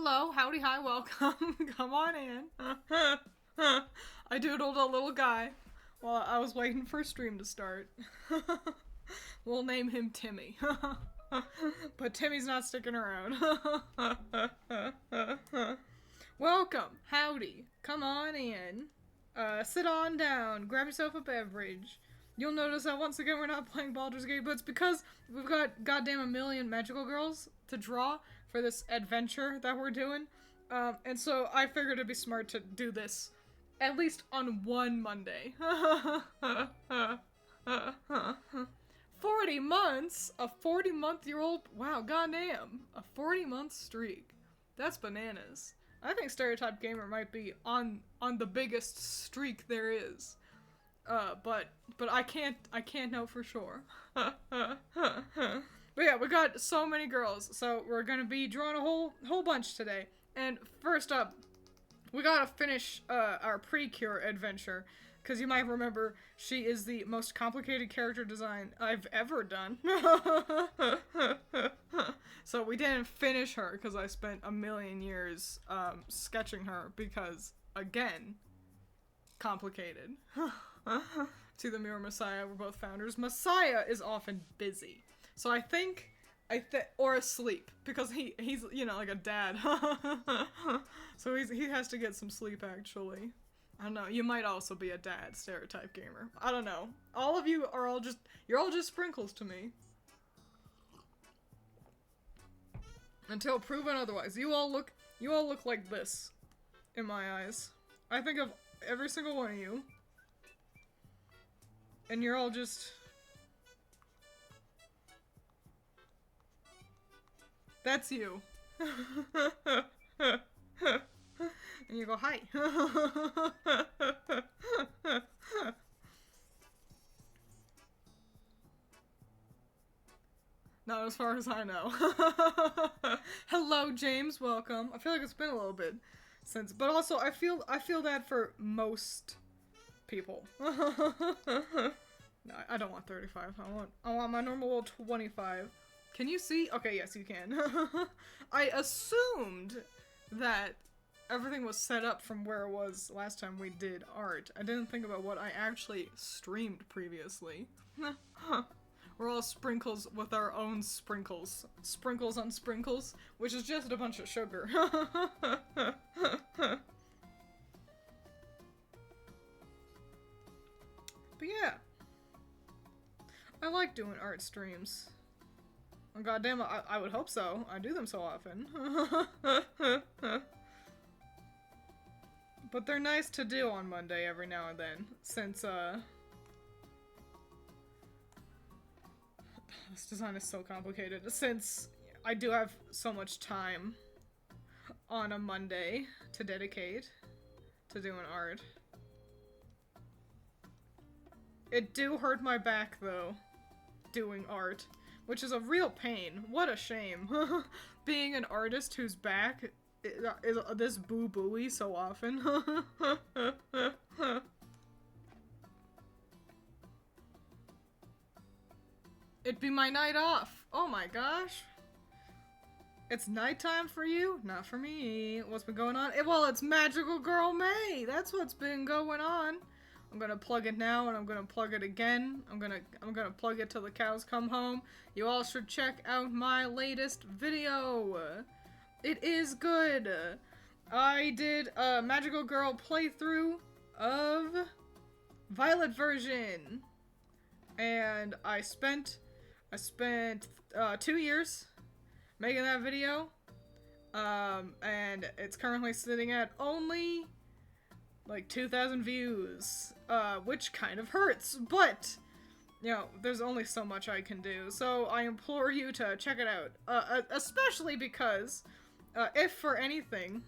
hello, howdy, hi, welcome. Come on in. I doodled a little guy while I was waiting for stream to start. We'll name him Timmy. But Timmy's not sticking around. Welcome, howdy, come on in. Sit on down, grab yourself a beverage. You'll notice that once again we're not playing Baldur's Gate, but it's because we've got goddamn a million magical girls to draw for this adventure that we're doing. And so I figured it'd be smart to do this at least on one Monday. 40 months? A 40-month-year-old? Wow, goddamn. A 40-month streak. That's bananas. I think Stereotype Gamer might be on the biggest streak there is. But I can't know for sure. But yeah, we got so many girls, so we're gonna be drawing a whole bunch today. And first up, we gotta finish our Precure adventure, because you might remember she is the most complicated character design I've ever done. So we didn't finish her because I spent a million years sketching her because, again, complicated. To the Mirror Messiah, we're both founders. Messiah is often busy. So I think or asleep, because he's you know, like a dad. So he has to get some sleep, actually. I don't know, you might also be a dad, Stereotype Gamer. I don't know. All of you are you're all just sprinkles to me. Until proven otherwise. You all look like this in my eyes. I think of every single one of you. And you're all just... That's you. And you go, hi. Not as far as I know. Hello, James. Welcome. I feel like it's been a little bit since, but also I feel that for most people. No, I don't want 35. I want my normal old 25. Can you see? Okay, yes, you can. I assumed that everything was set up from where it was last time we did art. I didn't think about what I actually streamed previously. We're all sprinkles with our own sprinkles. Sprinkles on sprinkles, which is just a bunch of sugar. But yeah. I like doing art streams. Oh, goddamn, I would hope so. I do them so often. But they're nice to do on Monday every now and then, since, this design is so complicated, since I do have so much time on a Monday to dedicate to doing art. It do hurt my back, though, doing art, which is a real pain. What a shame. Being an artist whose back is this boo-booey so often. It'd be my night off. Oh my gosh. It's nighttime for you? Not for me. What's been going on? Well, it's Magical Girl May. That's what's been going on. I'm gonna plug it now, and I'm gonna plug it again. I'm gonna plug it till the cows come home. You all should check out my latest video. It is good. I did a Magical Girl playthrough of Violet version, and I spent 2 years making that video, and it's currently sitting at only like 2,000 views, which kind of hurts, but, you know, there's only so much I can do, so I implore you to check it out, especially because, if for anything,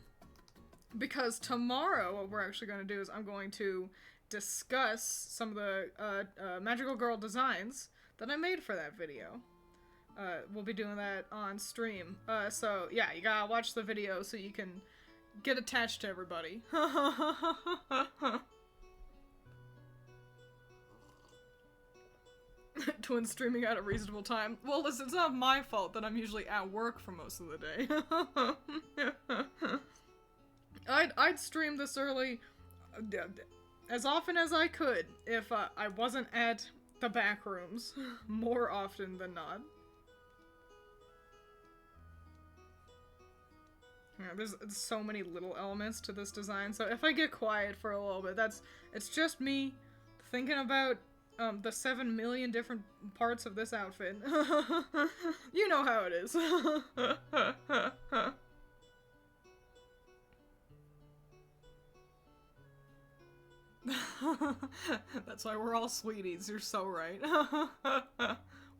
because tomorrow what we're actually going to do is I'm going to discuss some of the, Magical Girl designs that I made for that video. We'll be doing that on stream, so yeah, you gotta watch the video so you can get attached to everybody. Twins streaming at a reasonable time. Well, listen, it's not my fault that I'm usually at work for most of the day. I'd stream this early as often as I could if I wasn't at the back rooms more often than not. Yeah, there's so many little elements to this design, so if I get quiet for a little bit, it's just me thinking about the 7 million different parts of this outfit. You know how it is. That's why we're all sweeties, you're so right.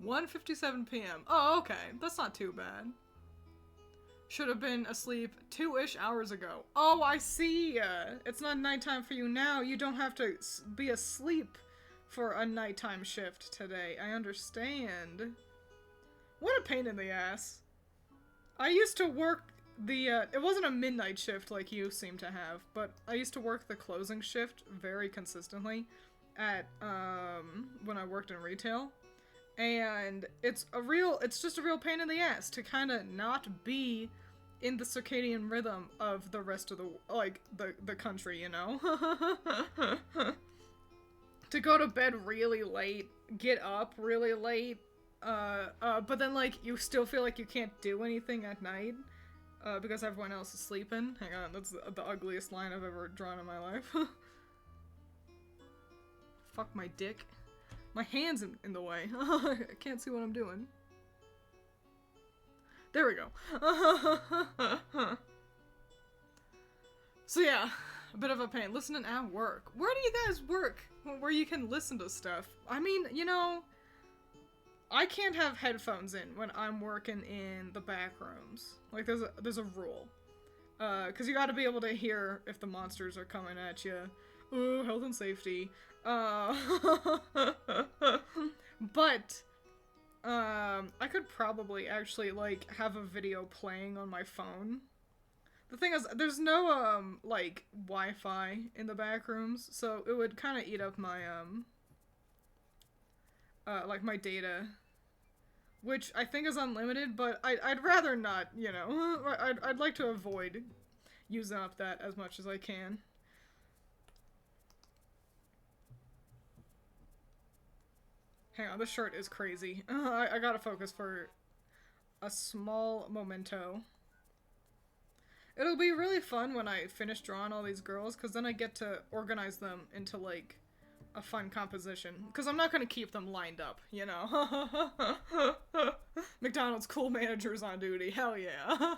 1:57 p.m. Oh, okay, that's not too bad. Should have been asleep 2-ish hours ago. Oh, I see. It's not nighttime for you now. You don't have to be asleep for a nighttime shift today. I understand. What a pain in the ass. I used to work the, it wasn't a midnight shift like you seem to have, but I used to work the closing shift very consistently at, when I worked in retail. And it's just a real pain in the ass to kind of not be in the circadian rhythm of the rest of the country, you know? To go to bed really late, get up really late, but then, like, you still feel like you can't do anything at night, because everyone else is sleeping. Hang on, that's the ugliest line I've ever drawn in my life. Fuck my dick. My hand's in the way. I can't see what I'm doing. There we go. So yeah, a bit of a pain. Listening at work. Where do you guys work where you can listen to stuff? I mean, you know, I can't have headphones in when I'm working in the back rooms. Like, there's a rule. 'Cause you gotta be able to hear if the monsters are coming at you. Ooh, health and safety. But, I could probably actually, like, have a video playing on my phone. The thing is, there's no, like, Wi-Fi in the back rooms, so it would kind of eat up my, like, my data. Which I think is unlimited, but I'd rather not, you know. I'd like to avoid using up that as much as I can. Hang on, this shirt is crazy. I gotta focus for a small memento. It'll be really fun when I finish drawing all these girls, because then I get to organize them into, like, a fun composition. Because I'm not gonna keep them lined up, you know? McDonald's cool managers on duty, hell yeah.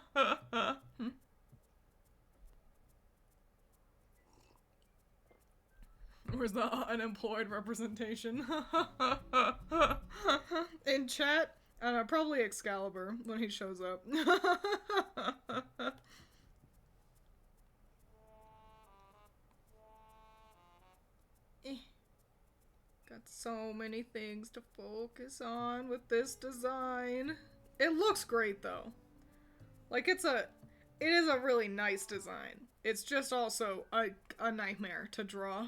Where's the unemployed representation? In chat? I don't know, probably Excalibur when he shows up. Got so many things to focus on with this design. It looks great though. Like, it is a really nice design. It's just also a nightmare to draw.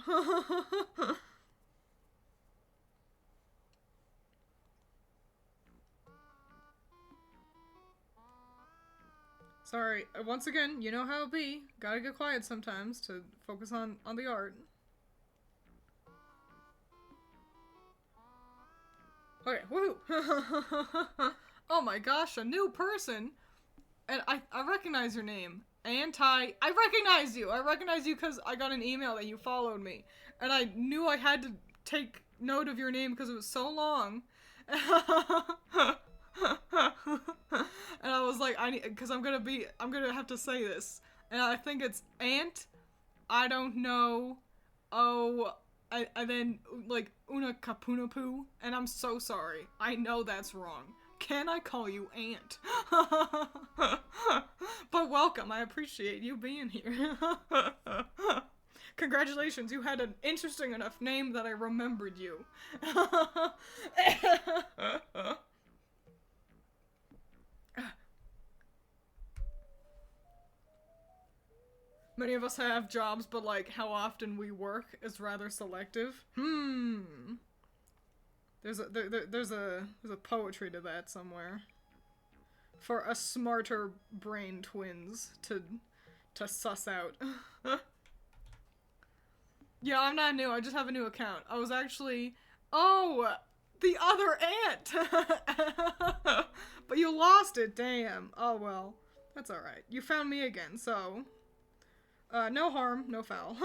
Sorry, once again, you know how it be. Gotta get quiet sometimes to focus on the art. Okay, woohoo! Oh my gosh, a new person! And I recognize your name. I recognize you! I recognize you because I got an email that you followed me. And I knew I had to take note of your name because it was so long. And I was like, because I'm gonna have to say this. And I think it's Ant, I don't know, and then, like, Una Kapunapu, and I'm so sorry. I know that's wrong. Can I call you Ant? But welcome, I appreciate you being here. Congratulations, you had an interesting enough name that I remembered you. Many of us have jobs, but, like, how often we work is rather selective. There's a poetry to that somewhere. For a smarter brain twins to suss out. Yeah, I'm not new. I just have a new account. I was actually... Oh! The other ant! But you lost it, damn. Oh well. That's alright. You found me again, so... no harm, no foul.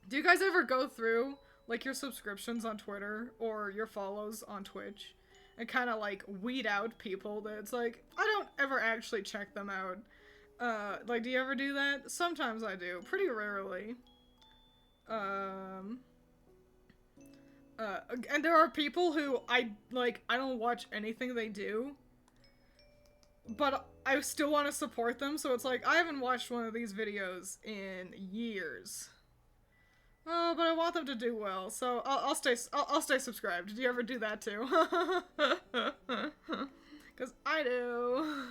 Do you guys ever go through, like, your subscriptions on Twitter or your follows on Twitch and kind of, like, weed out people that it's like, I don't ever actually check them out? Like, do you ever do that? Sometimes I do. Pretty rarely. And there are people who I don't watch anything they do, but I still want to support them, so it's like, I haven't watched one of these videos in years. Oh, but I want them to do well, so I'll stay subscribed. Do you ever do that too? Cause I do.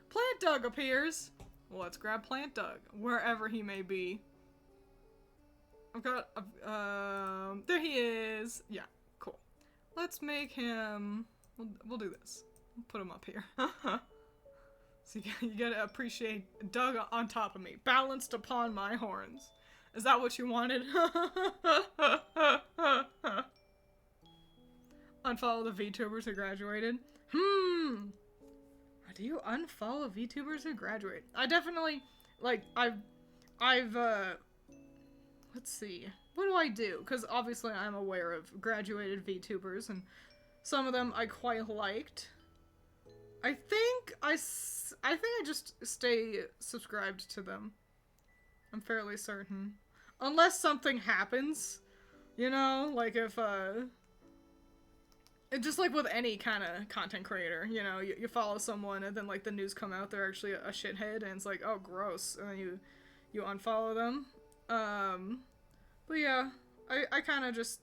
Plant Doug appears. Well, let's grab Plant Doug, wherever he may be. I've got, there he is. Yeah, cool. Let's make him, we'll do this. Put him up here. So you gotta appreciate Doug on top of me, balanced upon my horns. Is that what you wanted? Unfollow the VTubers who graduated. Do you unfollow VTubers who graduate? I definitely, like, I've let's see. What do I do? Because obviously I'm aware of graduated VTubers, and some of them I quite liked. I think I just stay subscribed to them. I'm fairly certain. Unless something happens, you know? Like if, just like with any kind of content creator, you know, you follow someone and then like the news come out, they're actually a shithead, and it's like, oh gross, and then you unfollow them. But yeah, I kind of just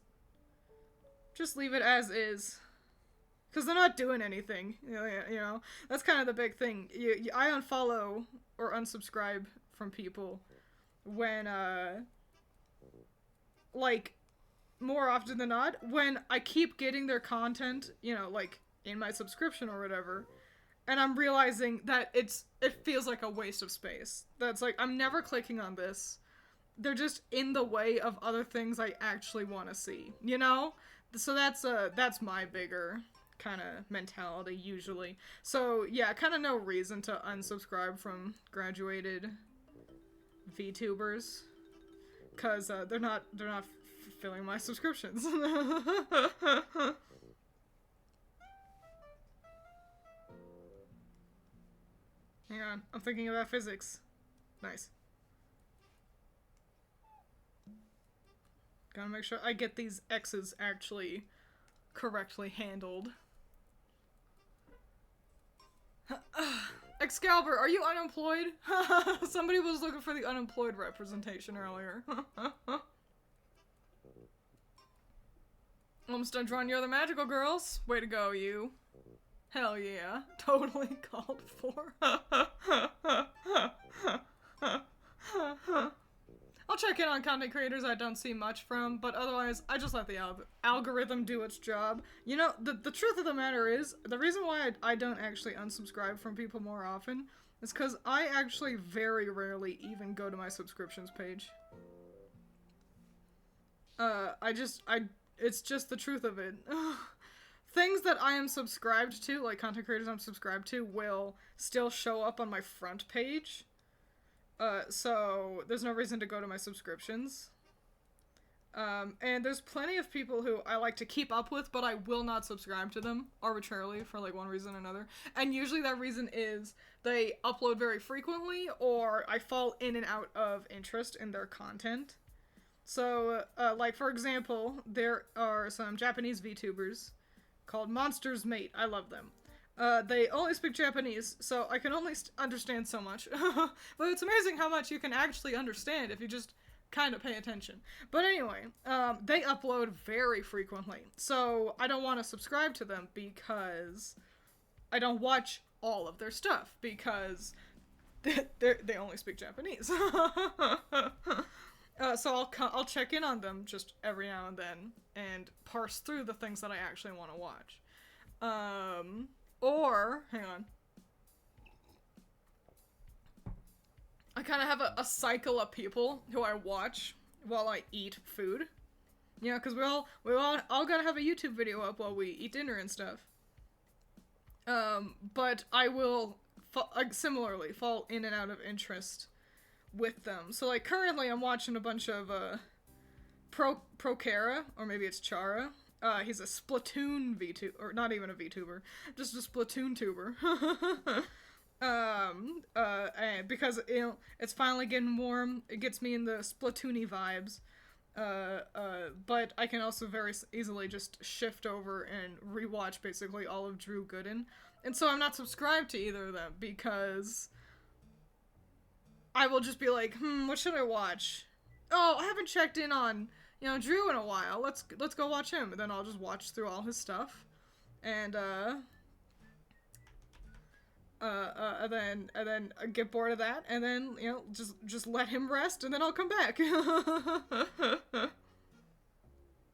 leave it as is. Because they're not doing anything, you know? That's kind of the big thing. I unfollow or unsubscribe from people when, like, more often than not, when I keep getting their content, you know, like, in my subscription or whatever, and I'm realizing that it feels like a waste of space. That's like, I'm never clicking on this. They're just in the way of other things I actually want to see, you know? So that's my bigger kind of mentality usually. So yeah, kind of no reason to unsubscribe from graduated VTubers, cause they're not filling my subscriptions. Hang on, I'm thinking about physics. Nice. Gotta make sure I get these X's actually correctly handled. Excalibur, are you unemployed? Somebody was looking for the unemployed representation earlier. Almost done drawing your other magical girls. Way to go, you. Hell yeah. Totally called for. I'll check in on content creators I don't see much from, but otherwise, I just let the algorithm do its job. You know, the truth of the matter is, the reason why I don't actually unsubscribe from people more often is because I actually very rarely even go to my subscriptions page. It's just the truth of it. Things that I am subscribed to, like content creators I'm subscribed to, will still show up on my front page. So there's no reason to go to my subscriptions. And there's plenty of people who I like to keep up with, but I will not subscribe to them arbitrarily for like one reason or another. And usually that reason is they upload very frequently, or I fall in and out of interest in their content. So, like for example, there are some Japanese VTubers called Monsters Mate. I love them. They only speak Japanese, so I can only understand so much. But it's amazing how much you can actually understand if you just kind of pay attention. But anyway, they upload very frequently, so I don't want to subscribe to them because I don't watch all of their stuff, because they only speak Japanese. So I'll check in on them just every now and then and parse through the things that I actually want to watch. Or hang on. I kind of have a cycle of people who I watch while I eat food. You know, because we all gotta have a YouTube video up while we eat dinner and stuff. But I will similarly fall in and out of interest with them. So like currently I'm watching a bunch of Pro-Kara, or maybe it's Chara. He's a Splatoon VTuber, or not even a VTuber, just a Splatoon tuber. And because it's finally getting warm, it gets me in the Splatoony vibes. But I can also very easily just shift over and rewatch basically all of Drew Gooden. And so I'm not subscribed to either of them because I will just be like, what should I watch? Oh, I haven't checked in on, Drew in a while. Let's go watch him. And then I'll just watch through all his stuff. And then get bored of that, and then, just let him rest, and then I'll come back.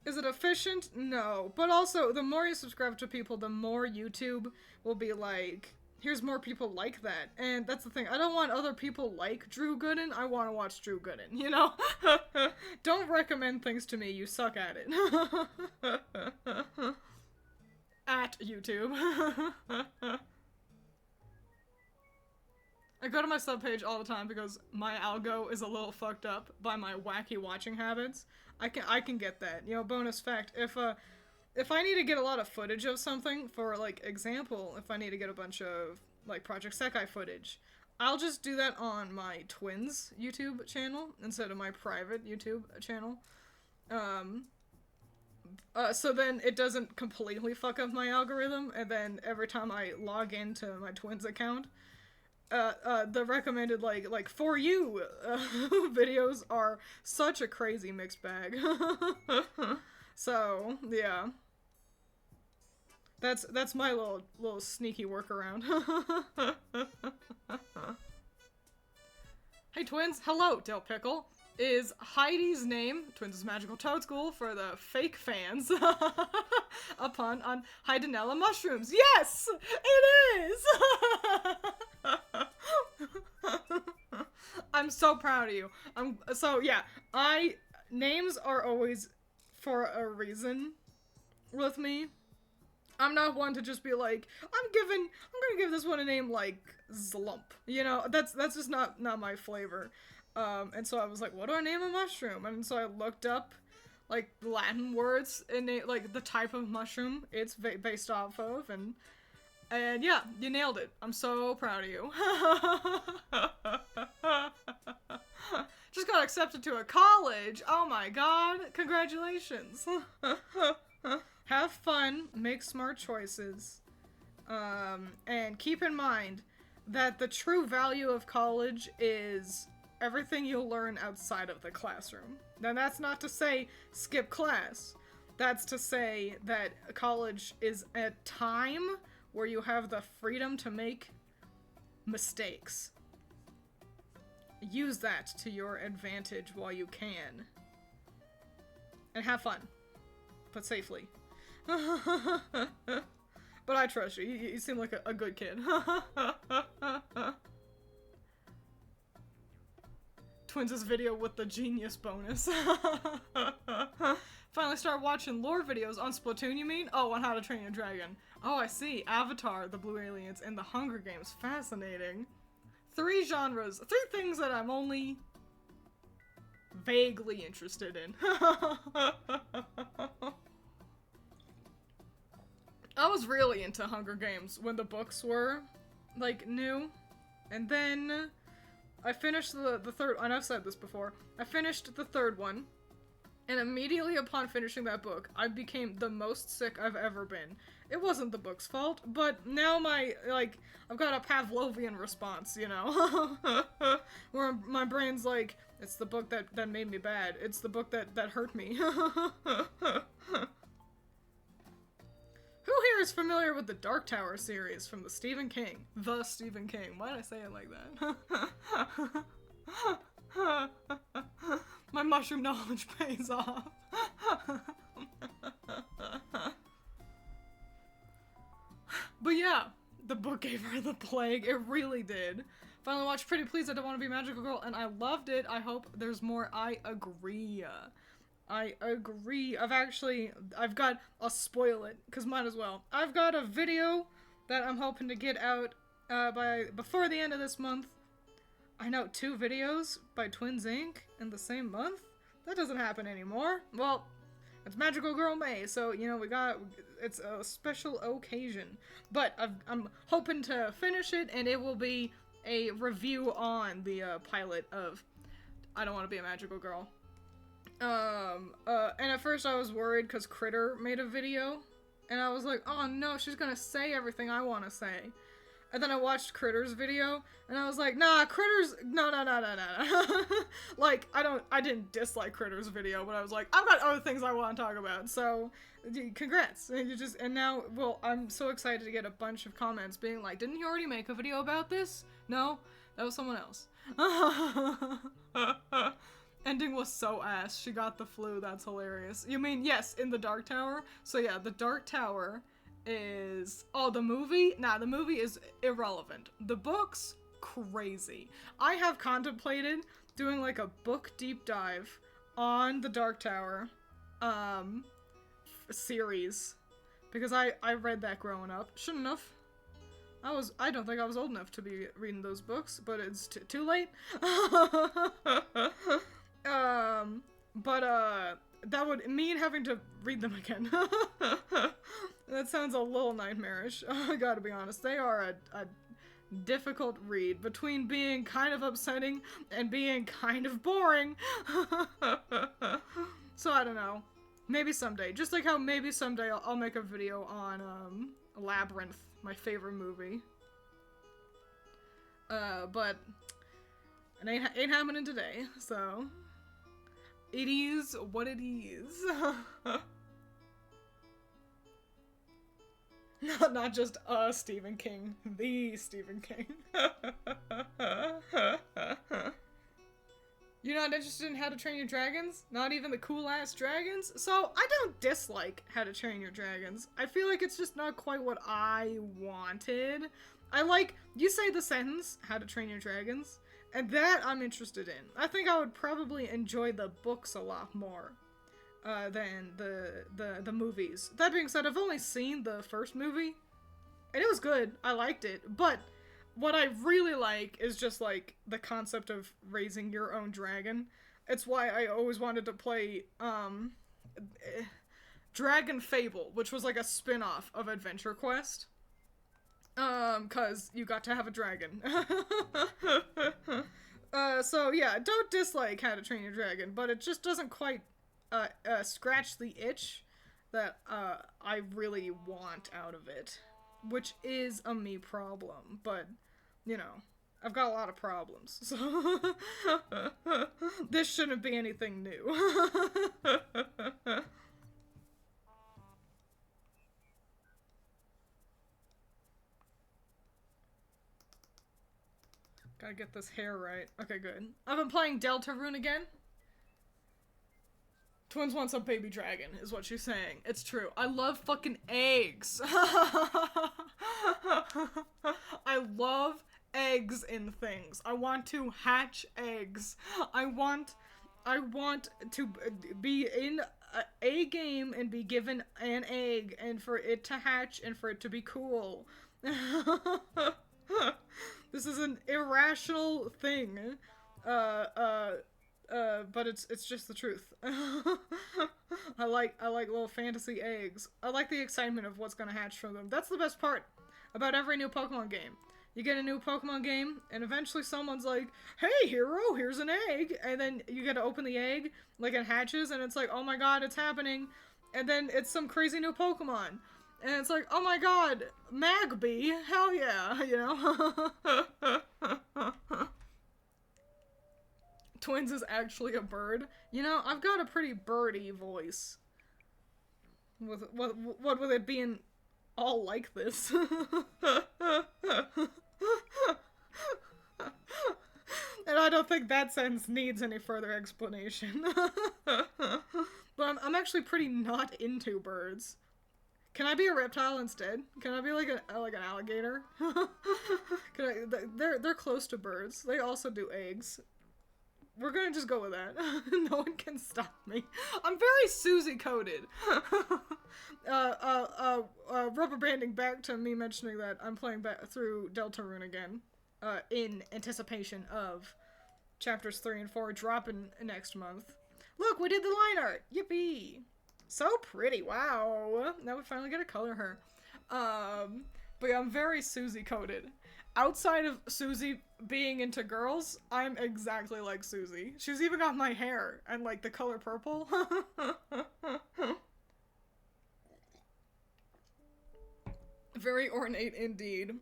Is it efficient? No. But also, the more you subscribe to people, the more YouTube will be like, here's more people like that. And that's the thing. I don't want other people like Drew Gooden. I want to watch Drew Gooden, you know? Don't recommend things to me. You suck at it. At YouTube. I go to my sub page all the time because my algo is a little fucked up by my wacky watching habits. I can get that. Bonus fact, if I need to get a lot of footage of something, for like example, if I need to get a bunch of like Project Sekai footage, I'll just do that on my Twiins YouTube channel instead of my private YouTube channel. So then it doesn't completely fuck up my algorithm, and then every time I log into my Twiins account, the recommended, like, for you, videos are such a crazy mixed bag. So, yeah. That's my little sneaky workaround. Hey, Twiins. Hello, Dill Pickle. Is Heidi's name, Twiins' Magical Toad School, for the fake fans, a pun on Heidenella mushrooms? Yes! It is! I'm so proud of you. Names are always for a reason with me. I'm not one to just be like, I'm gonna give this one a name like Zlump. That's just not my flavor. And so I was like, what do I name a mushroom? And so I looked up, like, Latin words and like the type of mushroom it's based off of, and yeah, you nailed it. I'm so proud of you. Just got accepted to a college. Oh my god. Congratulations. Have fun. Make smart choices. And keep in mind that the true value of college is everything you'll learn outside of the classroom. Now, that's not to say skip class. That's to say that college is a time where you have the freedom to make mistakes. Use that to your advantage while you can. And have fun. But safely. But I trust you. You seem like a good kid. Twiins' video with the genius bonus. Finally start watching lore videos on Splatoon, you mean? Oh, on How to Train Your Dragon. Oh, I see. Avatar, the Blue Aliens, and the Hunger Games. Fascinating. 3 genres. 3 things that I'm only vaguely interested in. I was really into Hunger Games when the books were, like, new. And then I finished the third, and I've said this before, I finished the 3rd one, and immediately upon finishing that book, I became the most sick I've ever been. It wasn't the book's fault, but now I've got a Pavlovian response, where my brain's like, it's the book that made me bad. It's the book that hurt me. Who here is familiar with the Dark Tower series from the Stephen King? The Stephen King. Why did I say it like that? My mushroom knowledge pays off. But yeah, the book gave her the plague. It really did. Finally watched Pretty Please, I Don't Want to Be a Magical Girl, and I loved it. I hope there's more. I agree. I agree. I'll spoil it, because might as well. I've got a video that I'm hoping to get out before the end of this month. I know 2 videos by Twiins Inc. in the same month? That doesn't happen anymore. Well, it's Magical Girl May, so, you know, it's a special occasion. But I'm hoping to finish it, and it will be a review on the pilot of I Don't Want to Be a Magical Girl. And at first I was worried because Critter made a video, and I was like, oh no, she's gonna say everything I want to say. And then I watched Critter's video, and I was like, nah, Critter's, no. Like, I didn't dislike Critter's video, but I was like, I've got other things I want to talk about, so, congrats. And now, well, I'm so excited to get a bunch of comments being like, didn't you already make a video about this? No? That was someone else. Ending was so ass. She got the flu, that's hilarious. You mean, yes, in the Dark Tower? So yeah, the Dark Tower is... Oh, the movie? Nah, the movie is irrelevant. The book's crazy. I have contemplated doing like a book deep dive on the Dark Tower series, because I read that growing up. Shouldn't have. I don't think I was old enough to be reading those books, but it's too late. That would mean having to read them again. That sounds a little nightmarish. I gotta be honest. They are a difficult read, between being kind of upsetting and being kind of boring. So I don't know. Maybe someday. Just like how maybe someday I'll make a video on Labyrinth, my favorite movie. But it ain't happening today, so it is what it is. Not just a Stephen King, the Stephen King. You're not interested in How to Train Your Dragons? Not even the cool-ass dragons? So, I don't dislike How to Train Your Dragons. I feel like it's just not quite what I wanted. You say the sentence, How to Train Your Dragons, and that I'm interested in. I think I would probably enjoy the books a lot more than the movies. That being said, I've only seen the first movie, and it was good. I liked it, but what I really like is just, like, the concept of raising your own dragon. It's why I always wanted to play, Dragon Fable, which was, like, a spin-off of Adventure Quest. 'Cause you got to have a dragon. So, yeah, don't dislike How to Train Your Dragon, but it just doesn't quite, scratch the itch that, I really want out of it. Which is a me problem, but, you know, I've got a lot of problems, so this shouldn't be anything new. Gotta get this hair right. Okay, good. I've been playing Deltarune again. Twiins wants a baby dragon, is what she's saying. It's true. I love fucking eggs. I love eggs in things. I want to hatch eggs. I want to be in a game and be given an egg, and for it to hatch and for it to be cool. This is an irrational thing. But it's just the truth. I like little fantasy eggs. I like the excitement of what's gonna hatch from them. That's the best part about every new Pokemon game. You get a new Pokemon game, and eventually someone's like, hey, hero, here's an egg. And then you get to open the egg, like it hatches, and it's like, oh my god, it's happening. And then it's some crazy new Pokemon. And it's like, oh my god, Magby, hell yeah, you know? Twiins is actually a bird. You know, I've got a pretty birdy voice. What with it being all like this? And I don't think that sentence needs any further explanation. But I'm actually pretty not into birds. Can I be a reptile instead? Can I be like an alligator? They're close to birds. They also do eggs. We're gonna just go with that. No one can stop me. I'm very Susie coded. Rubber banding back to me mentioning that I'm playing back through Deltarune again, in anticipation of chapters 3 and 4 dropping next month. Look, we did the line art! Yippee! So pretty, wow! Now we finally get to color her. But yeah, I'm very Susie coded. Outside of Susie being into girls, I'm exactly like Susie. She's even got my hair and like the color purple. Very ornate indeed.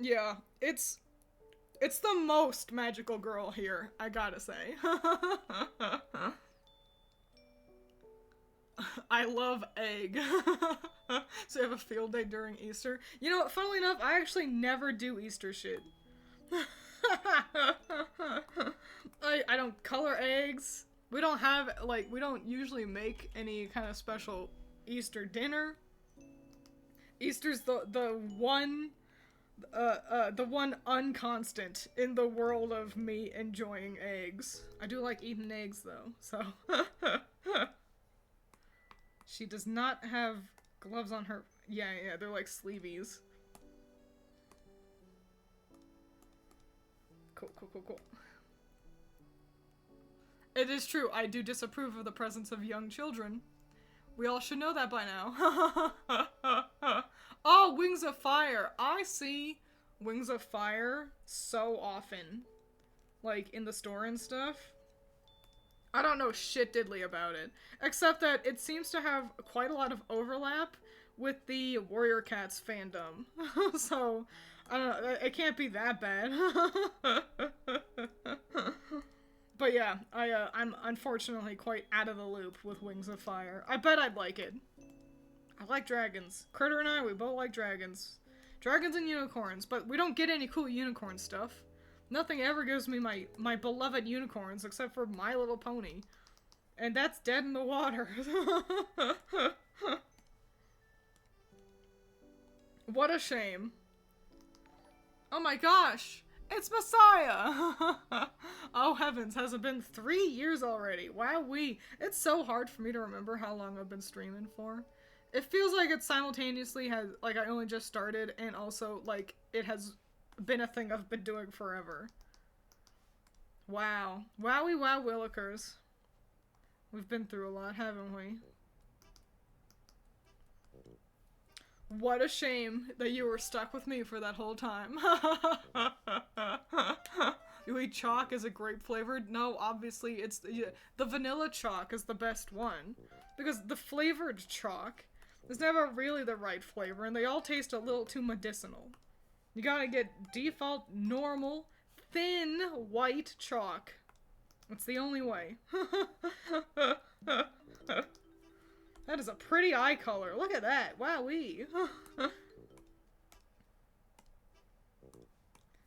Yeah, it's the most magical girl here, I gotta say. I love egg. So you have a field day during Easter. You know, funnily enough, I actually never do Easter shit. I don't color eggs. We don't have, like, we don't usually make any kind of special Easter dinner. Easter's the one unconstant in the world of me enjoying eggs. I do like eating eggs though, so. She does not have gloves on her. Yeah, they're like sleeveys. Cool. It is true, I do disapprove of the presence of young children. We all should know that by now. Oh, Wings of Fire. I see Wings of Fire so often. Like, in the store and stuff. I don't know shit diddly about it. Except that it seems to have quite a lot of overlap with the Warrior Cats fandom. So, I don't know, it can't be that bad. But yeah, I'm unfortunately quite out of the loop with Wings of Fire. I bet I'd like it. I like dragons. Critter and I, we both like dragons. Dragons and unicorns, but we don't get any cool unicorn stuff. Nothing ever gives me my beloved unicorns except for My Little Pony. And that's dead in the water. What a shame. Oh my gosh! It's Messiah! Oh heavens, has it been 3 years already? Wowee. It's so hard for me to remember how long I've been streaming for. It feels like it simultaneously has, like, I only just started, and also, like, it has been a thing I've been doing forever. Wow. Wowie wow willikers. We've been through a lot, haven't we? What a shame that you were stuck with me for that whole time. You eat chalk? Is it grape flavored? No, obviously it's the vanilla chalk is the best one. Because the flavored chalk is never really the right flavor, and they all taste a little too medicinal. You gotta get default, normal, thin, white chalk. It's the only way. That is a pretty eye color. Look at that. Wowee.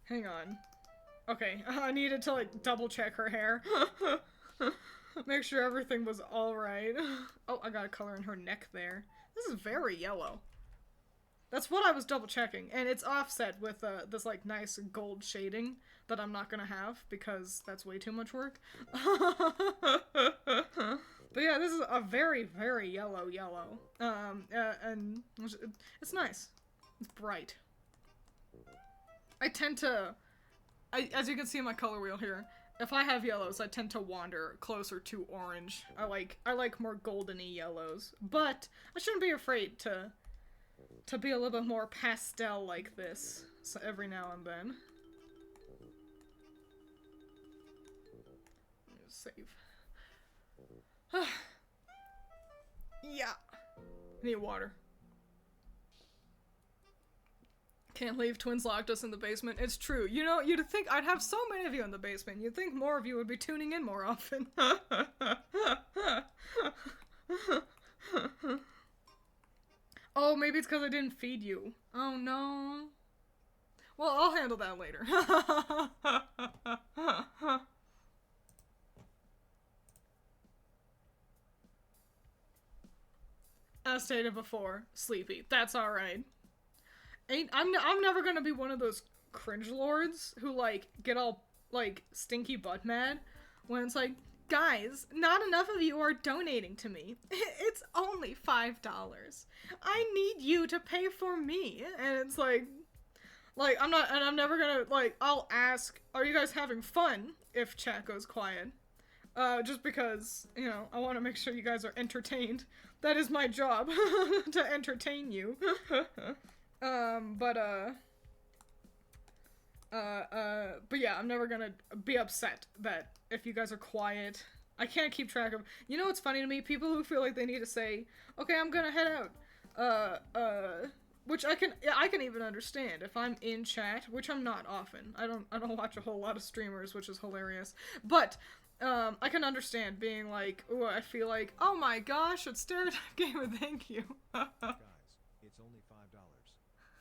Hang on. Okay, I needed to, like, double check her hair. Make sure everything was alright. Oh, I got a color in her neck there. This is very yellow. That's what I was double checking, and it's offset with this like nice gold shading that I'm not gonna have because that's way too much work. But yeah, this is a very, very yellow. And it's nice. It's bright. I tend to, as you can see in my color wheel here, if I have yellows, I tend to wander closer to orange. I like more goldeny yellows, but I shouldn't be afraid to be a little bit more pastel like this, so every now and then. Save. Yeah. Need water. Can't leave, Twiins locked us in the basement. It's true. You know, you'd think I'd have so many of you in the basement. You'd think more of you would be tuning in more often. Oh, maybe it's because I didn't feed you. Oh no. Well, I'll handle that later. stated before, sleepy. That's alright. I'm never gonna be one of those cringe lords who, like, get all, like, stinky butt mad when it's like, guys, not enough of you are donating to me. It's only $5. I need you to pay for me. And it's like, I'm never gonna, like, I'll ask, are you guys having fun if chat goes quiet? Just because, you know, I want to make sure you guys are entertained. That is my job, to entertain you. But yeah, I'm never gonna be upset that if you guys are quiet. I can't keep track of, you know what's funny to me? People who feel like they need to say, okay, I'm gonna head out. Which I can even understand if I'm in chat, which I'm not often. I don't watch a whole lot of streamers, which is hilarious. But, I can understand being like, ooh, I feel like, oh my gosh, it's Stereotype Gamer, thank you. Guys, it's only $5.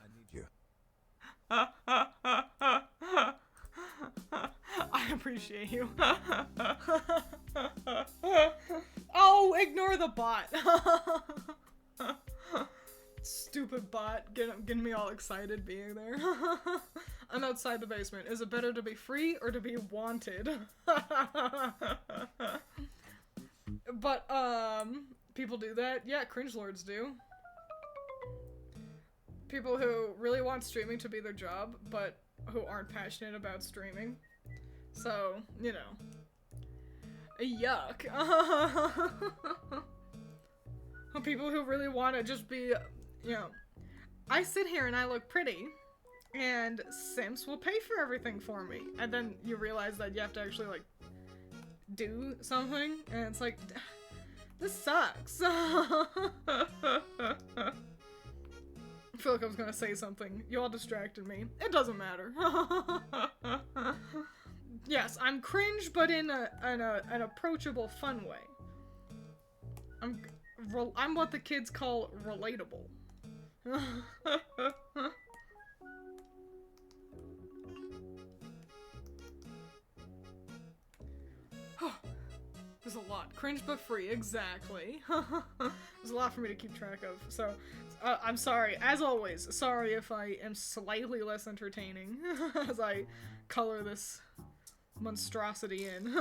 I need you. I appreciate you. Oh, ignore the bot. Stupid bot, getting me all excited being there. I'm outside the basement. Is it better to be free or to be wanted? But, people do that. Yeah, cringe lords do. People who really want streaming to be their job, but who aren't passionate about streaming. So, you know. Yuck. People who really want to just be, you know, I sit here and I look pretty, and simps will pay for everything for me. And then you realize that you have to actually, like, do something, and it's like, this sucks. I feel like I was gonna say something. You all distracted me. It doesn't matter. Yes, I'm cringe, but in an approachable, fun way. I'm what the kids call relatable. There's a lot. Cringe but free, exactly. There's a lot for me to keep track of, so I'm sorry. As always, sorry if I am slightly less entertaining as I color this monstrosity in.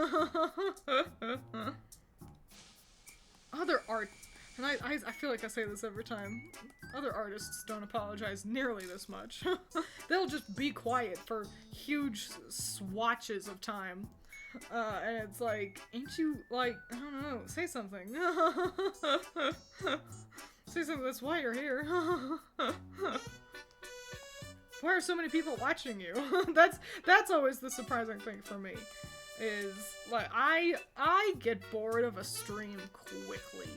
Other art, and I feel like I say this every time, other artists don't apologize nearly this much. They'll just be quiet for huge swatches of time. And it's like, ain't you, like, I don't know, say something. Say something, that's why you're here. Why are so many people watching you? That's always the surprising thing for me. Is, like, I get bored of a stream quickly.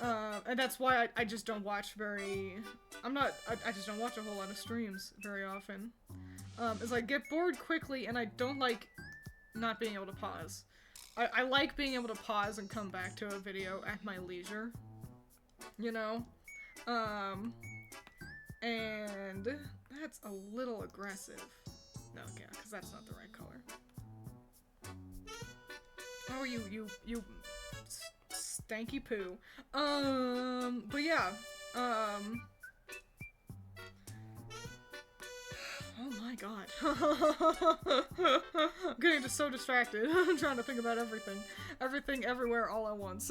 And that's why I just don't watch I just don't watch a whole lot of streams very often. Is I get bored quickly and I don't like not being able to pause. I like being able to pause and come back to a video at my leisure. You know? And that's a little aggressive. No, yeah, because that's not the right color. Oh, you stanky poo. But yeah, oh my god. I'm getting just so distracted. I'm trying to think about everything. Everything, everywhere, all at once.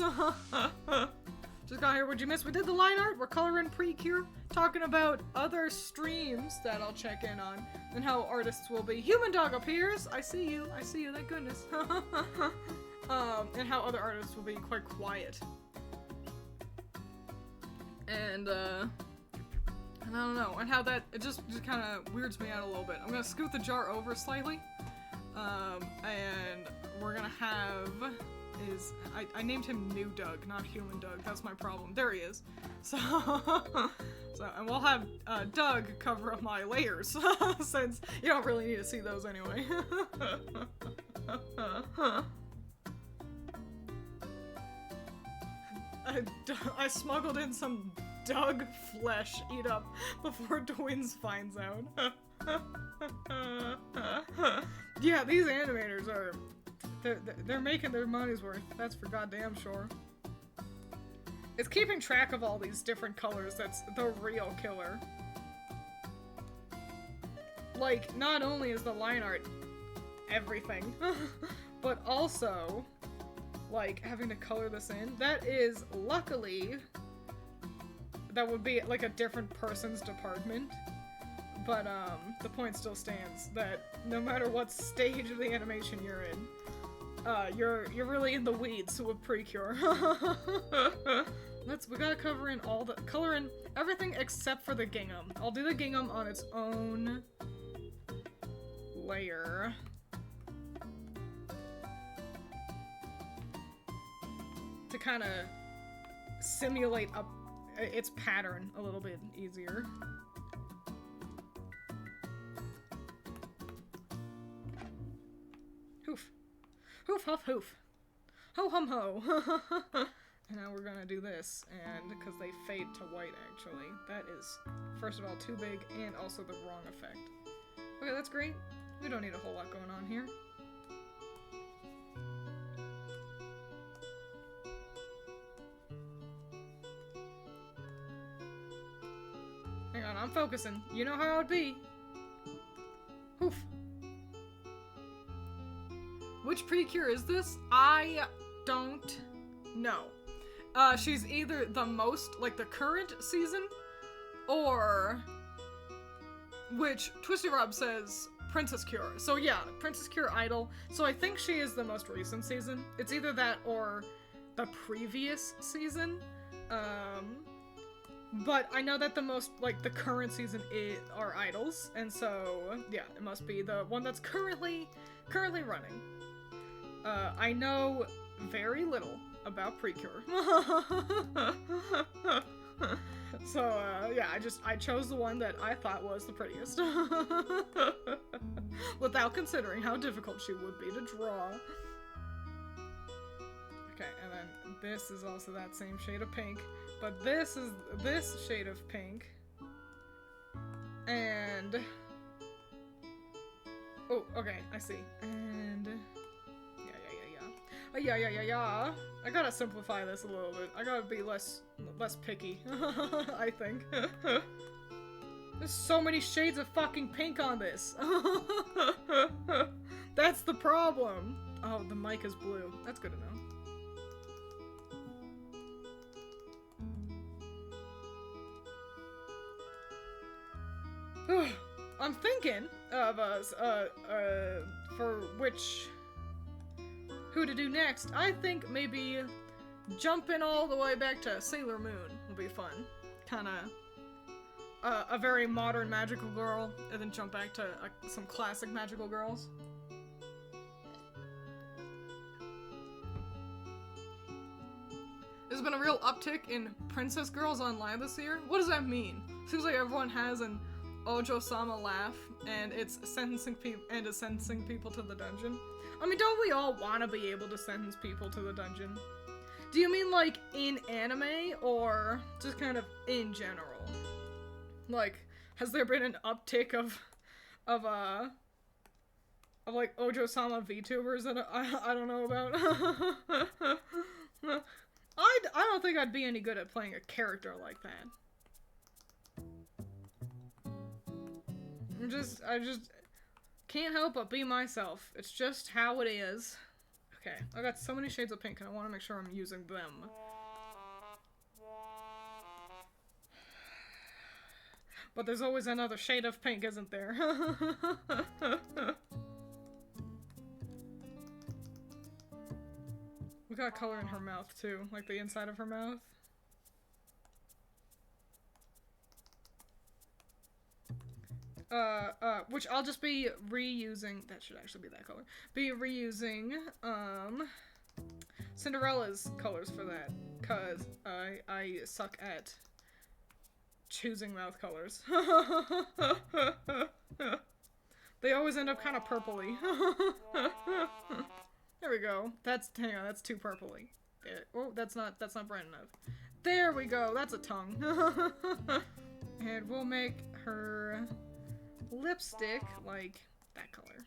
Just got here, what'd you miss? We did the line art, we're coloring Precure, talking about other streams that I'll check in on, and how artists will be. Human Dog appears! I see you, thank goodness. And how other artists will be quite quiet. And I don't know, and how that, it just kind of weirds me out a little bit. I'm gonna scoot the jar over slightly, and we're gonna have I named him New Doug, not Human Doug, that's my problem. There he is. So, and we'll have Doug cover up my layers, since you don't really need to see those anyway. I smuggled in some Doug flesh eat up before Twiins finds out. Yeah, these animators they're making their money's worth. That's for goddamn sure. It's keeping track of all these different colors that's the real killer. Like, not only is the line art everything, but also, like, having to color this in. That is, luckily, that would be, like, a different person's department. But, the point still stands that no matter what stage of the animation you're in, you're really in the weeds with Precure. We gotta color in everything except for the gingham. I'll do the gingham on its own layer. To kind of simulate its pattern a little bit easier. Hoof. Hoof, huff, hoof. Ho, hum, ho. And now we're gonna do this, and because they fade to white, actually. That is, first of all, too big, and also the wrong effect. Okay, that's great. We don't need a whole lot going on here. Hang on, I'm focusing. You know how it would be. Hoof. Which Precure is this? I don't know. She's either the most, like, the current season, or, which Twisty Rob says Princess Cure. So yeah, Princess Cure Idol. So I think she is the most recent season. It's either that or the previous season. But I know that the most, like, the current season are idols, and so, yeah, it must be the one that's currently running. I know very little about Precure. So, yeah, I chose the one that I thought was the prettiest. Without considering how difficult she would be to draw. Okay, and then this is also that same shade of pink. But this is this shade of pink. And... oh, okay, I see. And... yeah. I gotta simplify this a little bit. I gotta be less picky, I think. There's so many shades of fucking pink on this. That's the problem. Oh, the mic is blue. That's good to know. I'm thinking of for who to do next. I think maybe jumping all the way back to Sailor Moon will be fun. Kinda a very modern magical girl, and then jump back to some classic magical girls. There's been a real uptick in princess girls online this year. What does that mean? Seems like everyone has an Ojo-sama laugh, and it's sentencing people to the dungeon. I mean, don't we all want to be able to sentence people to the dungeon? Do you mean, like, in anime, or just kind of in general? Like, has there been an uptick of like, Ojo-sama VTubers that I don't know about? I don't think I'd be any good at playing a character like that. I just can't help but be myself. It's just how it is. Okay, I got so many shades of pink and I want to make sure I'm using them. But there's always another shade of pink, isn't there? We got color in her mouth too, like the inside of her mouth. Which I'll just be reusing, that should actually be that color, be reusing, Cinderella's colors for that, cause I suck at choosing mouth colors. They always end up kind of purpley. There we go. Hang on, that's too purpley. Oh, that's not bright enough. There we go, that's a tongue. And we'll make her lipstick like that color.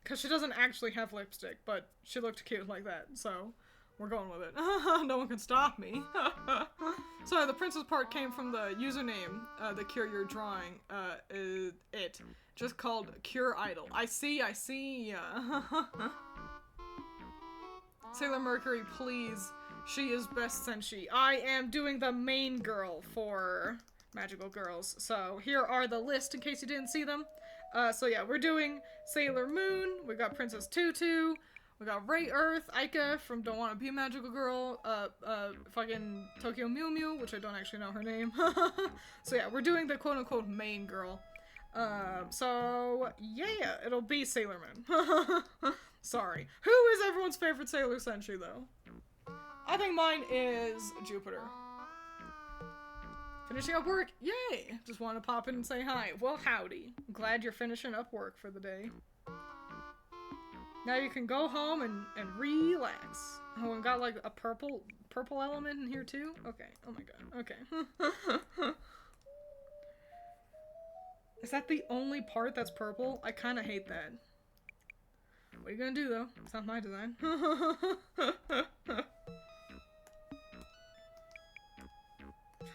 Because she doesn't actually have lipstick, but she looked cute like that, so We're going with it. No one can stop me. Sorry, the princess part came from the username, the cure you're drawing, it. Just called Cure Idol. I see. Sailor Mercury, please. She is best Senshi. I am doing the main girl for Magical Girls. So here are the list in case you didn't see them. So yeah, we're doing Sailor Moon. We got Princess Tutu. We got Ray Earth, Aika from Don't Wanna Be a Magical Girl, fucking Tokyo Mew Mew, which I don't actually know her name. So yeah, we're doing the quote-unquote main girl. So yeah, it'll be Sailor Moon. Sorry. Who is everyone's favorite Sailor Senshi, though? I think mine is Jupiter. Finishing up work? Yay! Just want to pop in and say hi. Well, howdy. Glad you're finishing up work for the day. Now you can go home and relax. Oh, and got like a purple element in here too? Okay. Oh my god. Okay. Is that the only part that's purple? I kind of hate that. What are you gonna do though? It's not my design.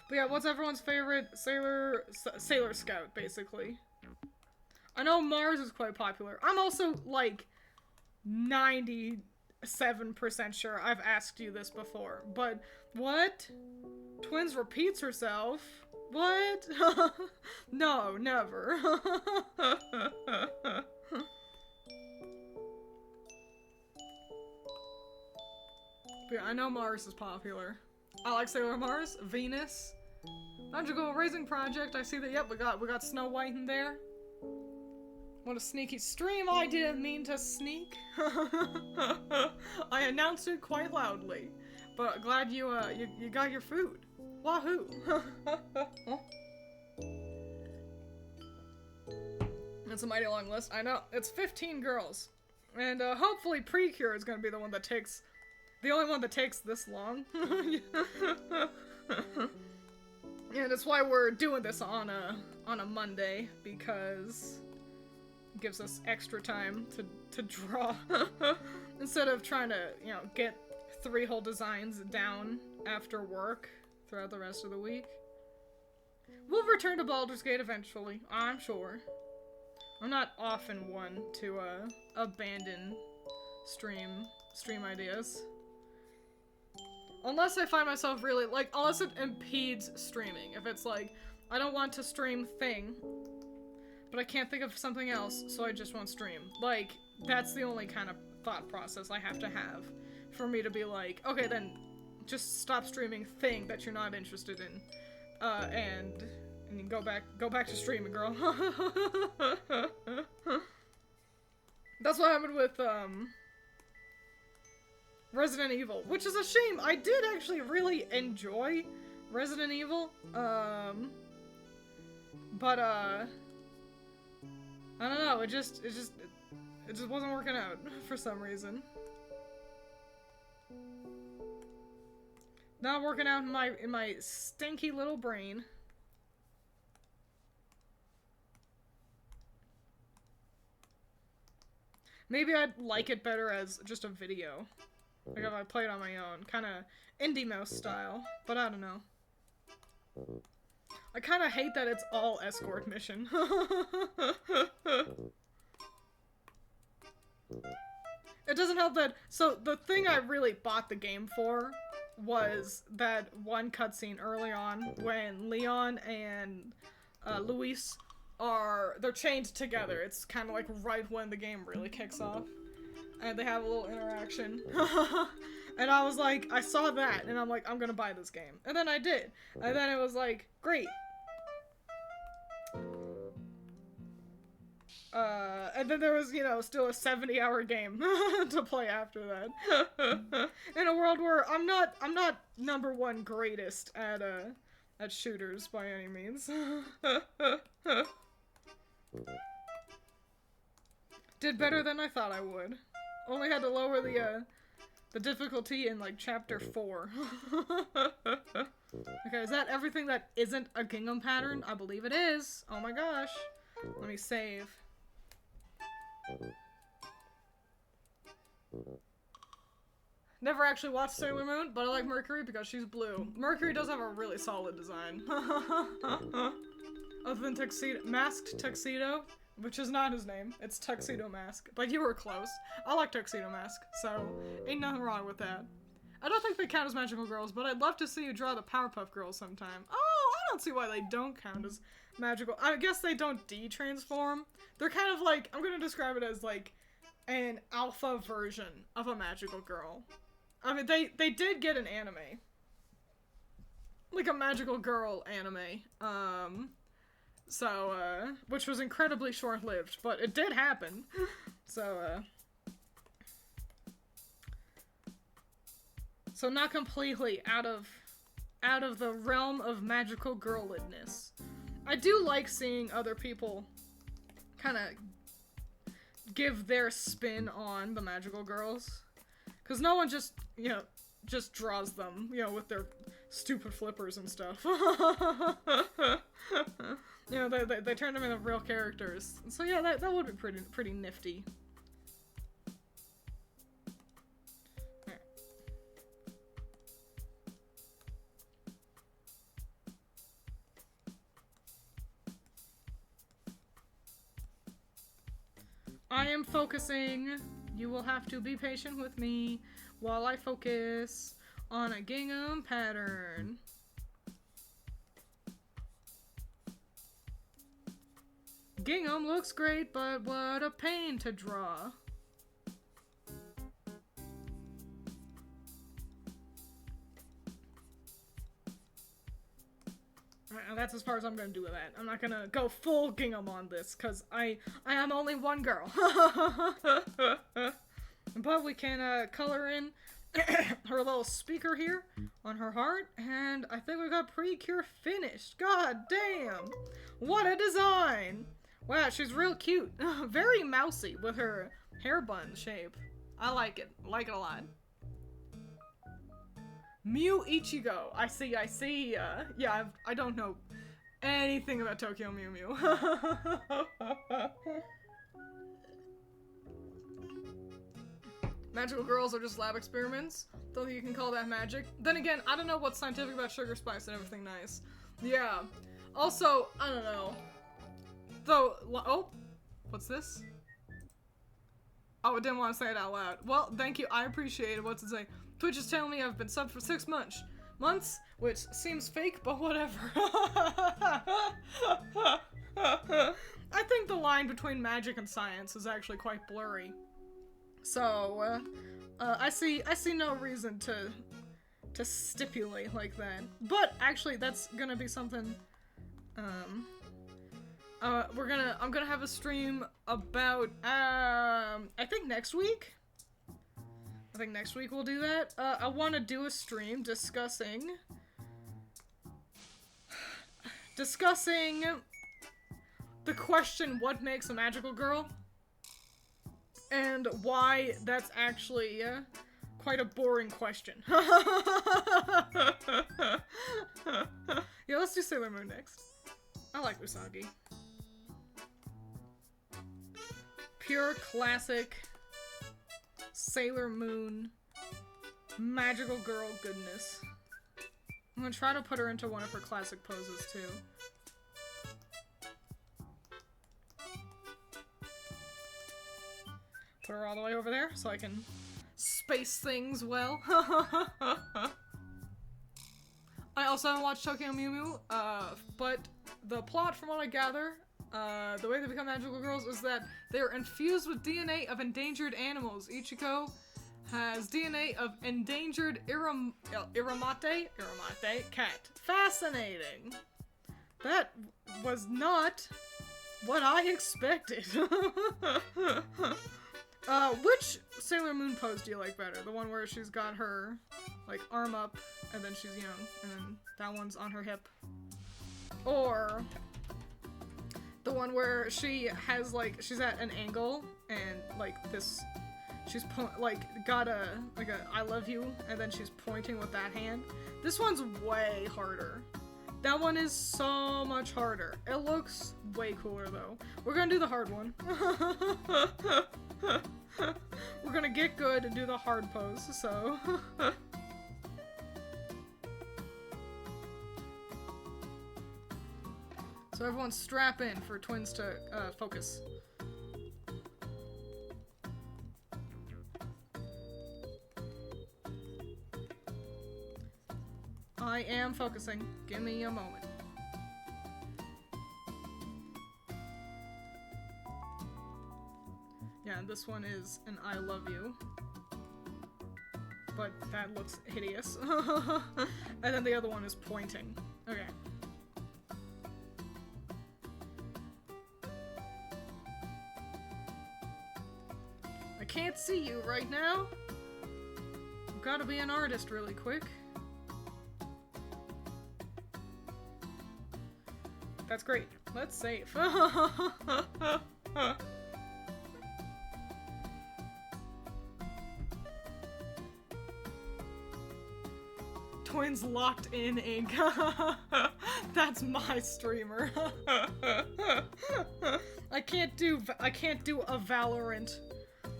But yeah, what's everyone's favorite Sailor Scout, basically? I know Mars is quite popular. I'm also, like, 97% sure I've asked you this before. But, what? Twiins repeats herself? What? No, never. But yeah, I know Mars is popular. I like Sailor Mars, Venus, Magical Raising Project. I see that. Yep, we got Snow White in there. What a sneaky stream! I didn't mean to sneak. I announced it quite loudly, but glad you got your food. Wahoo! That's a mighty long list. I know it's 15 girls, and hopefully Precure is gonna be the one that takes. The only one that takes this long. Yeah, that's why we're doing this on a Monday, because it gives us extra time to draw. Instead of trying to, you know, get 3 whole designs down after work throughout the rest of the week. We'll return to Baldur's Gate eventually, I'm sure. I'm not often one to abandon stream ideas. Unless I find myself really, like, unless it impedes streaming. If it's like, I don't want to stream thing, but I can't think of something else, so I just won't stream. Like, that's the only kind of thought process I have to have for me to be like, okay, then just stop streaming thing that you're not interested in, and you go back to streaming, girl. That's what happened with, Resident Evil, which is a shame. I did actually really enjoy Resident Evil, but I don't know. It just wasn't working out for some reason. Not working out in my stinky little brain. Maybe I'd like it better as just a video. Like if I play it on my own, kind of indie mouse style, but I don't know. I kind of hate that it's all escort mission. It doesn't help that, so the thing I really bought the game for was that one cutscene early on when Leon and Luis they're chained together. It's kind of like right when the game really kicks off. And they have a little interaction. And I was like, I saw that, and I'm like, I'm gonna buy this game. And then I did. And then it was like, great. And then there was, you know, still a 70-hour game to play after that. In a world where I'm not #1 greatest at shooters by any means. Did better than I thought I would. Only had to lower the difficulty in, like, chapter 4. Okay, is that everything that isn't a gingham pattern? I believe it is. Oh my gosh. Let me save. Never actually watched Sailor Moon, but I like Mercury because she's blue. Mercury does have a really solid design. Other than Masked Tuxedo, which is not his name. It's Tuxedo Mask. But you were close. I like Tuxedo Mask, so ain't nothing wrong with that. I don't think they count as magical girls, but I'd love to see you draw the Powerpuff Girls sometime. Oh, I don't see why they don't count as magical. I guess they don't de-transform. They're kind of like, I'm gonna describe it as like an alpha version of a magical girl. I mean, they did get an anime. Like a magical girl anime. Which was incredibly short-lived, but it did happen. So not completely out of the realm of magical girlidness. I do like seeing other people kind of give their spin on the magical girls. Because no one just, just draws them, with their stupid flippers and stuff. They turn them into real characters. So yeah, that would be pretty nifty. Right. I am focusing. You will have to be patient with me while I focus on a gingham pattern. Gingham looks great, but what a pain to draw. Alright, now that's as far as I'm gonna do with that. I'm not gonna go full gingham on this, because I am only one girl. But we can color in her little speaker here on her heart, and I think we got Precure finished. God damn! What a design! Wow, she's real cute. Very mousy with her hair bun shape. I like it. I like it a lot. Mew Ichigo. I see. Yeah, I don't know anything about Tokyo Mew Mew. Magical girls are just lab experiments. Don't think you can call that magic. Then again, I don't know what's scientific about sugar spice and everything nice. Yeah. Also, I don't know. Though, oh, what's this? Oh, I didn't want to say it out loud. Well, thank you, I appreciate it. What's it say? Twitch is telling me I've been subbed for 6 months, which seems fake, but whatever. I think the line between magic and science is actually quite blurry. So, I see no reason to stipulate like that. But actually, that's gonna be something, I'm gonna have a stream about, I think next week? I think next week we'll do that. I want to do a stream discussing the question, what makes a magical girl? And why that's actually, quite a boring question. Yeah, let's do Sailor Moon next. I like Usagi. Pure classic Sailor Moon magical girl goodness. I'm gonna try to put her into one of her classic poses too. Put her all the way over there so I can space things well. I also haven't watched Tokyo Mew Mew, but the plot, from what I gather, the way they become magical girls is that they're infused with DNA of endangered animals. Ichiko has DNA of endangered Iramate cat. Fascinating. That was not what I expected. Which Sailor Moon pose do you like better? The one where she's got her, like, arm up, and then she's young, and then that one's on her hip? Or the one where she has, like, she's at an angle, and, like, this, she's, got a I love you, and then she's pointing with that hand? This one's way harder. That one is so much harder. It looks way cooler, though. We're gonna do the hard one. we're gonna get good and do the hard pose, so. So everyone strap in for Twiins to focus. I am focusing. Give me a moment. Yeah, this one is an I love you. But that looks hideous. And then the other one is pointing. Okay. I can't see you right now. I've gotta be an artist really quick. That's great. Let's save. Twiins locked in ink. That's my streamer. I can't do a Valorant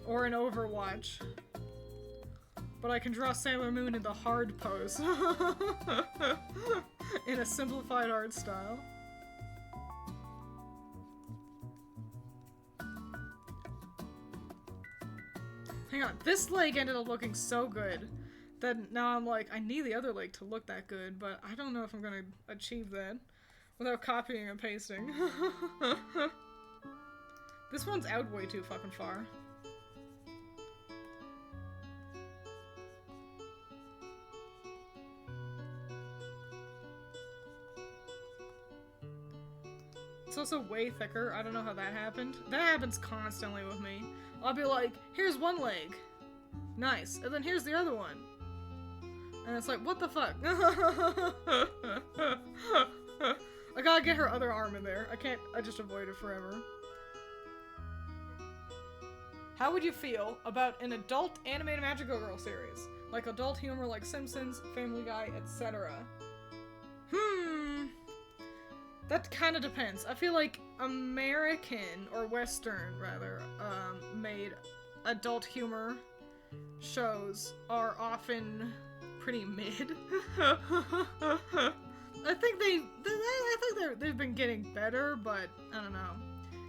or an Overwatch. But I can draw Sailor Moon in the hard pose. In a simplified art style. Hang on, this leg ended up looking so good that now I'm like, I need the other leg to look that good, but I don't know if I'm gonna achieve that without copying and pasting. This one's out way too fucking far. It's also way thicker. I don't know how that happened. That happens constantly with me. I'll be like, here's one leg. Nice. And then here's the other one. And it's like, what the fuck? I gotta get her other arm in there. I just avoid it forever. How would you feel about an adult animated Magical Girl series? Like adult humor like Simpsons, Family Guy, etc. That kind of depends. I feel like American, or Western rather, made adult humor shows are often pretty mid. I think they've been getting better, but I don't know.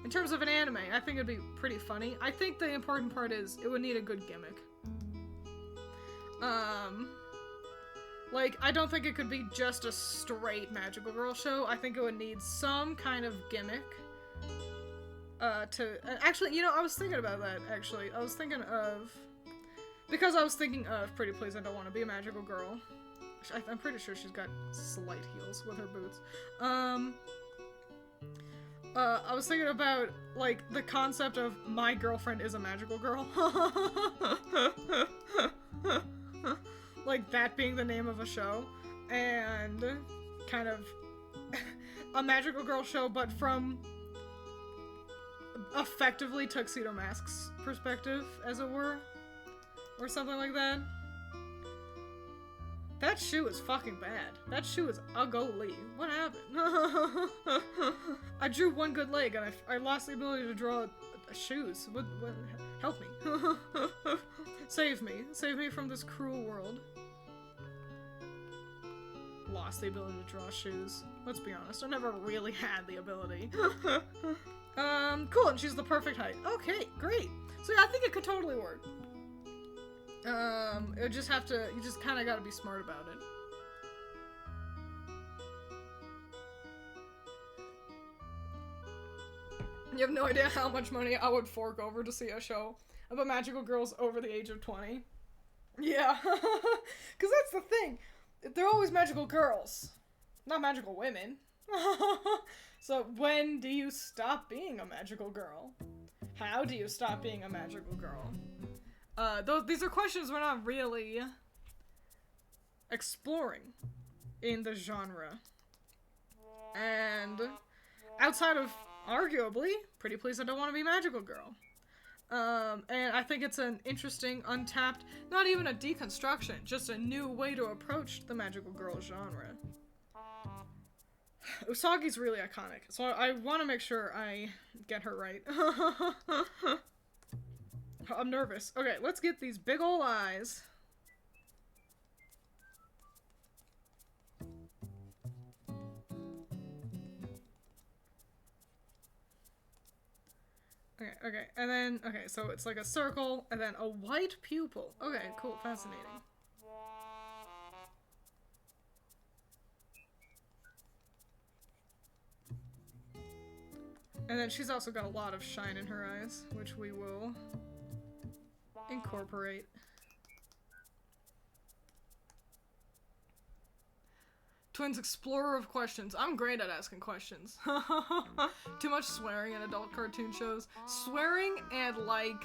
In terms of an anime, I think it'd be pretty funny. I think the important part is it would need a good gimmick. Like, I don't think it could be just a straight Magical Girl show. I think it would need some kind of gimmick. Actually, you know, I was thinking about that, actually. I was thinking of... Because I was thinking of Pretty Please I Don't Want to Be a Magical Girl. I'm pretty sure she's got slight heels with her boots. I was thinking about, like, the concept of my girlfriend is a magical girl. Like, that being the name of a show. And kind of a magical girl show, but from effectively Tuxedo Mask's perspective, as it were. Or something like that. That shoe is fucking bad. That shoe is ugly. What happened? I drew one good leg and I lost the ability to draw shoes. What help me. Save me. Save me from this cruel world. Lost the ability to draw shoes. Let's be honest, I never really had the ability. Cool, and she's the perfect height. Okay, great. So yeah, I think it could totally work. It would just have to, you just kinda gotta be smart about it. You have no idea how much money I would fork over to see a show about magical girls over the age of 20. Yeah, because that's the thing. They're always magical girls, not magical women. So when do you stop being a magical girl? How do you stop being a magical girl? These are questions we're not really exploring in the genre. And outside of, arguably, Pretty Please I Don't Want to Be Magical Girl. And I think it's an interesting, untapped, not even a deconstruction, just a new way to approach the magical girl genre. Usagi's really iconic, so I want to make sure I get her right. I'm nervous. Okay, let's get these big ol' eyes. Okay, and then, okay, so it's like a circle, and then a white pupil. Okay, cool, fascinating. And then she's also got a lot of shine in her eyes, which we will incorporate. Twiins explorer of questions. I'm great at asking questions. Too much swearing in adult cartoon shows. Swearing and like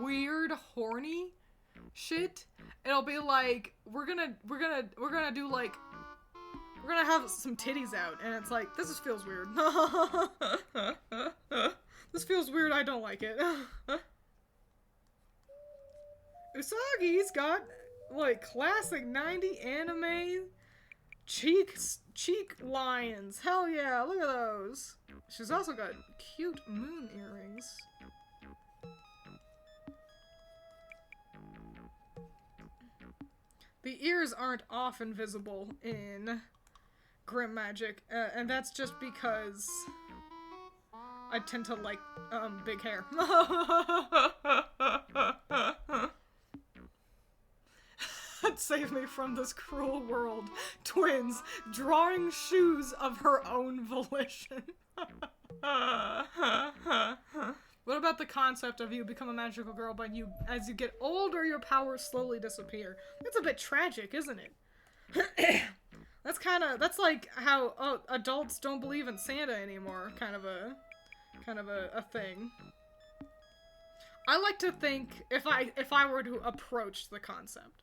weird horny shit. It'll be like we're gonna do like we're gonna have some titties out, and it's like this feels weird. This feels weird. I don't like it. Usagi's got like classic 90 anime cheek lions. Hell yeah, look at those. She's also got cute moon earrings. The ears aren't often visible in Grim Magic, and that's just because I tend to like big hair. Save me from this cruel world. Twiins drawing shoes of her own volition. What about the concept of you become a magical girl, but as you get older, your powers slowly disappear? That's a bit tragic, isn't it? That's like how adults don't believe in Santa anymore. Kind of a thing. I like to think if I were to approach the concept,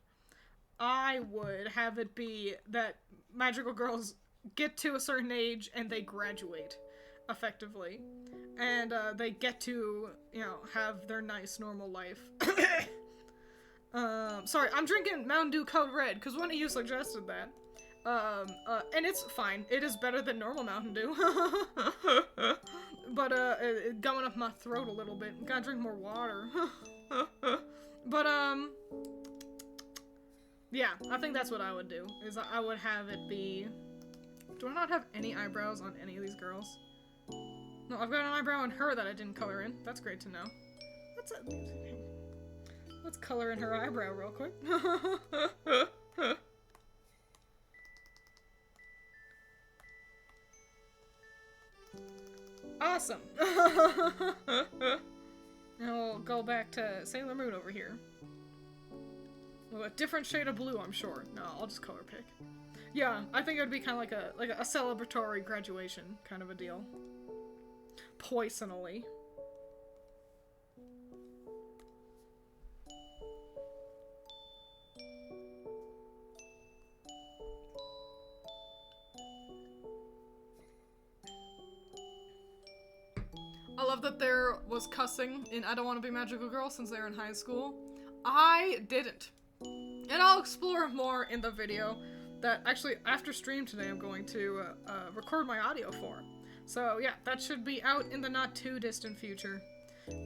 I would have it be that magical girls get to a certain age and they graduate, effectively. And they get to, have their nice, normal life. Sorry, I'm drinking Mountain Dew Code Red, because one of you suggested that. And it's fine. It is better than normal Mountain Dew. But, it's going up my throat a little bit. Gotta drink more water. But, yeah, I think that's what I would do, is I would have it be... Do I not have any eyebrows on any of these girls? No, I've got an eyebrow on her that I didn't color in. That's great to know. Let's color in her eyebrow real quick. Awesome! Now we'll go back to Sailor Moon over here. Well, a different shade of blue, I'm sure. No, I'll just color pick. Yeah, I think it would be kind of like a celebratory graduation kind of a deal. Poisonally. I love that there was cussing in I Don't Want to Be Magical Girl since they were in high school. I didn't. And I'll explore more in the video that actually after stream today I'm going to record my audio for. So yeah, that should be out in the not too distant future.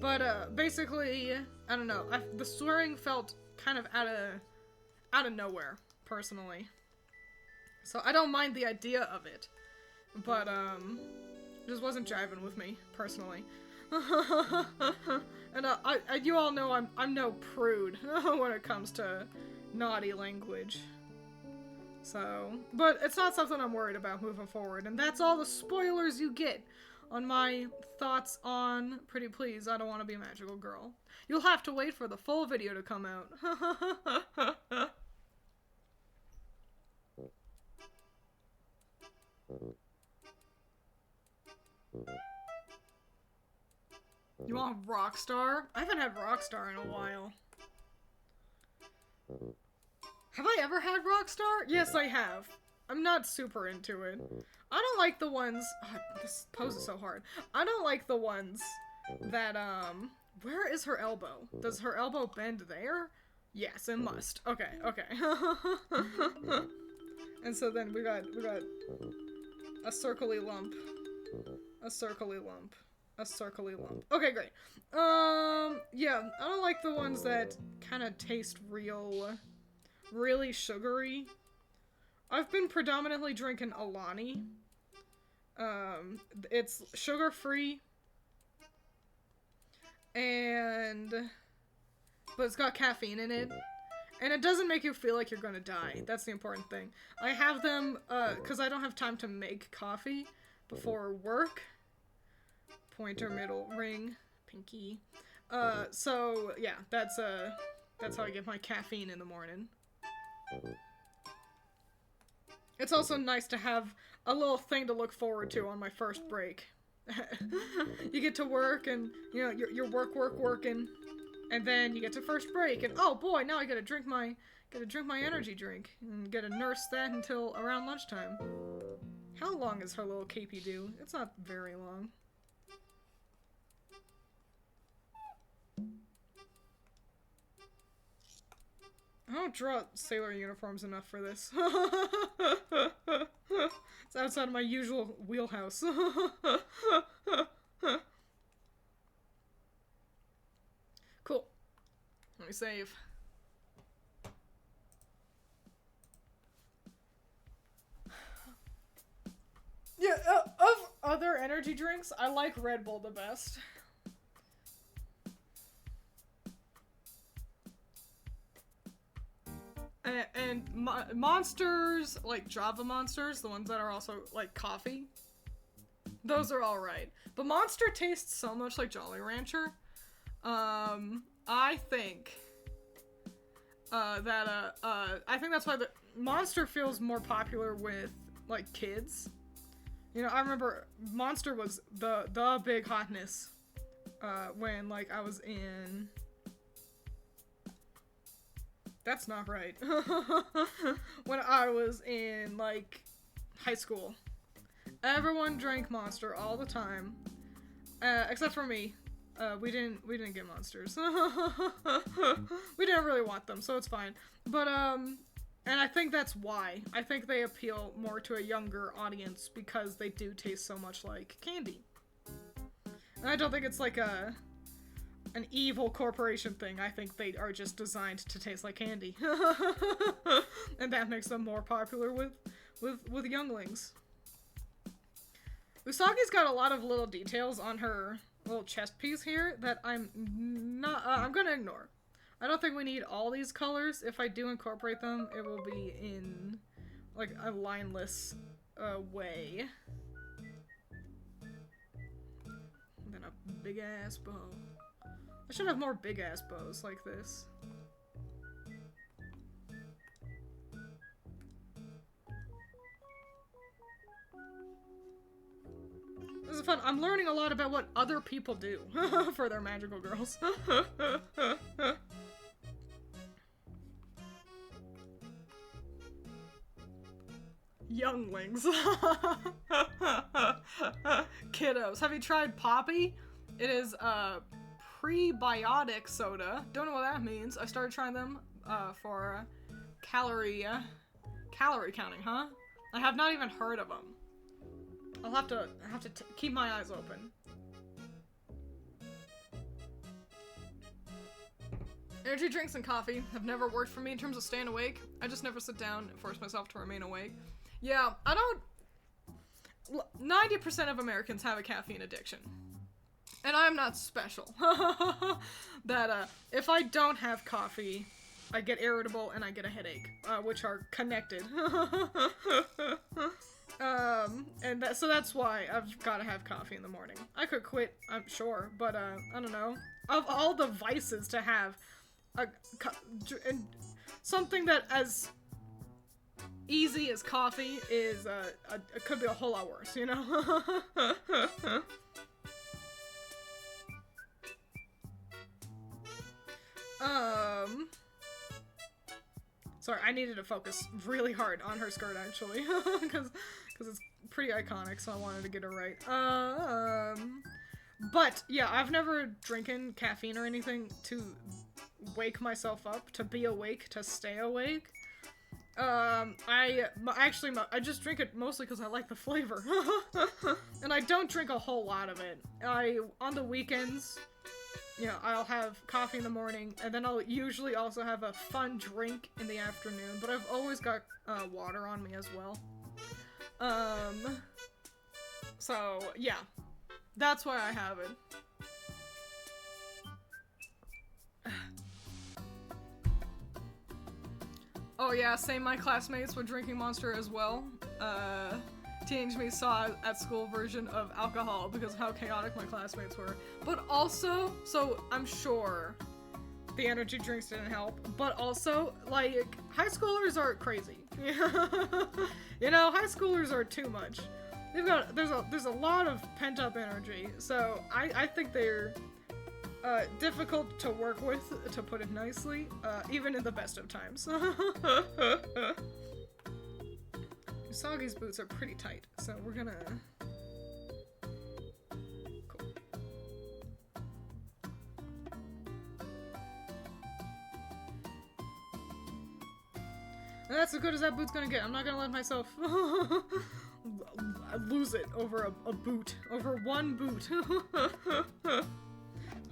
But basically, I don't know, the swearing felt kind of out of nowhere, personally. So I don't mind the idea of it, but it just wasn't jiving with me, personally. And you all know I'm no prude when it comes to naughty language. So, but it's not something I'm worried about moving forward, and that's all the spoilers you get on my thoughts on Pretty Please, I Don't Want to Be a Magical Girl. You'll have to wait for the full video to come out. You want Rockstar? I haven't had Rockstar in a while. Have I ever had Rockstar? Yes, I have. I'm not super into it. I don't like the ones... Oh, this pose is so hard. I don't like the ones that, where is her elbow? Does her elbow bend there? Yes, it must. Okay, okay. And so then we got a circly lump. A circly lump. a circly lump. Okay, great. Yeah, I don't like the ones that kind of taste really sugary. I've been predominantly drinking Alani. It's sugar-free, but it's got caffeine in it. And it doesn't make you feel like you're gonna die. That's the important thing. I have them, because I don't have time to make coffee before work. Pointer, middle, ring, pinky. So, yeah, that's how I get my caffeine in the morning. It's also nice to have a little thing to look forward to on my first break. You get to work and, you know, you're working. And then you get to first break, and oh boy, now I gotta drink my energy drink, and gotta nurse that until around lunchtime. How long is her little KP do? It's not very long. I don't draw sailor uniforms enough for this. It's outside of my usual wheelhouse. Cool. Let me save. Yeah, of other energy drinks, I like Red Bull the best. And Monsters, like Java Monsters, the ones that are also like coffee, those are alright. But Monster tastes so much like Jolly Rancher. I think I think that's why the Monster feels more popular with like kids. You know, I remember Monster was the big hotness when like I was in. That's not right. When I was in like high school, everyone drank Monster all the time, except for me. We didn't get Monsters. We didn't really want them, so it's fine. But, and I think that's why. I think they appeal more to a younger audience because they do taste so much like candy. And I don't think it's like an evil corporation thing. I think they are just designed to taste like candy. And that makes them more popular with younglings. Usagi's got a lot of little details on her little chest piece here that I'm gonna ignore. I don't think we need all these colors. If I do incorporate them, it will be in like a lineless way. And then a big ass bow. I should have more big ass bows like this. This is fun. I'm learning a lot about what other people do for their magical girls. Younglings. Kiddos. Have you tried Poppy? It is a prebiotic soda. Don't know what that means. I started trying them for calorie counting, huh? I have not even heard of them. I'll have to keep my eyes open. Energy drinks and coffee have never worked for me in terms of staying awake. I just never sit down and force myself to remain awake. Yeah, I don't... 90% of Americans have a caffeine addiction. And I'm not special. That, if I don't have coffee, I get irritable and I get a headache, which are connected. So that's why I've got to have coffee in the morning. I could quit, I'm sure, but, I don't know. Of all the vices to have, and something that as easy as coffee is, it could be a whole lot worse, you know? Sorry, I needed to focus really hard on her skirt, actually, because it's pretty iconic, so I wanted to get it right. But, yeah, I've never drinking caffeine or anything to wake myself up, to be awake, to stay awake. I just drink it mostly because I like the flavor. And I don't drink a whole lot of it. On the weekends, you know, I'll have coffee in the morning, and then I'll usually also have a fun drink in the afternoon, but I've always got, water on me as well. So, yeah. That's why I have it. Oh yeah, same, my classmates were drinking Monster as well. Teenage Me saw at school version of alcohol because of how chaotic my classmates were. But also, so I'm sure the energy drinks didn't help, but also, like, high schoolers are crazy. You know, high schoolers are too much. There's a lot of pent-up energy, so I think they're difficult to work with, to put it nicely, even in the best of times. Usagi's boots are pretty tight, so we're gonna... Cool. And that's as good as that boot's gonna get. I'm not gonna let myself lose it over a boot. Over one boot.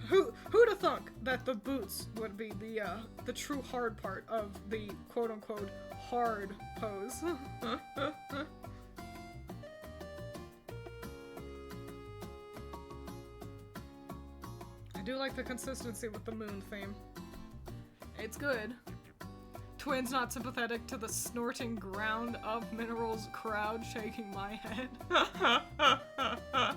Who'd have thunk that the boots would be the true hard part of the quote-unquote hard pose. I do like the consistency with the moon theme. It's good. Twiins not sympathetic to the snorting ground of minerals crowd shaking my head. I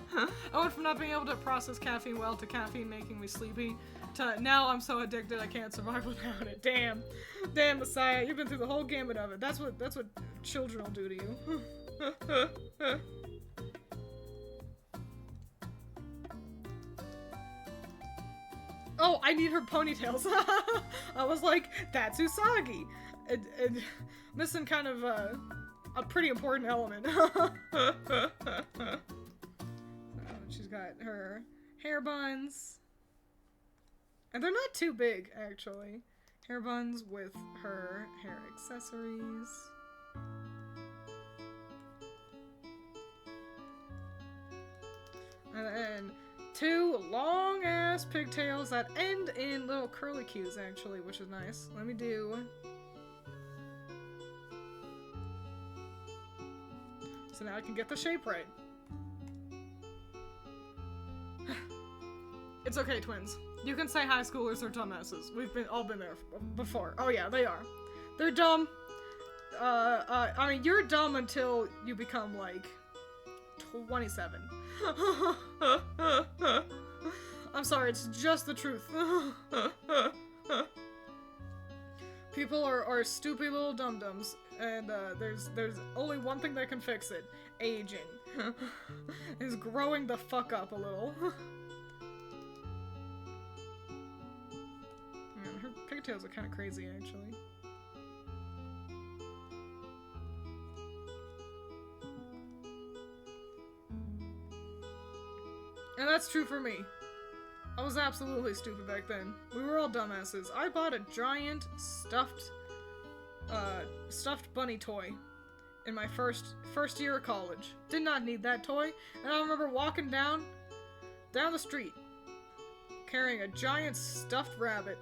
went from not being able to process caffeine well to caffeine making me sleepy to now I'm so addicted I can't survive without it. Damn. Damn, Messiah, you've been through the whole gamut of it. That's what children will do to you. Oh, I need her ponytails. I was like, that's Usagi. And missing kind of a pretty important element. So, she's got her hair buns. And they're not too big, actually. Hair buns with her hair accessories. And then two long-ass pigtails that end in little curly cues, actually, which is nice. Let me do... So now I can get the shape right. It's okay, twins. You can say high schoolers are dumbasses. We've all been there before. Oh yeah, they are. They're dumb. I mean, you're dumb until you become, like, 27. I'm sorry, it's just the truth. People are stupid little dum-dums, and there's only one thing that can fix it. Aging. Is growing the fuck up a little. Man, her pigtails are kind of crazy, actually. And that's true for me. I was absolutely stupid back then. We were all dumbasses. I bought a giant stuffed bunny toy in my first year of college. Did not need that toy, and I remember walking down the street carrying a giant stuffed rabbit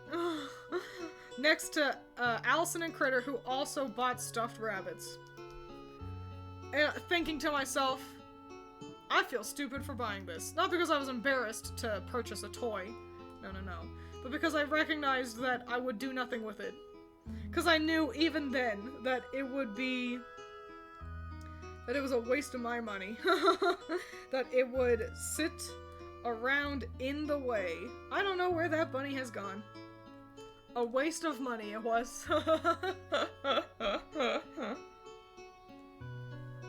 next to Allison and Critter, who also bought stuffed rabbits. And thinking to myself, I feel stupid for buying this. Not because I was embarrassed to purchase a toy. No. But because I recognized that I would do nothing with it. Because I knew even then that it would be... that it was a waste of my money. That it would sit around in the way. I don't know where that bunny has gone. A waste of money it was.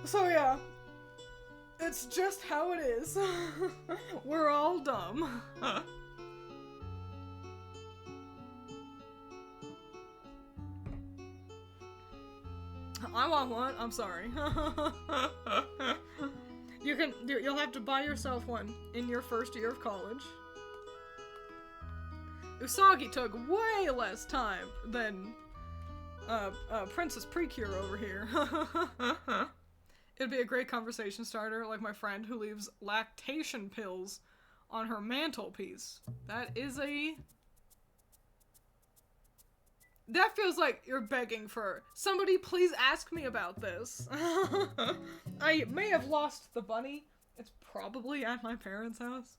So yeah. It's just how it is. We're all dumb. I want one. I'm sorry. You'll have to buy yourself one in your first year of college. Usagi took way less time than Princess Precure over here. It'd be a great conversation starter, like my friend who leaves lactation pills on her mantelpiece. That feels like you're begging for, somebody please ask me about this. I may have lost the bunny. It's probably at my parents' house.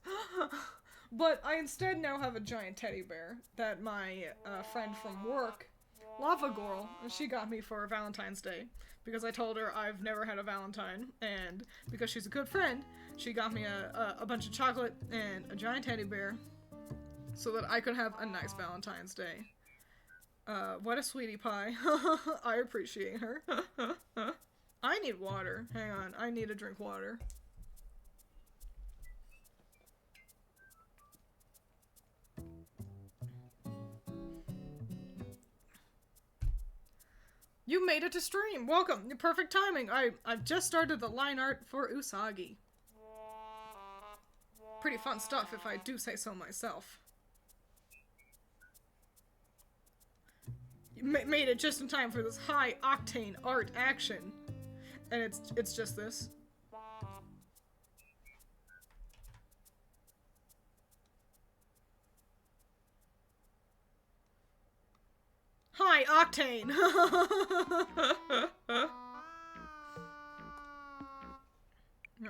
But I instead now have a giant teddy bear that my friend from work, Lava Girl, she got me for Valentine's Day. Because I told her I've never had a Valentine, and because she's a good friend, she got me a bunch of chocolate and a giant teddy bear so that I could have a nice Valentine's Day. What a sweetie pie. I appreciate her. I need water. Hang on, I need to drink water. You made it to stream! Welcome! Perfect timing! I've just started the line art for Usagi. Pretty fun stuff, if I do say so myself. You made it just in time for this high-octane art action. And it's just this. High octane.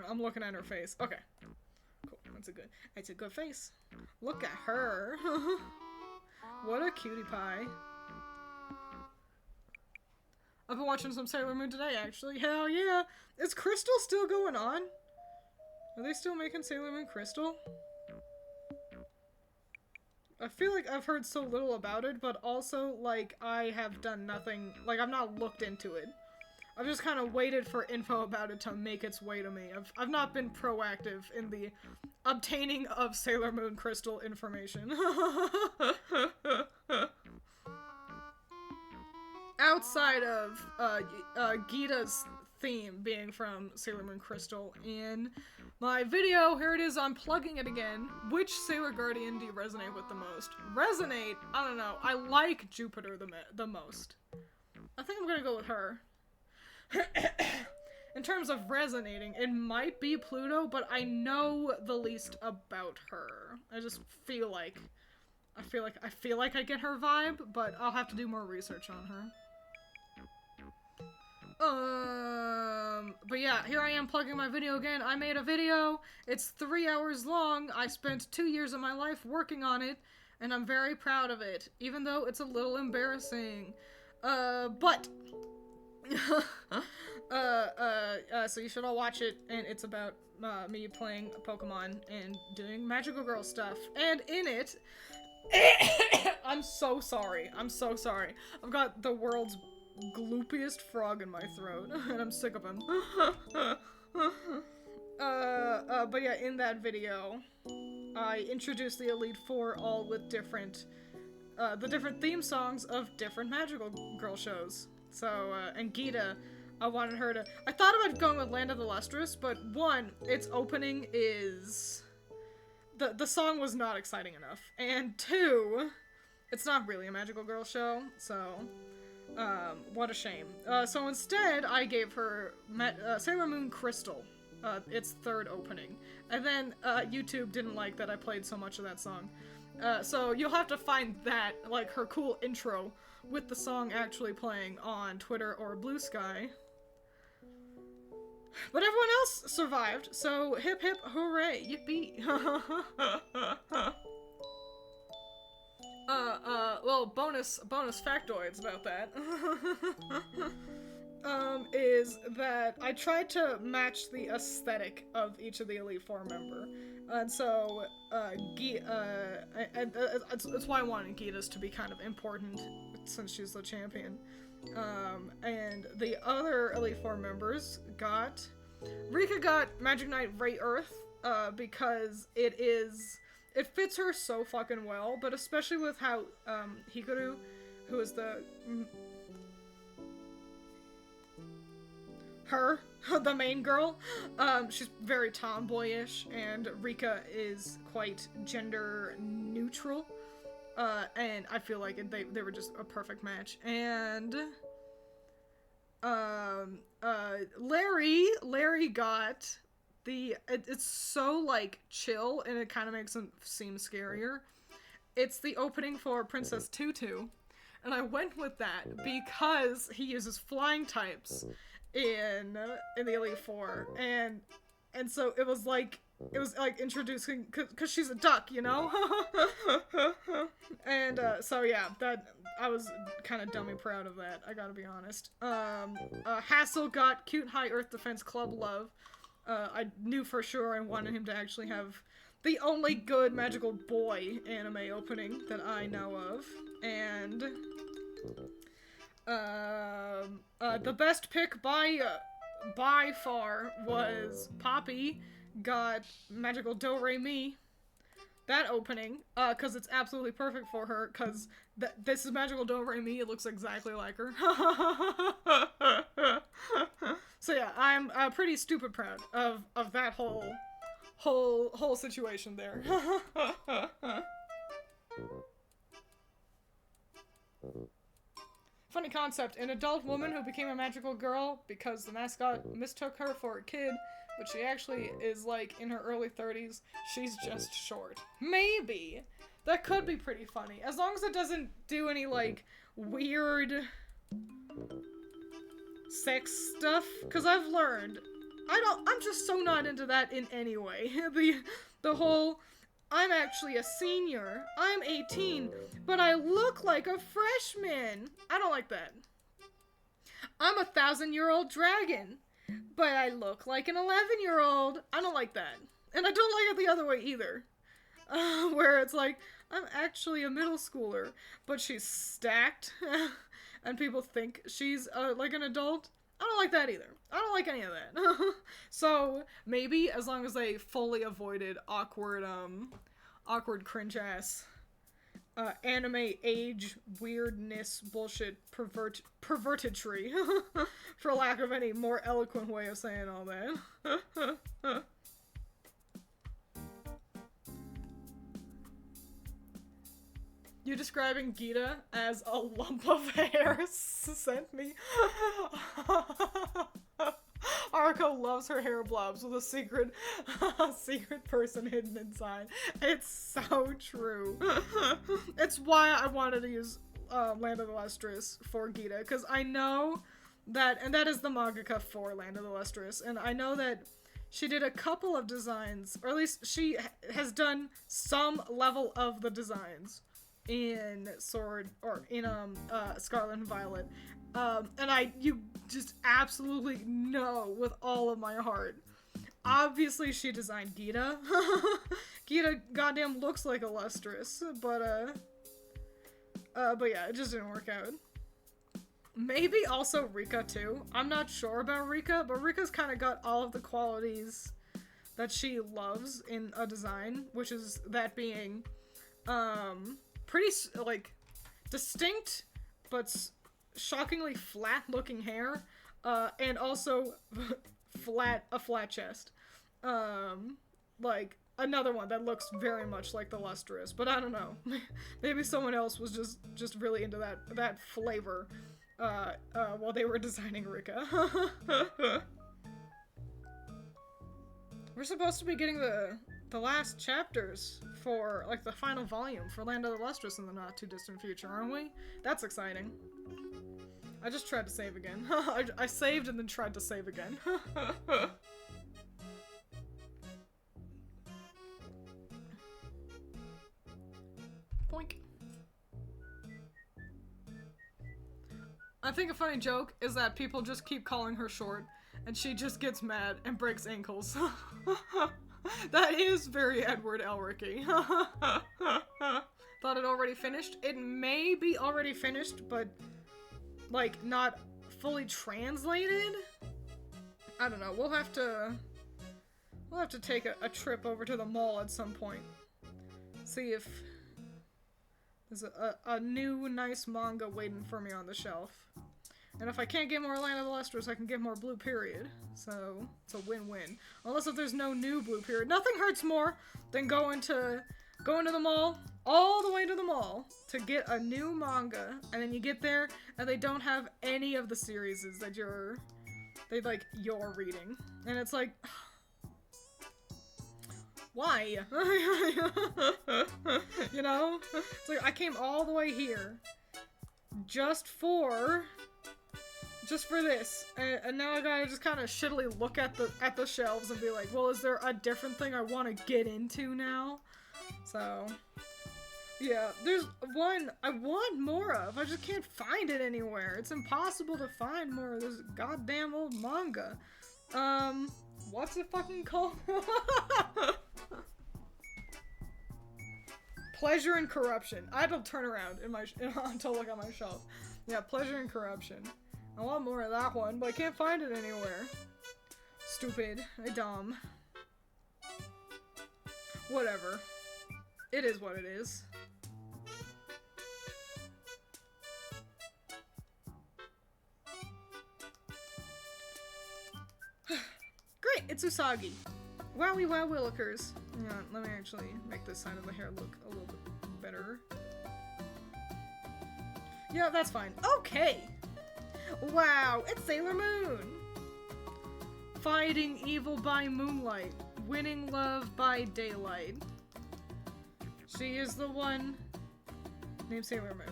I'm looking at her face. Okay. Cool. That's a good face. Look at her. What a cutie pie. I've been watching some Sailor Moon today, actually. Hell yeah. Is Crystal still going on? Are they still making Sailor Moon Crystal? I feel like I've heard so little about it, but also, like, I have done nothing, like, I've not looked into it. I've just kind of waited for info about it to make its way to me. I've not been proactive in the obtaining of Sailor Moon Crystal information. Outside of, Gita's theme being from Sailor Moon Crystal in my video, here it is, I'm plugging it again. Which Sailor Guardian do you resonate with the most? Resonate? I don't know. I like Jupiter the most. I think I'm gonna go with her. In terms of resonating, it might be Pluto, but I know the least about her. I just feel like I get her vibe, but I'll have to do more research on her. But yeah, here I am plugging my video again. I made a video. It's 3 hours long. I spent 2 years of my life working on it, and I'm very proud of it, even though it's a little embarrassing. But so you should all watch it, and it's about, me playing Pokemon and doing magical girl stuff. And in it, I'm so sorry. I've got the world's gloopiest frog in my throat, and I'm sick of him. But yeah, in that video, I introduced the Elite Four all with different, the different theme songs of different magical girl shows. So, and Gita, I wanted her to, I thought about going with Land of the Lustrous, but one, its opening is, the song was not exciting enough, and two, it's not really a magical girl show, so, what a shame. So instead, I gave her Sailor Moon Crystal, its third opening. And then, YouTube didn't like that I played so much of that song. So you'll have to find that, like, her cool intro with the song actually playing on Twitter or Blue Sky. But everyone else survived, so hip hip hooray, yippee. Well, bonus factoids about that, is that I tried to match the aesthetic of each of the Elite Four member, and so, it's why I wanted Gita's to be kind of important, since she's the champion, and the other Elite Four members Rika got Magic Knight Ray Earth, because it fits her so fucking well, but especially with how, Hikaru, who is the main girl, she's very tomboyish, and Rika is quite gender neutral. And I feel like they were just a perfect match. And Larry got it's so like chill, and it kind of makes him seem scarier. It's the opening for Princess Tutu, and I went with that because he uses flying types in the Elite Four, and so it was like introducing, because she's a duck, you know. And so yeah, that I was kind of dummy proud of that, I gotta be honest. Hassel got cute high Earth Defense Club love. I knew for sure I wanted him to actually have the only good magical boy anime opening that I know of. And the best pick by far was Poppy got magical Do Re Mi. That opening, because it's absolutely perfect for her, because this is magical Do Re Mi, it looks exactly like her. So yeah, I'm pretty stupid proud of that whole situation there. Funny concept, an adult woman who became a magical girl because the mascot mistook her for a kid, but she actually is like in her early 30s. She's just short. Maybe. That could be pretty funny. As long as it doesn't do any like weird sex stuff. Because I've learned, I'm just so not into that in any way. The whole, I'm actually a senior, I'm 18, but I look like a freshman. I don't like that. I'm a 1,000-year-old dragon, but I look like an 11-year-old. I don't like that. And I don't like it the other way either. Where it's like, I'm actually a middle schooler, but she's stacked, and people think she's like an adult. I don't like that either. I don't like any of that. So maybe as long as they fully avoided awkward cringe-ass anime age weirdness bullshit pervertedry, for lack of any more eloquent way of saying all that. You describing Gita as a lump of hair sent me. Arco loves her hair blobs with a secret person hidden inside. It's so true. It's why I wanted to use Land of the Lustrous for Gita, because I know that, and that is the mangaka for Land of the Lustrous, and I know that she did a couple of designs, or at least she has done some level of the designs in Sword, or in Scarlet and Violet, and you just absolutely know with all of my heart. Obviously she designed Gita. Gita goddamn looks like a Lustrous, but yeah, it just didn't work out. Maybe also Rika too. I'm not sure about Rika, but Rika's kind of got all of the qualities that she loves in a design, which is that being pretty like distinct but shockingly flat looking hair, and also a flat chest. Like another one that looks very much like the Lustrous, but I don't know. Maybe someone else was just really into that flavor while they were designing Rika. We're supposed to be getting the last chapters for, like, the final volume for Land of the Lustrous in the not too distant future, aren't we? That's exciting. I just tried to save again. I saved and then tried to save again. Boink. I think a funny joke is that people just keep calling her short, and she just gets mad and breaks ankles. That is very Edward Elricky. Thought it already finished? It may be already finished, but, like, not fully translated? I don't know. We'll have to take a trip over to the mall at some point. See if there's a new nice manga waiting for me on the shelf. And if I can't get more Land of the Lustrous, I can get more Blue Period. So, it's a win-win. Unless if there's no new Blue Period. Nothing hurts more than going to the mall, all the way to the mall to get a new manga, and then you get there and they don't have any of the series that you're reading, and it's like, why? You know, it's like I came all the way here just for this, and now I gotta just kind of shittily look at the shelves and be like, well, is there a different thing I want to get into now? So yeah, there's one I want more of. I just can't find it anywhere. It's impossible to find more of this goddamn old manga. What's it fucking called? Pleasure and Corruption. I had to turn around to look at my shelf. Yeah, Pleasure and Corruption. I want more of that one, but I can't find it anywhere. Stupid. Dumb. Whatever. It is what it is. Great, it's Usagi. Wowie wow willikers. Yeah, let me actually make this side of the hair look a little bit better. Yeah, that's fine. Okay! Wow, it's Sailor Moon! Fighting evil by moonlight, winning love by daylight. She is the one named Sailor Moon.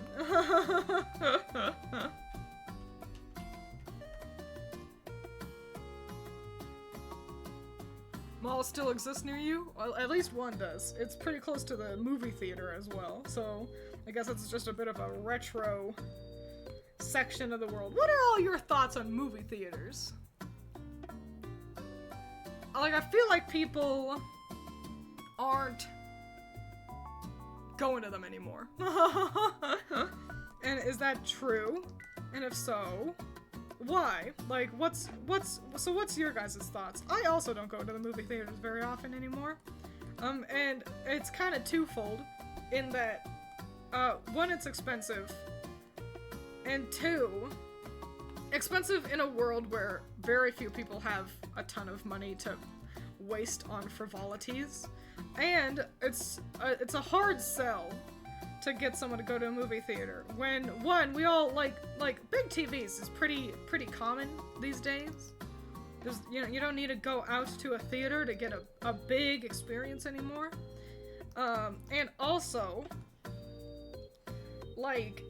Mall still exists near you? Well, at least one does. It's pretty close to the movie theater as well, so I guess it's just a bit of a retro section of the world. What are all your thoughts on movie theaters? Like, I feel like people aren't going to them anymore. And is that true? And if so, why? Like, what's your guys' thoughts? I also don't go to the movie theaters very often anymore. And it's kind of twofold in that, one, it's expensive, and two, expensive in a world where very few people have a ton of money to waste on frivolities, and it's a hard sell to get someone to go to a movie theater when, one, we all like big TVs is pretty common these days. There's, you don't need to go out to a theater to get a big experience anymore. And also, like,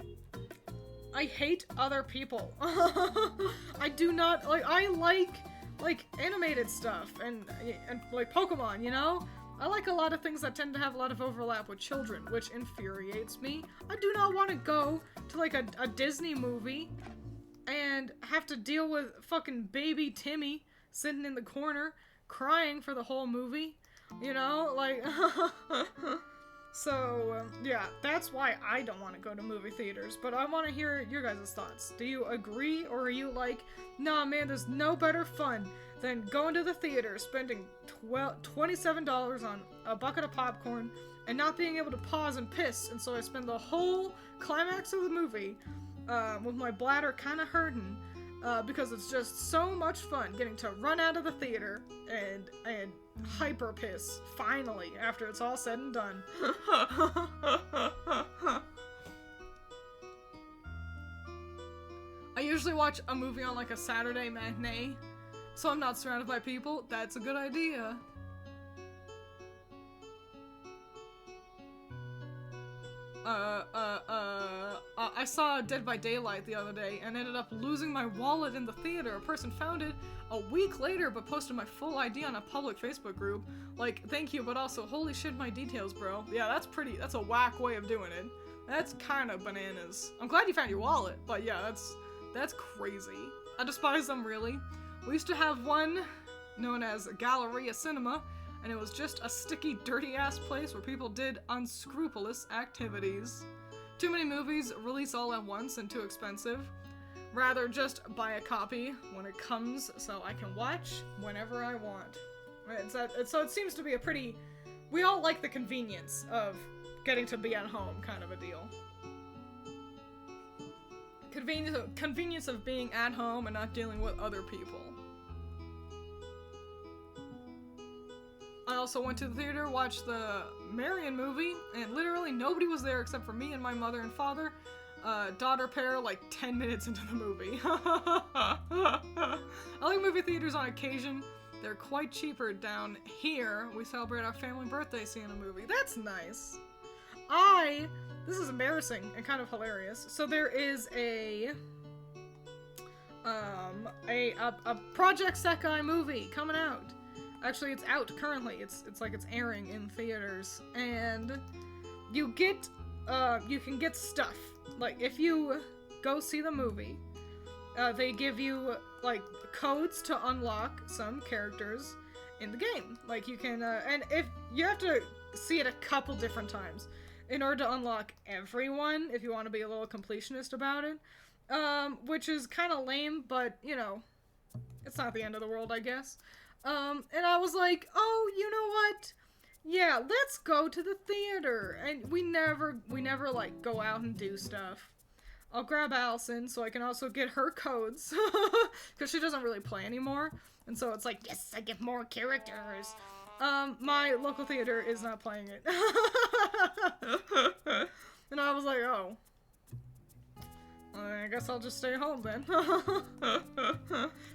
I hate other people. I do not, like, I like animated stuff and like Pokemon, you know? I like a lot of things that tend to have a lot of overlap with children, which infuriates me. I do not want to go to like a Disney movie and have to deal with fucking baby Timmy sitting in the corner crying for the whole movie, you know? Like, so, yeah, that's why I don't want to go to movie theaters, but I want to hear your guys' thoughts. Do you agree, or are you like, nah, man, there's no better fun than going to the theater, spending $27 on a bucket of popcorn, and not being able to pause and piss, and so I spend the whole climax of the movie with my bladder kind of hurting, because it's just so much fun getting to run out of the theater and hyper piss, finally, after it's all said and done. I usually watch a movie on like a Saturday matinee, so I'm not surrounded by people. That's a good idea. I saw Dead by Daylight the other day and ended up losing my wallet in the theater. A person found it a week later but posted my full ID on a public Facebook group. Like, thank you, but also, holy shit, my details, bro. Yeah, that's a whack way of doing it. That's kind of bananas. I'm glad you found your wallet, but yeah, that's crazy. I despise them, really. We used to have one known as Galleria Cinema, and it was just a sticky, dirty-ass place where people did unscrupulous activities. Too many movies release all at once and too expensive. Rather just buy a copy when it comes so I can watch whenever I want. So it seems to be a pretty... We all like the convenience of getting to be at home kind of a deal. Convenience of being at home and not dealing with other people. I also went to the theater, watched the Marion movie, and literally nobody was there except for me and my mother and father. Daughter pair, like 10 minutes into the movie. I like movie theaters on occasion. They're quite cheaper down here. We celebrate our family birthday seeing a movie. That's nice. This is embarrassing and kind of hilarious. So there is a Project Sekai movie coming out. Actually, it's out currently. It's like it's airing in theaters, and you can get stuff. Like, if you go see the movie, they give you, like, codes to unlock some characters in the game. Like, you can, and if you have to see it a couple different times in order to unlock everyone, if you want to be a little completionist about it, which is kind of lame, but, you know, it's not the end of the world, I guess. And I was like, oh, you know what? Yeah, let's go to the theater. And we never, like, go out and do stuff. I'll grab Allison so I can also get her codes. Because she doesn't really play anymore. And so it's like, yes, I get more characters. My local theater is not playing it. And I was like, oh. I guess I'll just stay home then.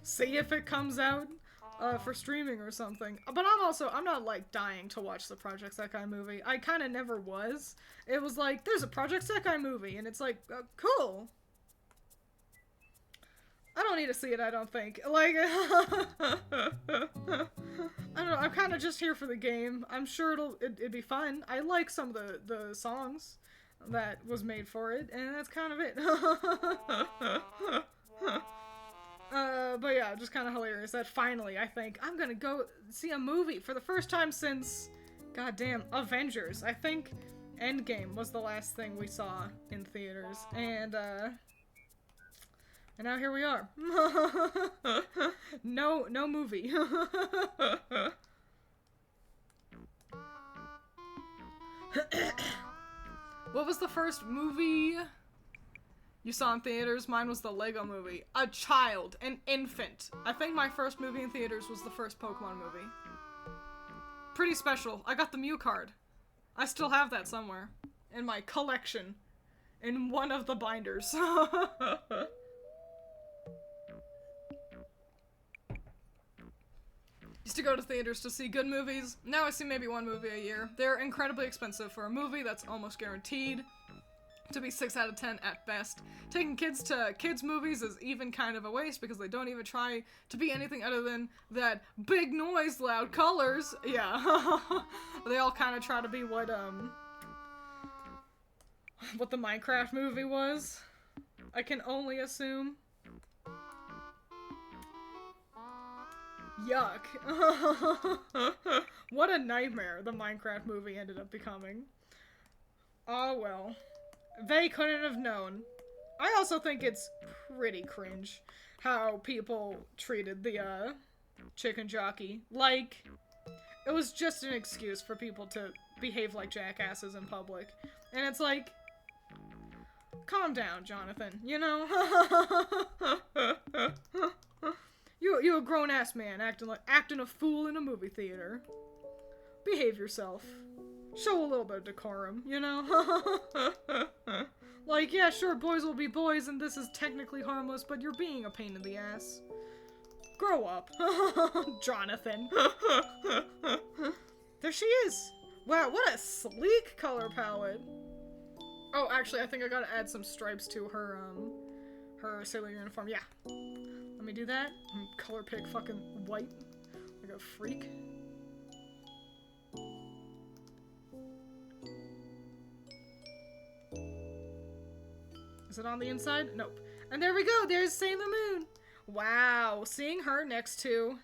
See if it comes out. For streaming or something. But I'm not, like, dying to watch the Project Sekai movie. I kind of never was. It was like, there's a Project Sekai movie, and it's like, cool. I don't need to see it, I don't think. Like, I don't know, I'm kind of just here for the game. I'm sure it'd be fun. I like some of the songs that was made for it, and that's kind of it. But yeah, just kind of hilarious that finally I think I'm gonna go see a movie for the first time since, goddamn, Avengers. I think Endgame was the last thing we saw in theaters, and now here we are. No movie. What was the first movie you saw in theaters? Mine was the Lego movie. A child, an infant. I think my first movie in theaters was the first Pokemon movie. Pretty special. I got the Mew card. I still have that somewhere. In my collection. In one of the binders. Used to go to theaters to see good movies. Now I see maybe one movie a year. They're incredibly expensive for a movie that's almost guaranteed to be 6 out of 10 at best. Taking kids to kids' movies is even kind of a waste because they don't even try to be anything other than that big noise, loud colors. Yeah. They all kind of try to be what the Minecraft movie was. I can only assume. Yuck. What a nightmare the Minecraft movie ended up becoming. Oh well. They couldn't have known. I also think it's pretty cringe how people treated the chicken jockey. Like, it was just an excuse for people to behave like jackasses in public. And it's like, calm down, Jonathan, you know? You a grown-ass man acting a fool in a movie theater. Behave yourself. Show a little bit of decorum, you know? Like, yeah, sure, boys will be boys, and this is technically harmless, but you're being a pain in the ass. Grow up. Jonathan. There she is. Wow, what a sleek color palette. Oh, actually, I think I gotta add some stripes to her sailor uniform. Yeah. Let me do that. Color pick fucking white. Like a freak. Is it on the inside? Nope. And there we go. There's Sailor Moon. Wow. Seeing her next to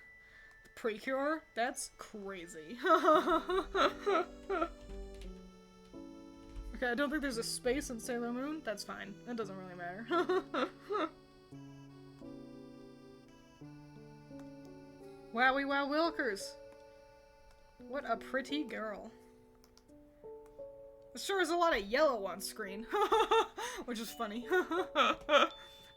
Precure, that's crazy. Okay, I don't think there's a space in Sailor Moon. That's fine. That doesn't really matter. Wowie wow Wilkers. What a pretty girl. There sure is a lot of yellow on screen. Which is funny.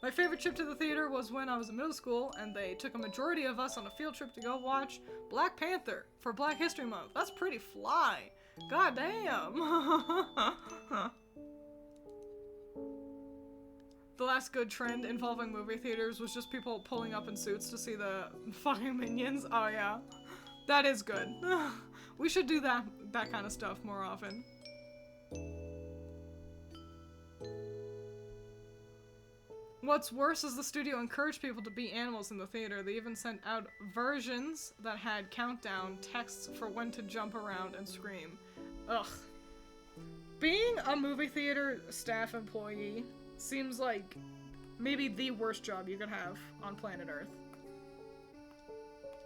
My favorite trip to the theater was when I was in middle school and they took a majority of us on a field trip to go watch Black Panther for Black History Month. That's pretty fly. God damn. The last good trend involving movie theaters was just people pulling up in suits to see the fucking Minions. Oh yeah. That is good. We should do that kind of stuff more often. What's worse is the studio encouraged people to be animals in the theater. They even sent out versions that had countdown texts for when to jump around and scream. Ugh. Being a movie theater staff employee seems like maybe the worst job you could have on planet Earth.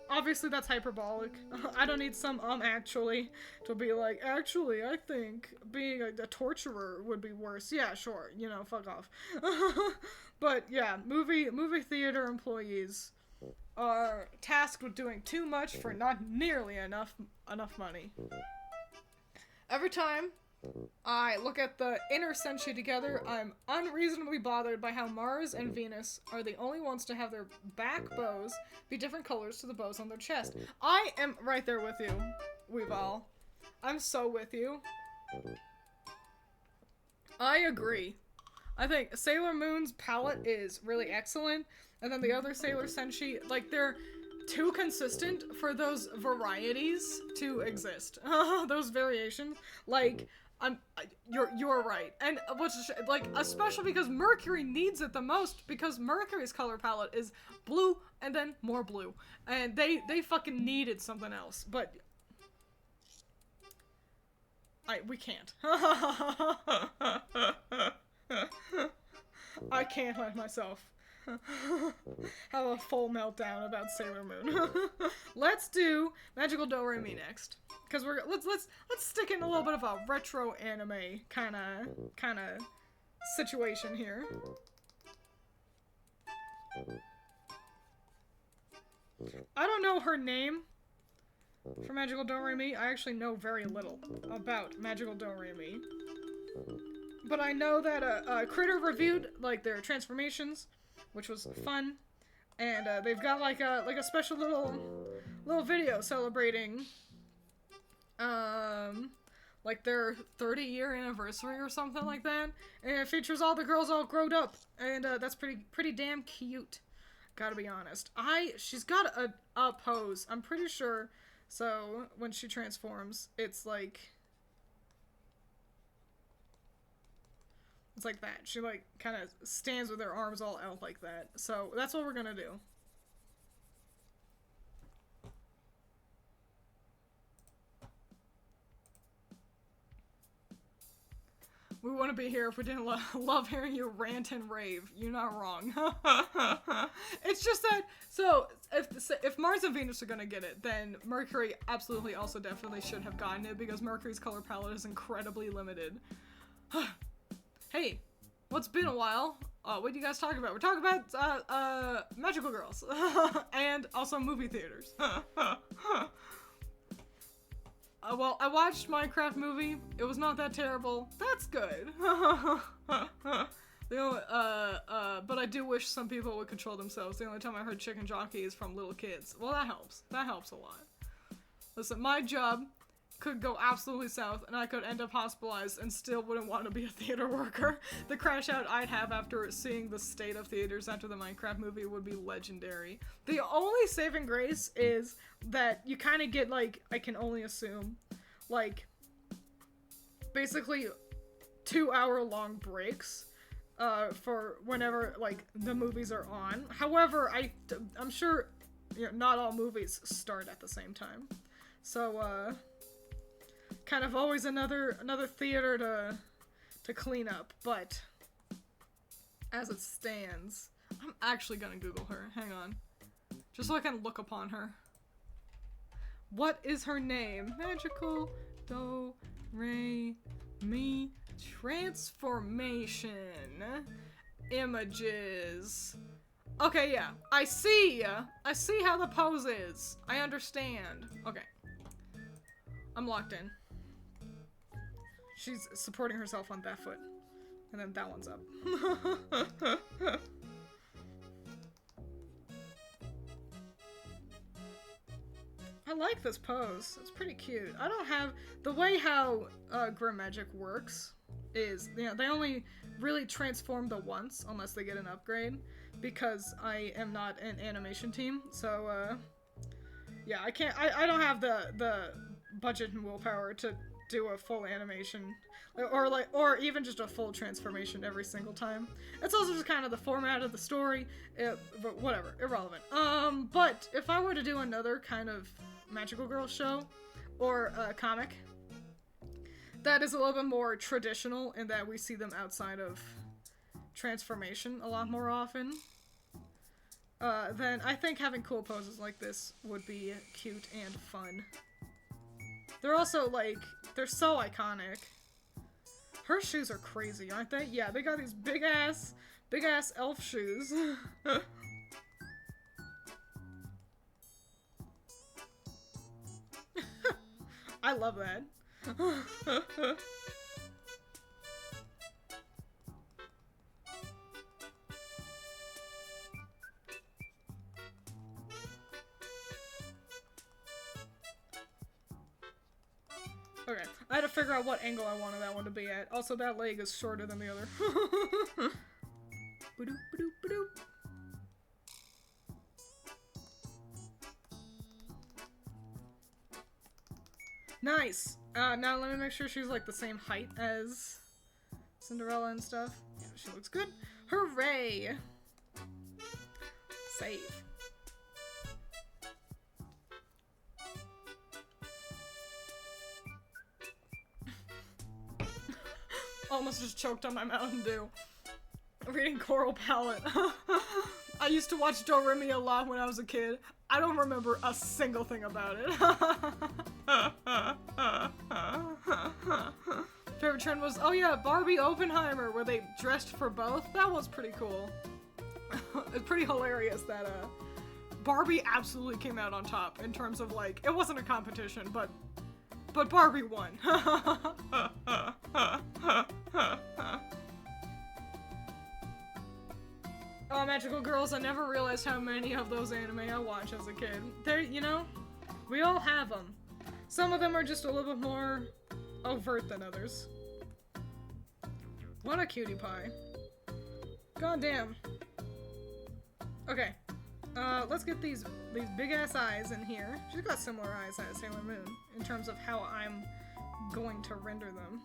Obviously that's hyperbolic. I don't need some actually to be like, actually I think being a torturer would be worse. Yeah, sure, you know, fuck off. But yeah, movie theater employees are tasked with doing too much for not nearly enough money. Every time I look at the inner Senshi together, I'm unreasonably bothered by how Mars and Venus are the only ones to have their back bows be different colors to the bows on their chest. I am right there with you, Weeball. I'm so with you. I agree. I think Sailor Moon's palette is really excellent, and then the other Sailor Senshi, like, they're too consistent for those varieties to exist. Those variations. Like, you're right. And what's like, especially because Mercury needs it the most, because Mercury's color palette is blue and then more blue. And they fucking needed something else. But we can't. I can't let myself have a full meltdown about Sailor Moon. Let's do Magical Do-Re-Mi next, because let's stick in a little bit of a retro anime kind of situation here. I don't know her name for Magical Do-Re-Mi. I actually know very little about Magical Do-Re-Mi. But I know that Critter reviewed like their transformations, which was fun, and they've got like a special little video celebrating like their 30-year anniversary or something like that, and it features all the girls all grown up, and that's pretty damn cute. Gotta be honest. She's got a pose, I'm pretty sure. So when she transforms, it's like that. She, like, kind of stands with her arms all out like that. So, that's what we're gonna do. We wouldn't be here if we didn't love hearing you rant and rave. You're not wrong. It's just that, so, if Mars and Venus are gonna get it, then Mercury absolutely also definitely should have gotten it, because Mercury's color palette is incredibly limited. Hey, what's been a while? What are you guys talking about? We're talking about, magical girls. And also movie theaters. Well, I watched Minecraft movie. It was not that terrible. That's good. But I do wish some people would control themselves. The only time I heard chicken jockey is from little kids. Well, that helps. That helps a lot. Listen, my job could go absolutely south, and I could end up hospitalized and still wouldn't want to be a theater worker. The crash out I'd have after seeing the state of theaters after the Minecraft movie would be legendary. The only saving grace is that you kind of get, like, I can only assume, like, basically 2-hour-long breaks for whenever, like, the movies are on. However, I'm sure, you know, not all movies start at the same time. So, kind of always another theater to clean up, but as it stands, I'm actually gonna Google her. Hang on. Just so I can look upon her. What is her name? Magical Do-Re-Mi transformation. Images. Okay, yeah. I see how the pose is. I understand. Okay. I'm locked in. She's supporting herself on that foot. And then that one's up. like this pose. It's pretty cute. I don't have the way how Grim Magic works is, you know, they only really transform the once unless they get an upgrade, because I am not an animation team. So yeah, I can't. I don't have the budget and willpower to do a full animation, or even just a full transformation every single time. It's also just kind of the format of the story, but whatever, irrelevant. But if I were to do another kind of magical girl show, or a comic, that is a little bit more traditional in that we see them outside of transformation a lot more often, then I think having cool poses like this would be cute and fun. They're also, like, they're so iconic. Her shoes are crazy, aren't they? Yeah, they got these big ass elf shoes. I love that. Okay, I had to figure out what angle I wanted that one to be at. Also, that leg is shorter than the other. Ba-doop, ba-doop, ba-doop. Nice! Now let me make sure she's like the same height as Cinderella and stuff. Yeah, she looks good. Hooray! Save. Almost just choked on my Mountain Dew. Reading Coral Palette. I used to watch Doremi a lot when I was a kid. I don't remember a single thing about it. Favorite trend was, oh yeah, Barbie Oppenheimer, where they dressed for both. That was pretty cool. It's pretty hilarious that Barbie absolutely came out on top in terms of, like, it wasn't a competition, but Barbie won. Oh, Magical Girls, I never realized how many of those anime I watched as a kid. They're, you know, we all have them. Some of them are just a little bit more overt than others. What a cutie pie. God damn. Okay. Let's get these big ass eyes in here. She's got similar eyes as Sailor Moon in terms of how I'm going to render them.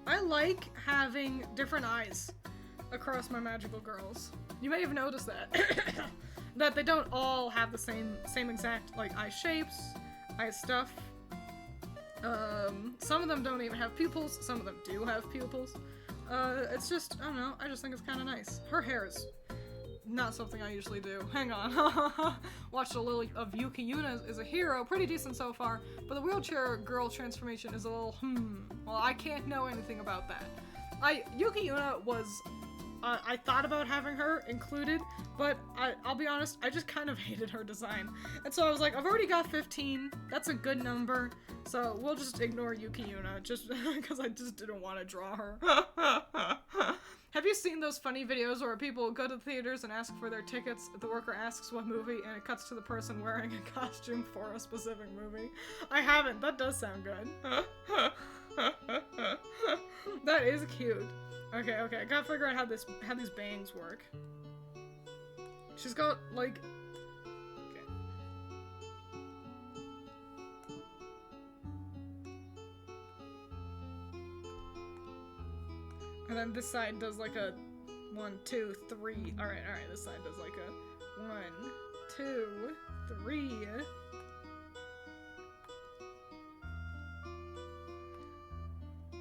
I like having different eyes across my magical girls. You may have noticed that. That they don't all have the same exact, like, eye shapes, eye stuff. Some of them don't even have pupils, some of them do have pupils. It's just, I don't know, I just think it's kind of nice. Her hair is not something I usually do. Hang on. Watched a little of Yuki Yuna is a hero, pretty decent so far, but the wheelchair girl transformation is a little, well, I can't know anything about that. Yuki Yuna was, I thought about having her included, but I'll be honest, I just kind of hated her design. And so I was like, I've already got 15, that's a good number, so we'll just ignore Yuki Yuna, just because I just didn't want to draw her. Have you seen those funny videos where people go to the theaters and ask for their tickets, the worker asks what movie, and it cuts to the person wearing a costume for a specific movie? I haven't, that does sound good. That is cute. Okay, I gotta figure out how these bangs work. She's got, like... Okay. And then this side does like a 1, 2, 3. Alright, this side does like a 1, 2, 3.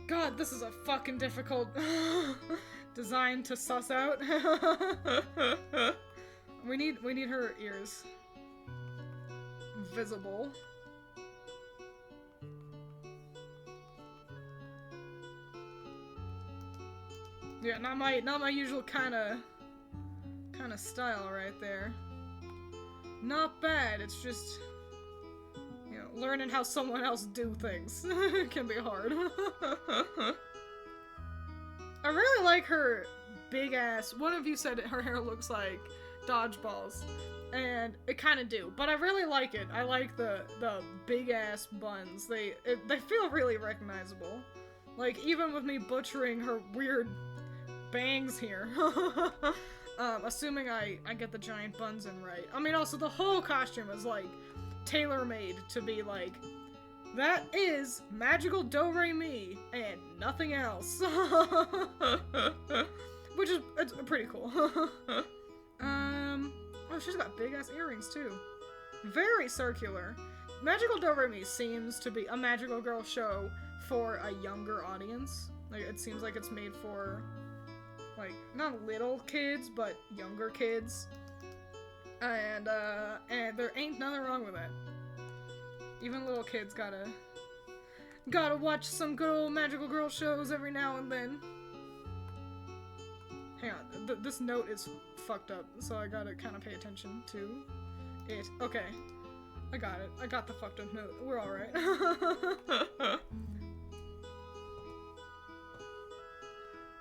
God, this is a fucking difficult design to suss out. We need her ears visible. Yeah, not my usual kind of kind of style right there. Not bad, it's just, you know, learning how someone else do things can be hard. I really like her big ass. One of you said her hair looks like dodgeballs, and it kind of do, but I really like it. I like the big ass buns. They feel really recognizable. Like, even with me butchering her weird bangs here. Assuming I get the giant buns in right. I mean, also, the whole costume is, like, tailor-made to be, like, that is magical do-re-mi and nothing else. Which is, it's pretty cool. Oh, she's got big-ass earrings, too. Very circular. Magical do-re-mi seems to be a magical girl show for a younger audience. Like, it seems like it's made for, like, not little kids, but younger kids. And there ain't nothing wrong with that. Even little kids gotta watch some good old magical girl shows every now and then. Hang on, this note is fucked up, so I gotta kind of pay attention to it. Okay, I got it. I got the fucked up note. We're alright.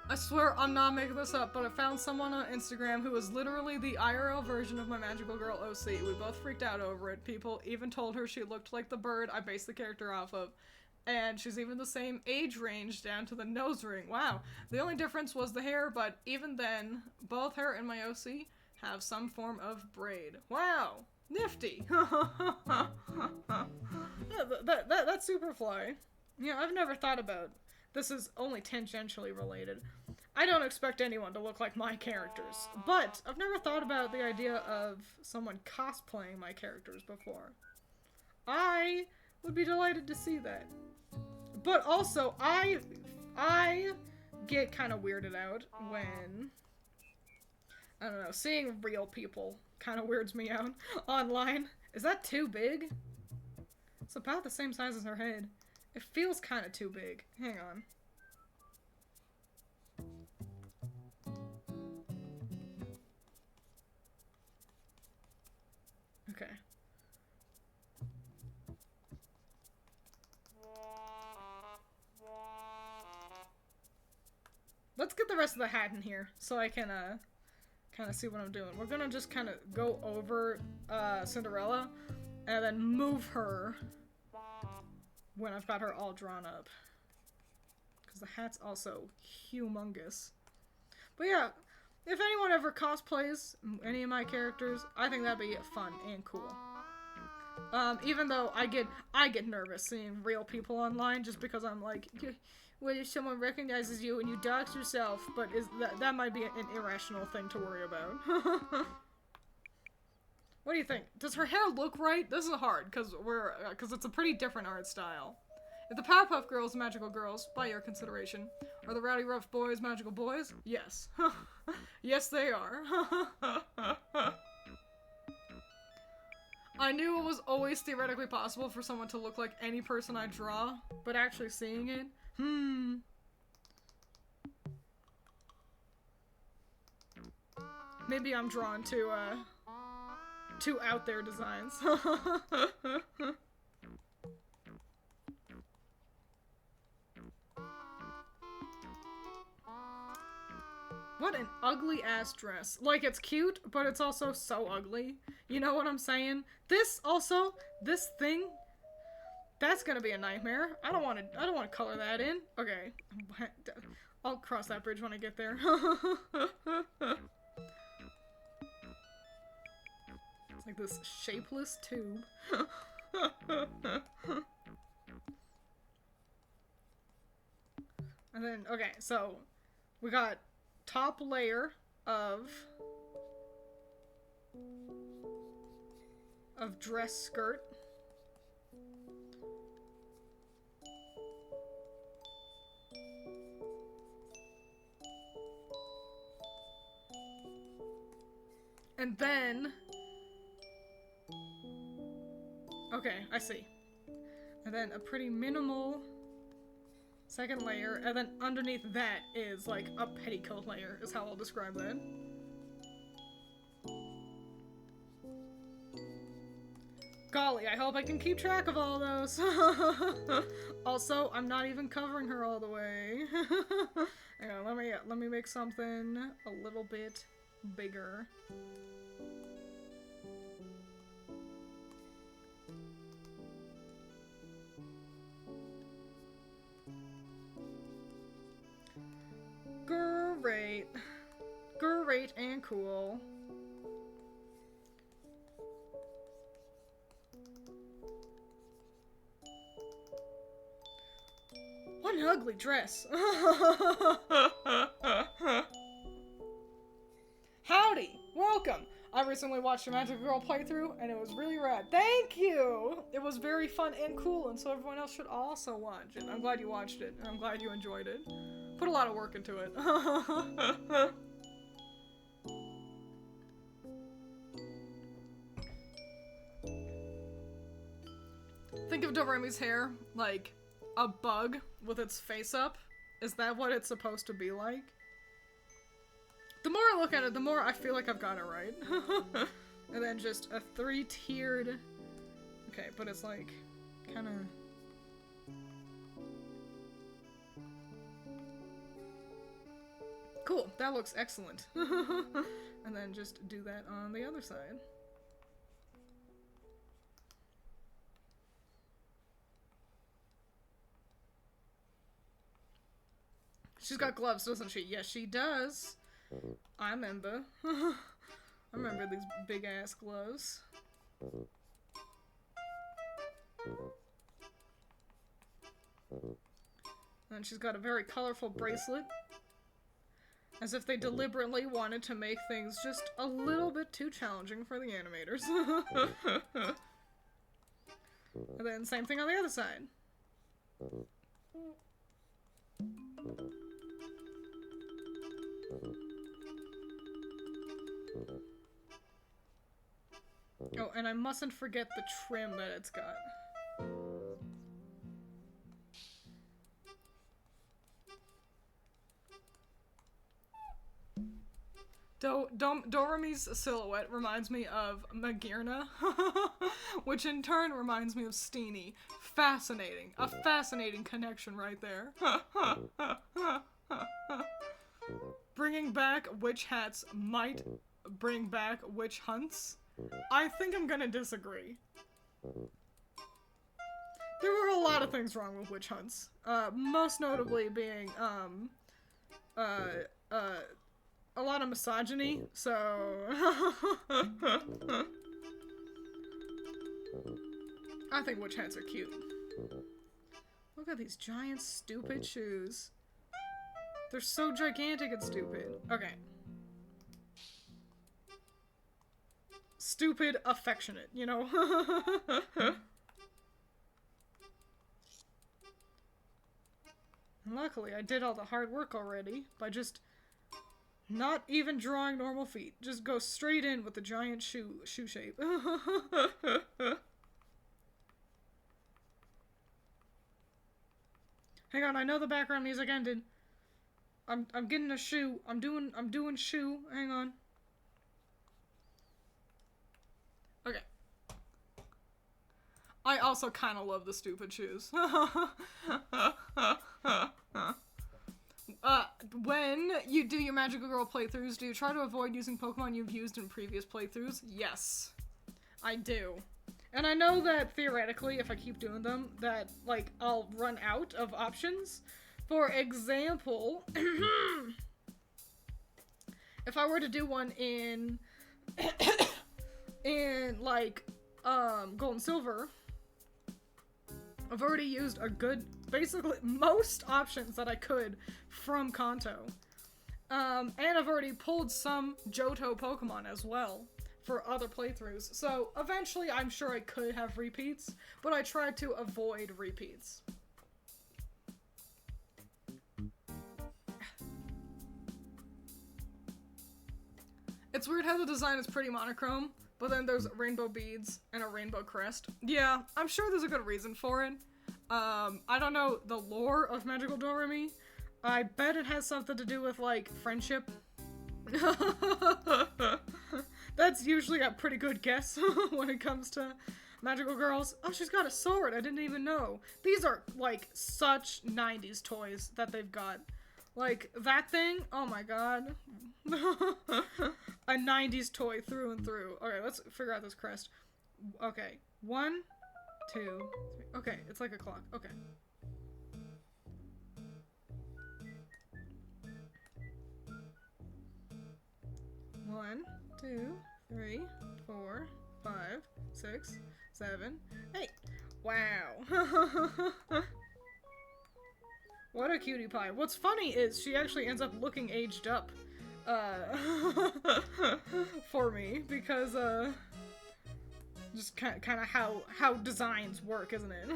I swear I'm not making this up, but I found someone on Instagram who was literally the IRL version of my magical girl OC. We both freaked out over it. People even told her she looked like the bird I based the character off of. And she's even the same age range down to the nose ring. Wow. The only difference was the hair, but even then, both her and my OC have some form of braid. Wow. Nifty. Yeah, that's Superfly. Yeah, I've never thought about. This is only tangentially related. I don't expect anyone to look like my characters, but I've never thought about the idea of someone cosplaying my characters before. I would be delighted to see that. But also, I get kind of weirded out when, I don't know, seeing real people kind of weirds me out online. Is that too big? It's about the same size as her head. It feels kind of too big. Hang on. Okay. Let's get the rest of the hat in here so I can kind of see what I'm doing. We're gonna just kind of go over Cinderella and then move her when I've got her all drawn up. Because the hat's also humongous. But yeah, if anyone ever cosplays any of my characters, I think that'd be fun and cool. Even though I get nervous seeing real people online just because I'm like, what if someone recognizes you and you dox yourself? But that might be an irrational thing to worry about. What do you think? Does her hair look right? This is hard because it's a pretty different art style. If the Powerpuff Girls magical girls, by your consideration, are the Rowdy Rough Boys magical boys? Yes. Yes, they are. I knew it was always theoretically possible for someone to look like any person I draw, but actually seeing it, maybe I'm drawn to out there designs. What an ugly ass dress. Like, it's cute, but it's also so ugly. You know what I'm saying? This thing, that's gonna be a nightmare. I don't want to color that in. Okay. I'll cross that bridge when I get there. It's like this shapeless tube. And then, okay, so we got top layer of dress skirt. And then, okay, I see. And then a pretty minimal second layer, and then underneath that is like a petticoat layer, is how I'll describe that. Golly, I hope I can keep track of all those. Also, I'm not even covering her all the way. Hang on, let me make something a little bit bigger. Great. Great and cool. What an ugly dress. Howdy! Welcome! I recently watched a Magic Girl playthrough, and it was really rad. Thank you! It was very fun and cool, and so everyone else should also watch it. I'm glad you watched it, and I'm glad you enjoyed it. Put a lot of work into it. Think of Doremi's hair like a bug with its face up. Is that what it's supposed to be like? The more I look at it, the more I feel like I've got it right. And then just a 3-tiered... Okay, but it's like, kind of... Cool, that looks excellent. And then just do that on the other side. She's got gloves, doesn't she? Yes, she does. I remember. I remember these big-ass gloves. And she's got a very colorful bracelet. As if they deliberately wanted to make things just a little bit too challenging for the animators. And then same thing on the other side. Oh, and I mustn't forget the trim that it's got. Doremi's silhouette reminds me of Magirna, which in turn reminds me of Steenie. Fascinating. A fascinating connection right there. Bringing back witch hats might bring back witch hunts. I think I'm gonna disagree. There were a lot of things wrong with witch hunts. Most notably being, a lot of misogyny, so... I think witch hats are cute. Look at these giant, stupid shoes. They're so gigantic and stupid. Okay. Stupid, affectionate, you know? Luckily, I did all the hard work already by just not even drawing normal feet. Just go straight in with the giant shoe shape. Hang on, I know the background music ended. I'm getting a shoe. I'm doing shoe. Hang on. Okay. I also kind of love the stupid shoes. When you do your Magical Girl playthroughs, do you try to avoid using Pokemon you've used in previous playthroughs? Yes. I do. And I know that, theoretically, if I keep doing them, that, like, I'll run out of options. For example, if I were to do one in, like, Gold and Silver, I've already used a good, basically, most options that I could from Kanto. And I've already pulled some Johto Pokemon as well for other playthroughs. So, eventually, I'm sure I could have repeats, but I tried to avoid repeats. It's weird how the design is pretty monochrome, but then there's rainbow beads and a rainbow crest. Yeah, I'm sure there's a good reason for it. I don't know the lore of Magical Doremi. I bet it has something to do with, like, friendship. That's usually a pretty good guess when it comes to Magical girls. Oh, she's got a sword. I didn't even know. These are, like, such 90s toys that they've got. Like, that thing. Oh my god. A 90s toy through and through. Okay, let's figure out this crest. Okay. 1, 2, 3. Okay, it's like a clock. Okay. One, 2, 3, 4, 5, 6, 7, 8. Wow. What a cutie pie. What's funny is she actually ends up looking aged up for me because just kind of how designs work, isn't it?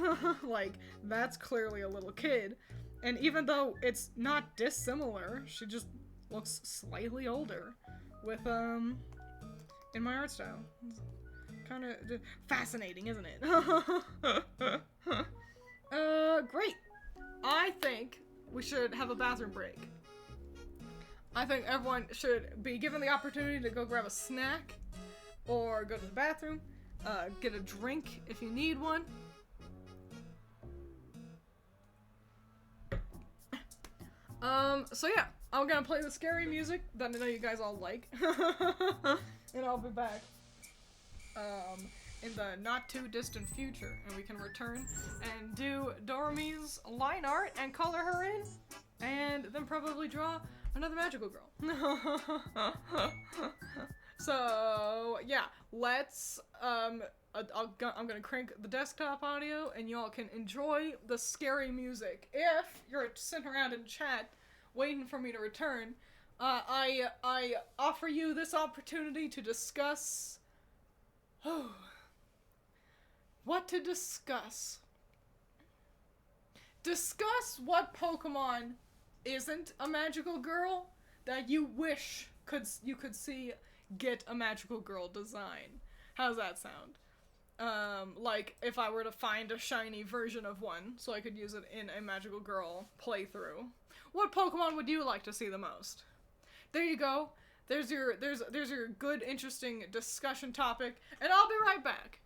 Like, that's clearly a little kid, and even though it's not dissimilar, she just looks slightly older with in my art style. Kind of fascinating, isn't it? Great. I think we should have a bathroom break. I think everyone should be given the opportunity to go grab a snack or go to the bathroom, get a drink if you need one. So yeah, I'm gonna play the scary music that I know you guys all like, and I'll be back, in the not too distant future, and we can return and do Dorami's line art and color her in, and then probably draw another magical girl. So yeah, let's I'm gonna crank the desktop audio, and y'all can enjoy the scary music. If you're sitting around in chat waiting for me to return, I offer you this opportunity to discuss what to discuss. Discuss what Pokemon isn't a magical girl that you wish you could see get a magical girl design. How's that sound? Like if I were to find a shiny version of one so I could use it in a magical girl playthrough. What Pokemon would you like to see the most? There you go. There's your good, interesting discussion topic, and I'll be right back.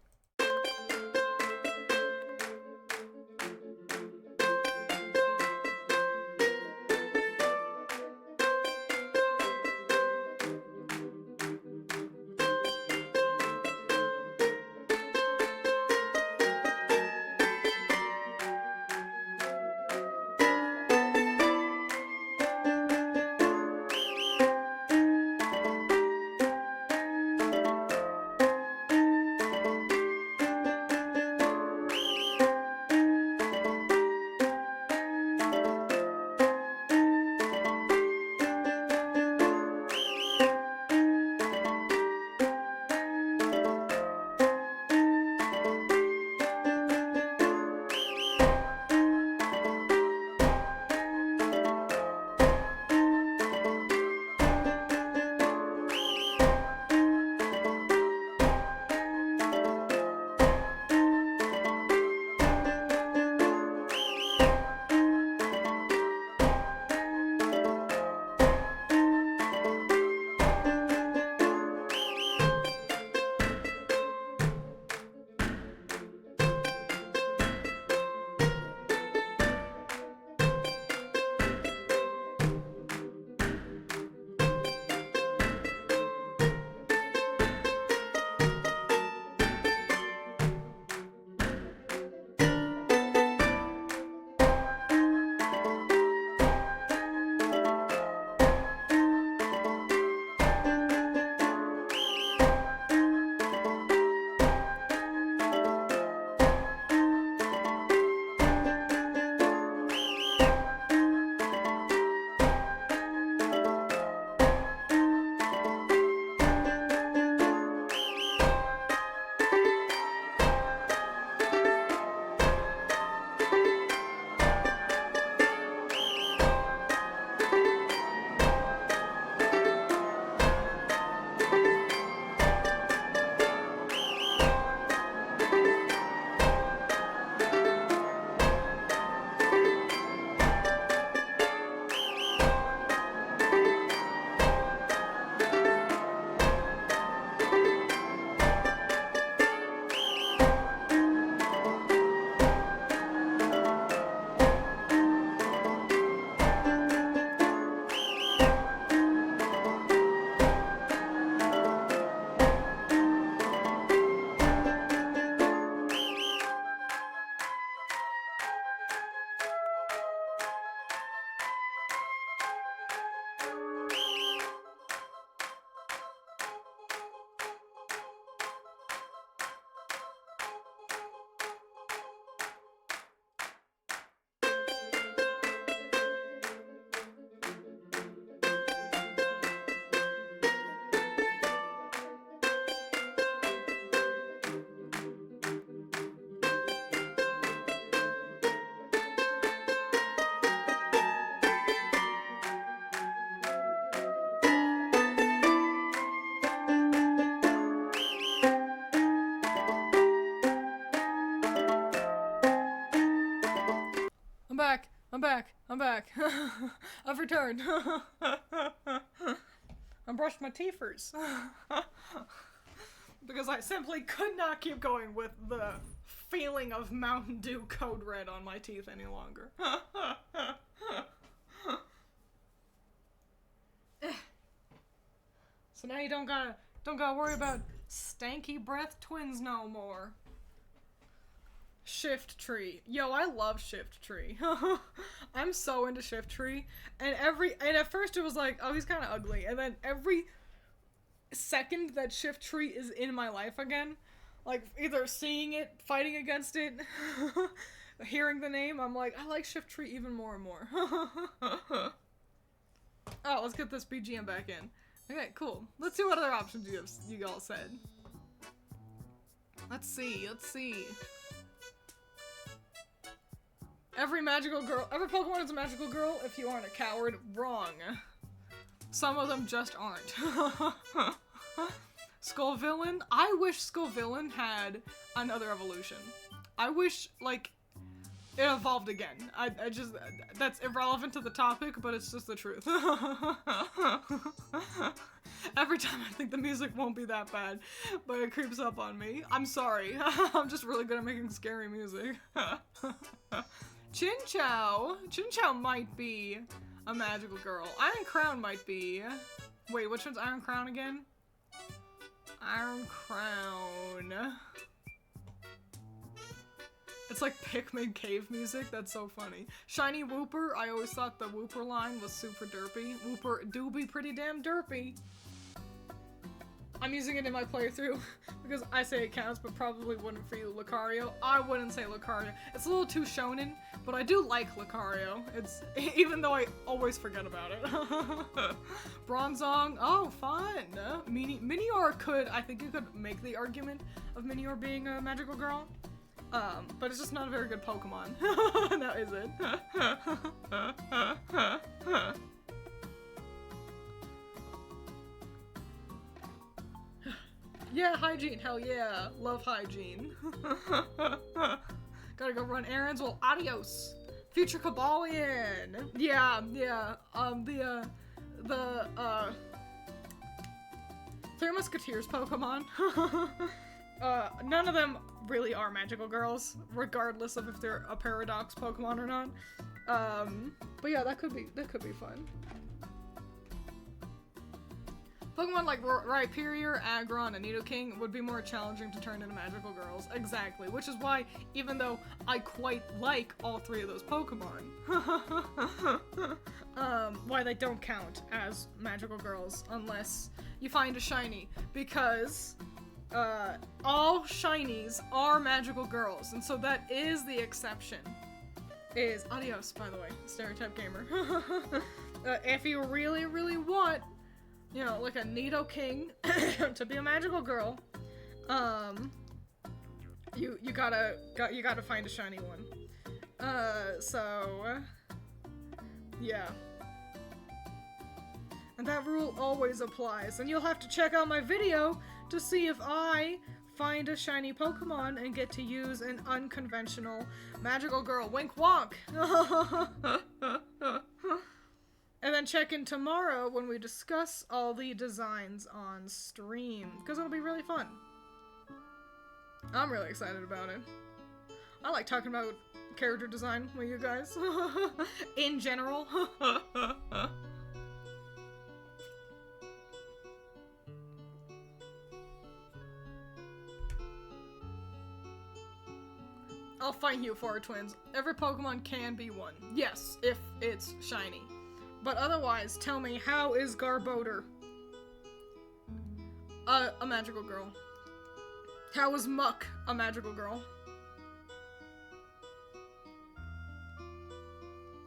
back. I'm back. I've returned. I brushed my teethers. Because I simply could not keep going with the feeling of Mountain Dew Code Red on my teeth any longer. So now you don't gotta worry about stanky breath twins no more. Shift Tree. Yo, I love Shift Tree. I'm so into Shift Tree. And at first it was like, oh, he's kind of ugly. And then every second that Shift Tree is in my life again, like either seeing it, fighting against it, hearing the name, I'm like, I like Shift Tree even more and more. Oh, let's get this BGM back in. Okay, cool. Let's see what other options you all said. Let's see. Every Pokemon is a magical girl if you aren't a coward. Wrong. Some of them just aren't. Skullvillain? I wish Skullvillain had another evolution. I wish, like, it evolved again. I just, that's irrelevant to the topic, but it's just the truth. Every time I think the music won't be that bad, but it creeps up on me. I'm sorry. I'm just really good at making scary music. Chinchou! Chinchou might be a magical girl. Iron Crown might be. Wait, which one's Iron Crown again? Iron Crown. It's like Pikmin cave music. That's so funny. Shiny Wooper. I always thought the Wooper line was super derpy. Wooper do be pretty damn derpy. I'm using it in my playthrough because I say it counts, but probably wouldn't for you, Lucario. I wouldn't say Lucario. It's a little too shonen, but I do like Lucario. It's even though I always forget about it. Bronzong, oh fun. Minior I think you could make the argument of Minior being a magical girl. But it's just not a very good Pokemon. Now is it? Yeah, hygiene, hell yeah. Love hygiene. Gotta go run errands, well, adios. Future Cabalion. Yeah. Three Musketeers Pokemon. None of them really are magical girls, regardless of if they're a Paradox Pokemon or not. But yeah, that could be fun. Pokemon like Rhyperior, Aggron, and Nidoking would be more challenging to turn into magical girls. Exactly, which is why, even though I quite like all three of those Pokemon, why they don't count as magical girls unless you find a shiny, because all shinies are magical girls, and so that is the exception. Is adios, by the way, Stereotype Gamer. If you really, really want, you know, like a Nidoking to be a magical girl, you gotta find a shiny one. So yeah. And that rule always applies. And you'll have to check out my video to see if I find a shiny Pokemon and get to use an unconventional magical girl. Wink wonk! And then check in tomorrow when we discuss all the designs on stream, because it'll be really fun. I'm really excited about it. I like talking about character design with you guys. In general. I'll fight you for it, Twins. Every Pokemon can be one. Yes, if it's shiny. But otherwise, tell me, how is Garbodor a magical girl? How is Muck a magical girl?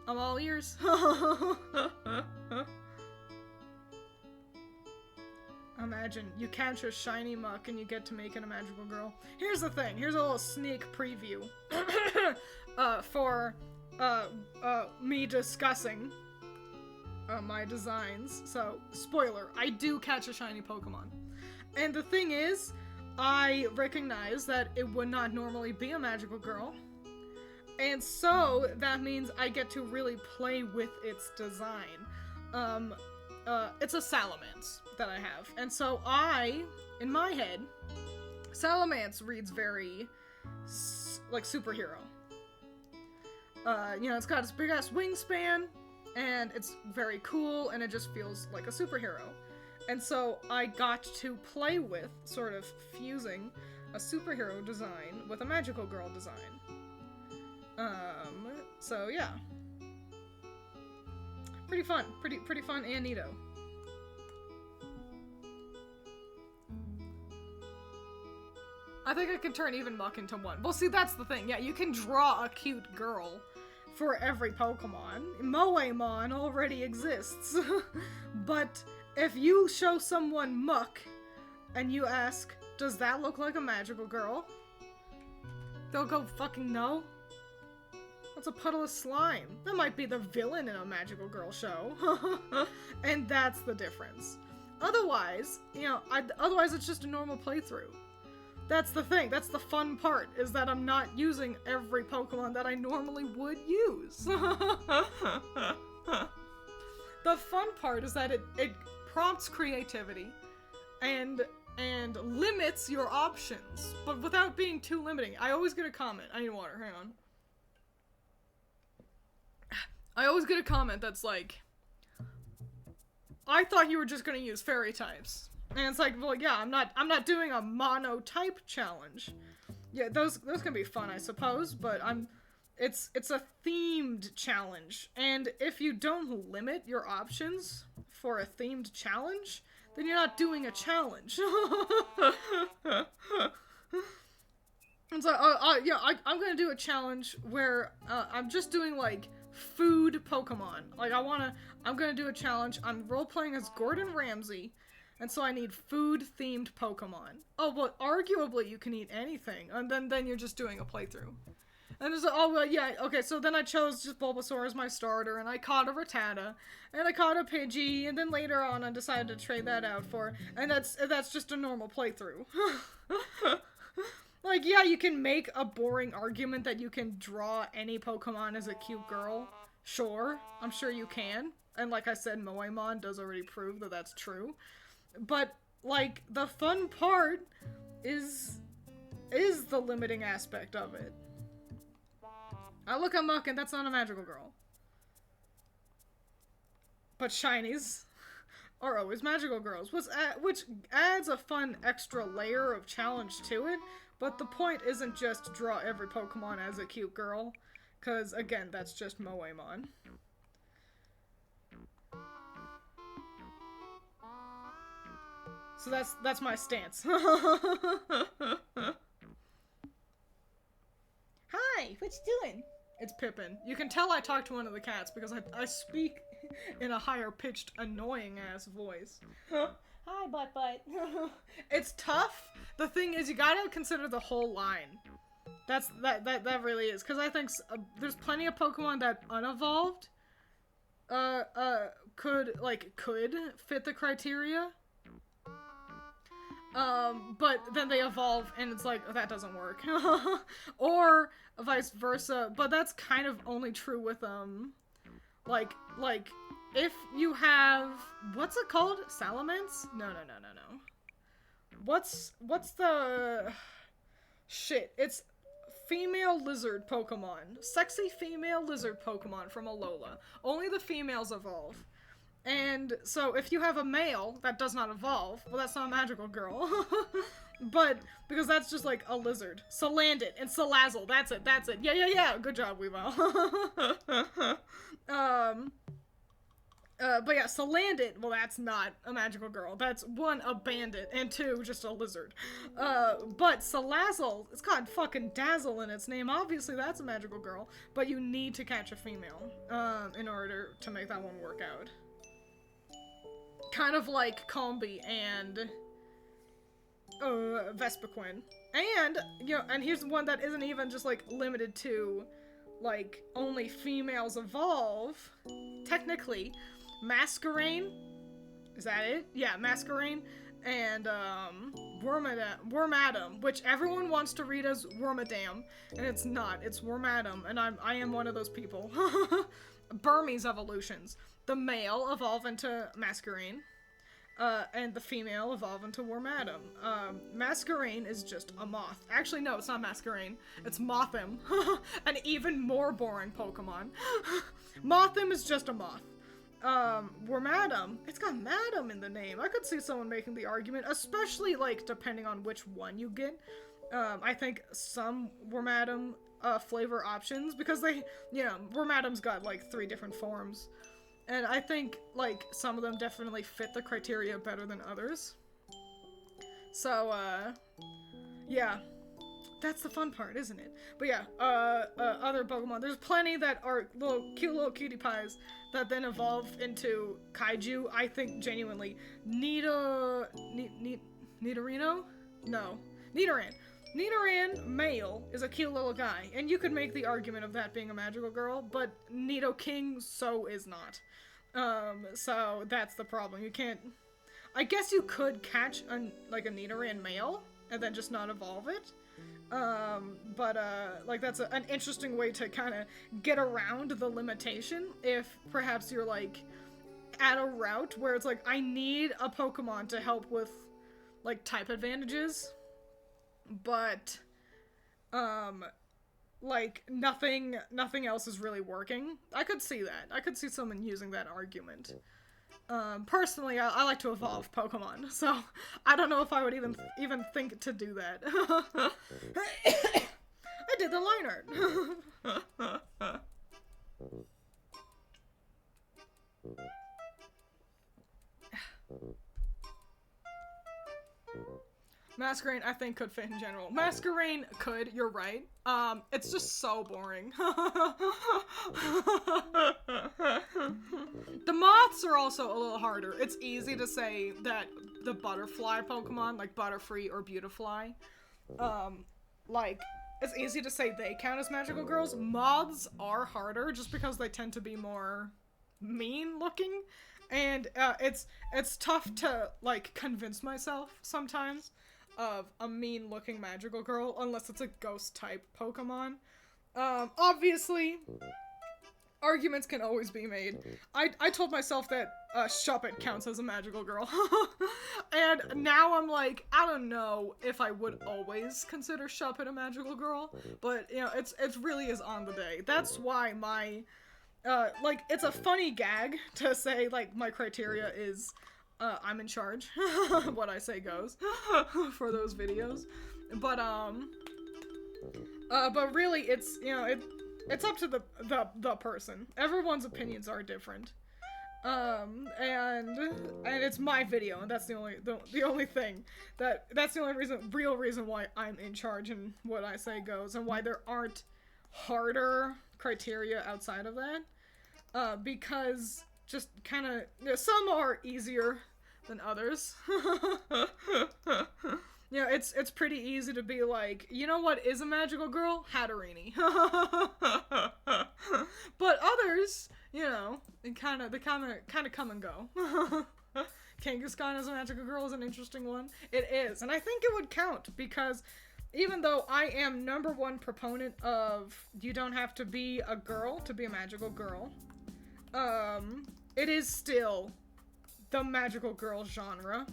I'm all ears. Imagine, you catch a shiny Muck and you get to make it a magical girl. Here's the thing, here's a little sneak preview for me discussing my designs. So, spoiler, I do catch a shiny Pokemon. And the thing is, I recognize that it would not normally be a magical girl. And so that means I get to really play with its design. It's a Salamence that I have. And so in my head, Salamence reads very, like, superhero. It's got this big-ass wingspan, and it's very cool, and it just feels like a superhero. And so I got to play with, sort of, fusing a superhero design with a magical girl design. So yeah. Pretty fun. Pretty fun and neato. I think I can turn even Muck into one. Well, see, that's the thing. Yeah, you can draw a cute girl for every Pokemon. Moemon already exists. But if you show someone Muck and you ask, does that look like a magical girl? They'll go, fucking no. That's a puddle of slime. That might be the villain in a magical girl show. And that's the difference. Otherwise, otherwise it's just a normal playthrough. That's the thing. That's the fun part, is that I'm not using every Pokemon that I normally would use. The fun part is that it prompts creativity and limits your options, but without being too limiting. I always get a comment. I need water, hang on. I always get a comment that's like, I thought you were just gonna use fairy types. And it's like, well, yeah, I'm not doing a mono-type challenge. Yeah, those can be fun, I suppose, but it's a themed challenge. And if you don't limit your options for a themed challenge, then you're not doing a challenge. And so, I'm gonna do a challenge where I'm just doing, like, food Pokemon. Like, I'm gonna do a challenge. I'm role-playing as Gordon Ramsay, and so I need food-themed Pokemon. Oh, well, arguably you can eat anything, and then you're just doing a playthrough. And there's, oh, well, yeah, okay, so then I chose just Bulbasaur as my starter, and I caught a Rattata, and I caught a Pidgey, and then later on I decided to trade that out for, and that's just a normal playthrough. Like, yeah, you can make a boring argument that you can draw any Pokemon as a cute girl. Sure, I'm sure you can. And like I said, Moemon does already prove that that's true. But, like, the fun part is the limiting aspect of it. I look at Muck and that's not a magical girl. But shinies are always magical girls, which adds a fun extra layer of challenge to it. But the point isn't just to draw every Pokemon as a cute girl, because, again, that's just Moemon. So that's my stance. Hi, what you doing? It's Pippin. You can tell I talk to one of the cats because I speak in a higher pitched, annoying ass voice. Hi, butt. It's tough. The thing is, you gotta consider the whole line. That really is, because I think there's plenty of Pokemon that unevolved could fit the criteria. But then they evolve and it's like, oh, that doesn't work. Or vice versa, but that's kind of only true with like if you have, what's it called? Salamence? No. What's the shit? It's female lizard Pokemon. Sexy female lizard Pokemon from Alola. Only the females evolve. And so if you have a male that does not evolve, well, that's not a magical girl. But because that's just like a lizard. Salandit and Salazzle. That's it. Yeah. Good job, Weavile. But yeah, Salandit, well, that's not a magical girl. That's one, a bandit, and two, just a lizard. But Salazzle, it's got fucking Dazzle in its name. Obviously, that's a magical girl. But you need to catch a female, in order to make that one work out. Kind of like Combi and Vespiquen. And, and here's one that isn't even just, like, limited to, like, only females evolve. Technically, Masquerain. Is that it? Yeah, Masquerain. And, Wormadam, which everyone wants to read as Wormadam, and it's not. It's Wormadam, and I am one of those people. Burmese evolutions. The male evolve into Masquerain, and the female evolve into Wormadam. Masquerain is just a moth. Actually, no, it's not Masquerain. It's Mothim, an even more boring Pokemon. Mothim is just a moth. Wormadam, it's got Madam in the name. I could see someone making the argument, especially, like, depending on which one you get. I think some Wormadam, flavor options, because they, you know, Wormadam's got, like, 3 different forms. And I think, like, some of them definitely fit the criteria better than others. So, yeah. That's the fun part, isn't it? But yeah, other Pokemon. There's plenty that are cute little cutie pies that then evolve into kaiju. I think genuinely. Nidorino? No. Nidoran. Nidoran male is a cute little guy, and you could make the argument of that being a magical girl, but Nidoking so is not. So that's the problem. You can't... I guess you could catch a Nidoran male and then just not evolve it. Like, that's an interesting way to kind of get around the limitation if perhaps you're, like, at a route where it's like, I need a Pokemon to help with, like, type advantages, but, like, nothing else is really working. I could see that. I could see someone using that argument. Personally, I like to evolve Pokemon, so I don't know if I would even think to do that. I did the line art. Masquerain, I think, could fit in general. Masquerain could, you're right. It's just so boring. The moths are also a little harder. It's easy to say that the butterfly Pokemon, like Butterfree or Beautifly, like, it's easy to say they count as magical girls. Moths are harder just because they tend to be more mean looking. And, it's tough to, like, convince myself sometimes of a mean-looking magical girl, unless it's a ghost-type Pokemon. Obviously, arguments can always be made. I told myself that, Shuppet counts as a magical girl. And now I'm like, I don't know if I would always consider Shuppet a magical girl, but, you know, it really is on the day. That's why my, like, it's a funny gag to say, like, my criteria is... I'm in charge. What I say goes for those videos. But really it's, you know, it's up to the person. Everyone's opinions are different. And it's my video, and that's the only thing that's the only real reason why I'm in charge and what I say goes, and why there aren't harder criteria outside of that. Because just kind of, you know, some are easier than others. You know, it's pretty easy to be like, you know what is a magical girl? Hatterini. But others, you know, they kind of come and go. Kangaskhan as a magical girl is an interesting one. It is, and I think it would count, because even though I am #1 proponent of you don't have to be a girl to be a magical girl, it is still the magical girl genre.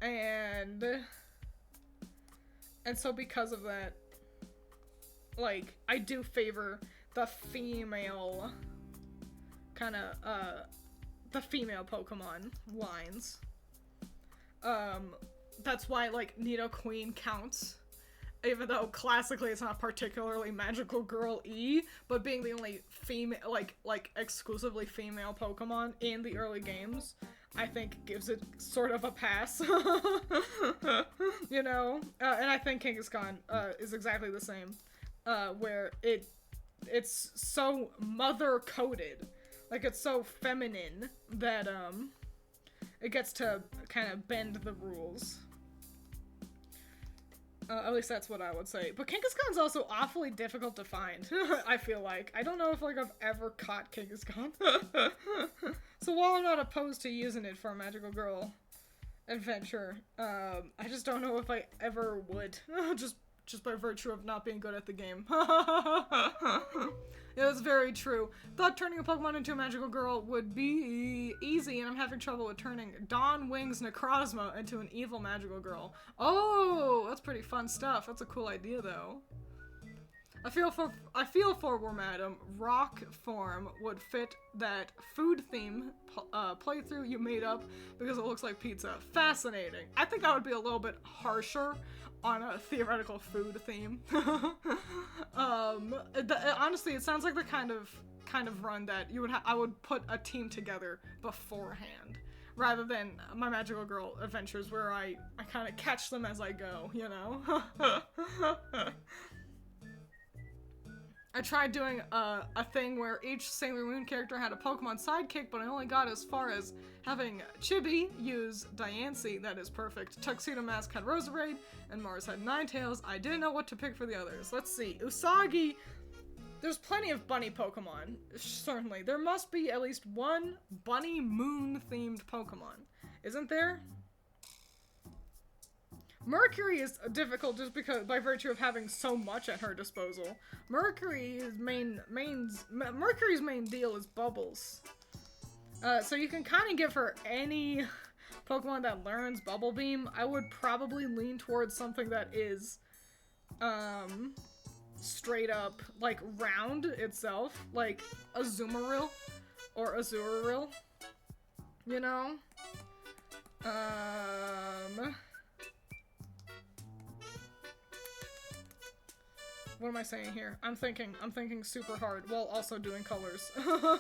And so because of that, like, I do favor the female the female Pokemon lines. That's why, like, Nidoqueen counts. Even though classically it's not particularly magical girl-y, but being the only female, like exclusively female Pokemon in the early games, I think gives it sort of a pass. You know? And I think Kangaskhan is exactly the same, where it's so mother-coded, like, it's so feminine that it gets to kind of bend the rules. At least that's what I would say. But Kangaskhan's also awfully difficult to find, I feel like. I don't know if, like, I've ever caught Kangaskhan. So while I'm not opposed to using it for a magical girl, adventure. I just don't know if I ever would. just by virtue of not being good at the game. Yeah, that's very true. Thought turning a Pokemon into a magical girl would be easy, and I'm having trouble with turning Dawn Wings Necrozma into an evil magical girl. Oh, that's pretty fun stuff. That's a cool idea, though. I feel for where Madam Rock form would fit that food theme playthrough you made up because it looks like pizza. Fascinating. I think I would be a little bit harsher on a theoretical food theme. Honestly, it sounds like the kind of run that I would put a team together beforehand, rather than my magical girl adventures where I kind of catch them as I go, you know? I tried doing a thing where each Sailor Moon character had a Pokemon sidekick, but I only got as far as having Chibi use Diancie. That is perfect. Tuxedo Mask had Roserade, and Mars had Ninetales. I didn't know what to pick for the others. Let's see. Usagi. There's plenty of bunny Pokemon. Certainly. There must be at least one bunny moon-themed Pokemon. Isn't there? Mercury is difficult just because by virtue of having so much at her disposal. Mercury's main deal is bubbles. So you can kind of give her any Pokemon that learns Bubble Beam. I would probably lean towards something that is straight up like round itself, like Azumarill or Azurill. You know? What am I saying here? I'm thinking super hard while also doing colors. Who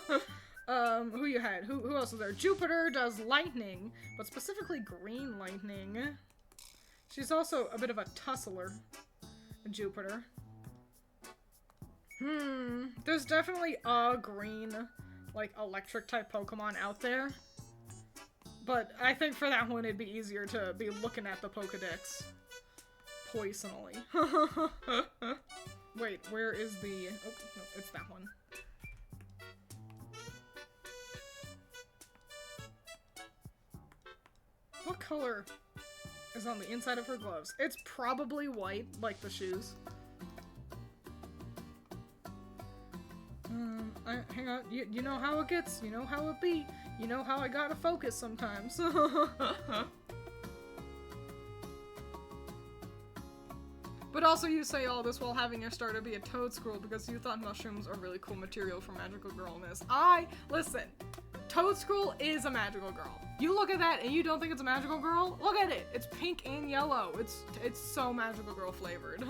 you had? Who else is there? Jupiter does lightning, but specifically green lightning. She's also a bit of a tussler, Jupiter. There's definitely a green, like, electric type Pokemon out there. But I think for that one it'd be easier to be looking at the Pokedex. Poisonally. Wait, where is the... Oh, no, it's that one. What color is on the inside of her gloves? It's probably white, like the shoes. Hang on, you know how it gets, you know how it be. You know how I gotta focus sometimes. But also you say all this while having your starter be a toad squirrel because you thought mushrooms are really cool material for magical girlness. Listen, toad squirrel is a magical girl. You look at that and you don't think it's a magical girl? Look at it. It's pink and yellow. It's so magical girl flavored.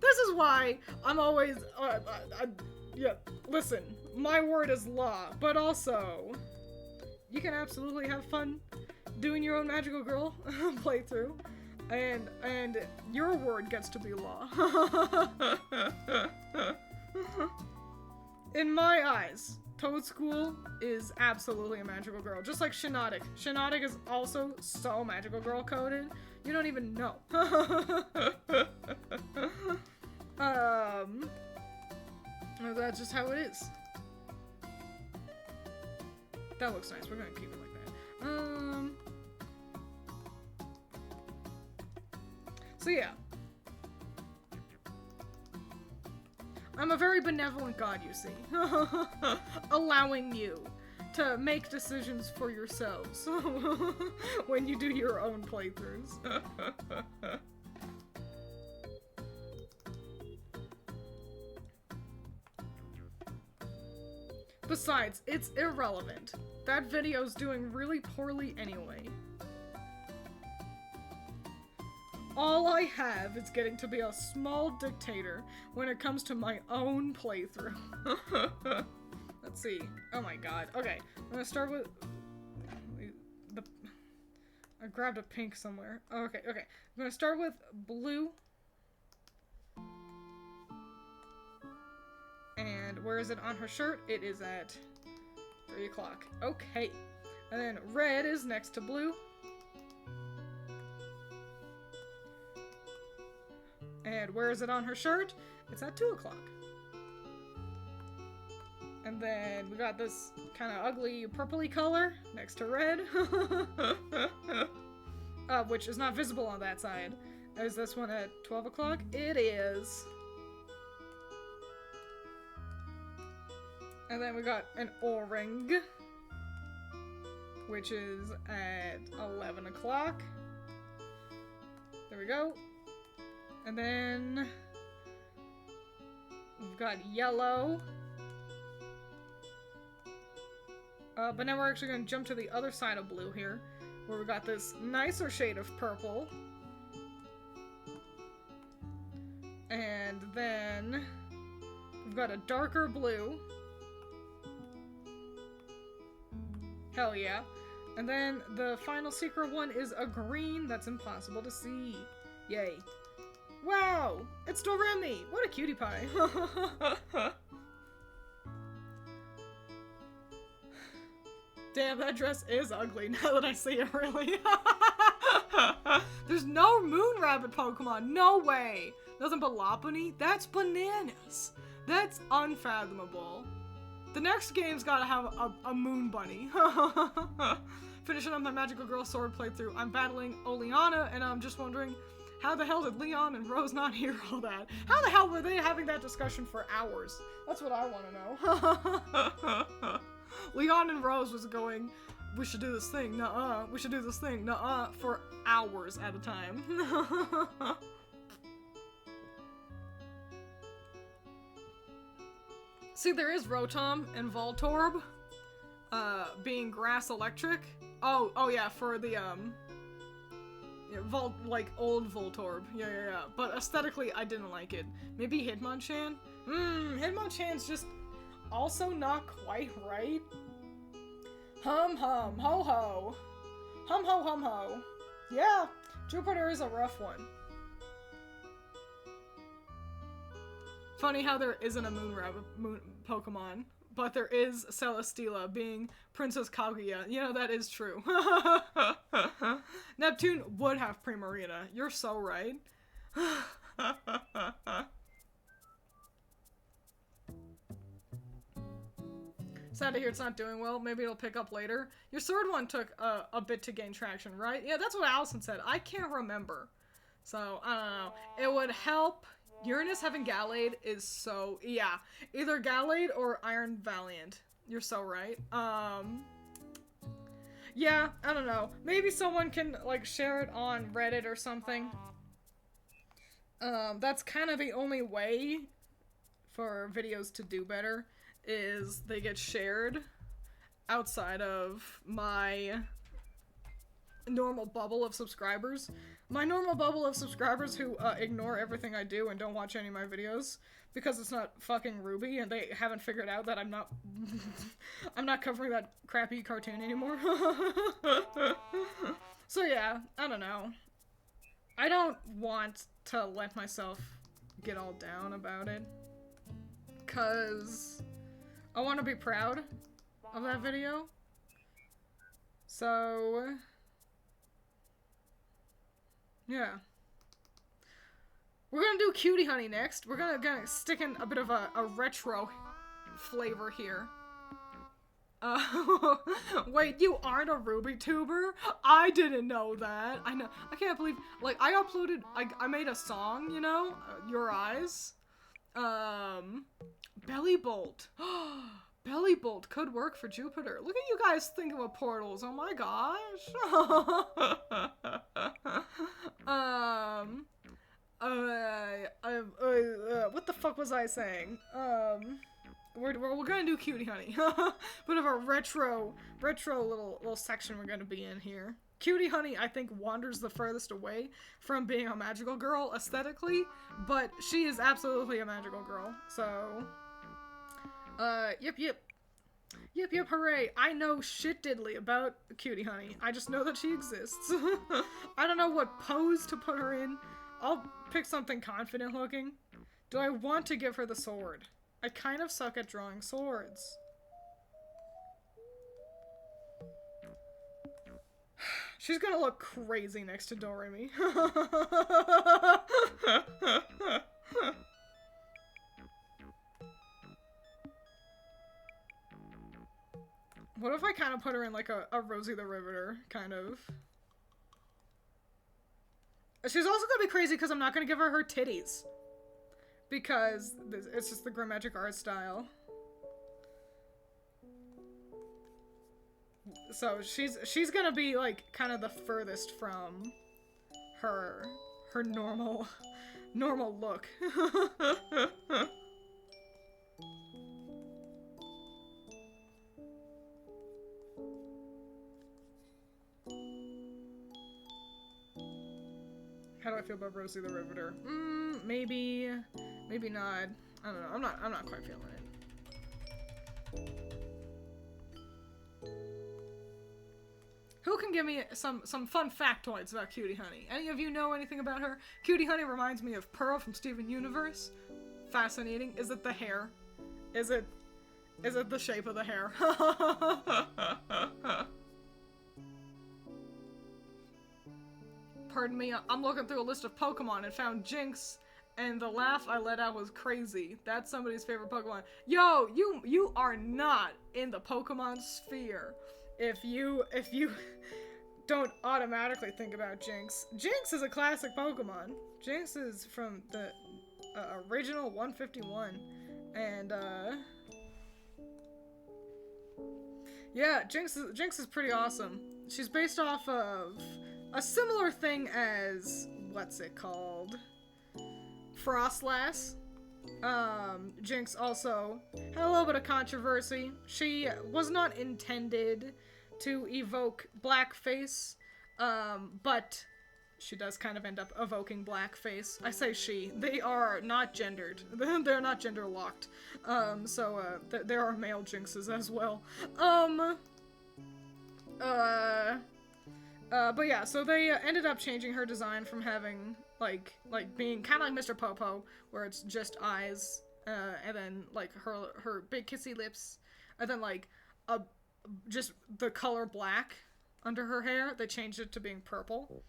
This is why I'm always, yeah, listen, my word is law, but also, you can absolutely have fun doing your own magical girl playthrough. And your word gets to be law. In my eyes, Toadstool is absolutely a magical girl. Just like Shiinotic. Shiinotic is also so magical girl coded. You don't even know. That's just how it is. That looks nice. We're gonna keep it like that. So yeah. I'm a very benevolent god, you see. Allowing you to make decisions for yourselves when you do your own playthroughs. Besides, it's irrelevant. That video's doing really poorly anyway. All I have is getting to be a small dictator when it comes to my own playthrough. Let's see. Oh my god. Okay, I'm gonna start with... I grabbed a pink somewhere. Okay. I'm gonna start with blue. And where is it on her shirt? It is at 3 o'clock. Okay. And then red is next to blue. And where is it on her shirt? It's at 2 o'clock. And then we got this kind of ugly purpley color next to red. Which is not visible on that side. Is this one at 12 o'clock? It is. And then we got an O-ring, which is at 11 o'clock. There we go. And then we've got yellow. But now we're actually going to jump to the other side of blue here, where we got this nicer shade of purple. And then we've got a darker blue. Hell yeah. And then the final secret one is a green that's impossible to see. Yay. Wow! It's Doremi! What a cutie pie! Damn, that dress is ugly now that I see it, really. There's no moon rabbit Pokemon. No way. Nothing but Lopunny? That's bananas. That's unfathomable. The next game's gotta have a moon bunny. Finishing up my Magical Girl Sword playthrough. I'm battling Oleana, and I'm just wondering, how the hell did Leon and Rose not hear all that? How the hell were they having that discussion for hours? That's what I want to know. Leon and Rose was going, we should do this thing, nuh-uh, we should do this thing, nuh-uh, for hours at a time. See, there is Rotom and Voltorb, being grass electric. Oh yeah, for the, yeah, like, old Voltorb. Yeah. But aesthetically, I didn't like it. Maybe Hitmonchan? Hitmonchan's just also not quite right. Hum hum, ho ho. Hum ho hum ho. Yeah, Jupiter is a rough one. Funny how there isn't a moon Pokemon, but there is Celesteela being Princess Kaguya. You know, that is true. Neptune would have Primarina. You're so right. Sad to hear it's not doing well. Maybe it'll pick up later. Your sword one took a bit to gain traction, right? Yeah, that's what Allison said. I can't remember. So, I don't know. It would help. Uranus having Gallade is so... Yeah. Either Gallade or Iron Valiant. You're so right. Yeah, I don't know. Maybe someone can, like, share it on Reddit or something. That's kind of the only way for videos to do better, is they get shared outside of my normal bubble of subscribers. My normal bubble of subscribers who ignore everything I do and don't watch any of my videos because it's not fucking Ruby and they haven't figured out that I'm not I'm not covering that crappy cartoon anymore. So yeah, I don't know. I don't want to let myself get all down about it, cause I want to be proud of that video. So yeah. We're gonna do Cutie Honey next. We're gonna stick in a bit of a retro flavor here. Wait, you aren't a Ruby tuber? I didn't know that. I know. I can't believe, like, I uploaded, I made a song, you know? Your Eyes. Belly Bolt. Belly Bolt could work for Jupiter. Look at you guys thinking of portals. Oh my gosh. What the fuck was I saying? We're gonna do Cutie Honey. Bit of a retro little section we're gonna be in here. Cutie Honey, I think, wanders the furthest away from being a magical girl aesthetically, but she is absolutely a magical girl. So, yep, hooray. I know shit diddly about Cutie Honey. I just know that she exists. I don't know what pose to put her in. I'll pick something confident looking. Do I want to give her the sword? I kind of suck at drawing swords. She's gonna look crazy next to Doremi. What if I kind of put her in like a Rosie the Riveter kind of? She's also gonna be crazy because I'm not gonna give her titties. Because it's just the Grim Magic art style. So she's gonna be like kind of the furthest from her normal look. How do I feel about Rosie the Riveter? Maybe not. I don't know. I'm not quite feeling it. Who can give me some fun factoids about Cutie Honey? Any of you know anything about her? Cutie Honey reminds me of Pearl from Steven Universe. Fascinating. Is it the hair? Is it the shape of the hair? Pardon me, I'm looking through a list of Pokemon and found Jinx, and the laugh I let out was crazy. That's somebody's favorite Pokemon. Yo, you are not in the Pokemon sphere if you don't automatically think about Jinx. Jinx is a classic Pokemon. Jinx is from the original 151, and yeah, Jinx is pretty awesome. She's based off of a similar thing as, what's it called? Frostlass. Jinx also had a little bit of controversy. She was not intended to evoke blackface, but she does kind of end up evoking blackface. I say she. They are not gendered. They're not gender locked. So there are male Jinxes as well. But yeah, so they ended up changing her design from having, like being kind of like Mr. Popo, where it's just eyes, and then, like, her big kissy lips, and then, like, just the color black under her hair. They changed it to being purple,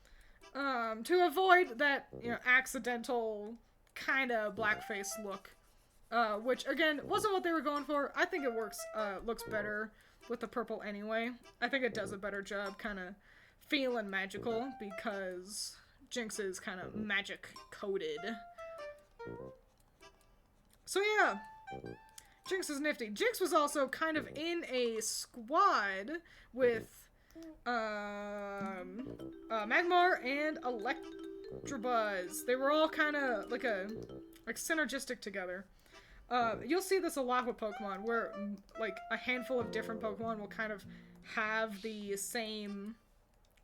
to avoid that, accidental kind of blackface look, which, again, wasn't what they were going for. I think it looks better with the purple anyway. I think it does a better job kind of feeling magical, because Jinx is kind of magic coded. So yeah, Jinx is nifty. Jinx was also kind of in a squad with Magmar and Electabuzz. They were all kind of like synergistic together. You'll see this a lot with Pokemon, where like a handful of different Pokemon will kind of have the same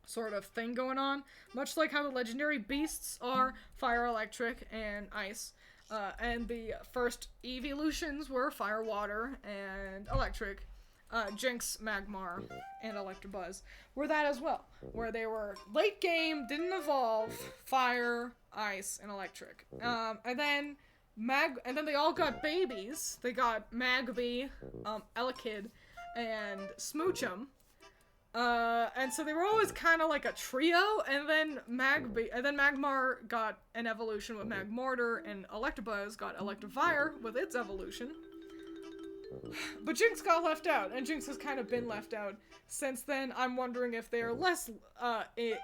sort of thing going on, much like how the legendary beasts are fire, electric, and ice, and the first evolutions were fire, water, and electric. Jinx, Magmar, and Electabuzz were that as well, where they were late game, didn't evolve, fire, ice, and electric. And then they all got babies. They got Magby, Elekid, and Smoochum. And so they were always kind of like a trio, and then Magmar got an evolution with Magmortar, and Electabuzz got Electivire with its evolution. But Jinx got left out, and Jinx has kind of been left out since then. I'm wondering if they're less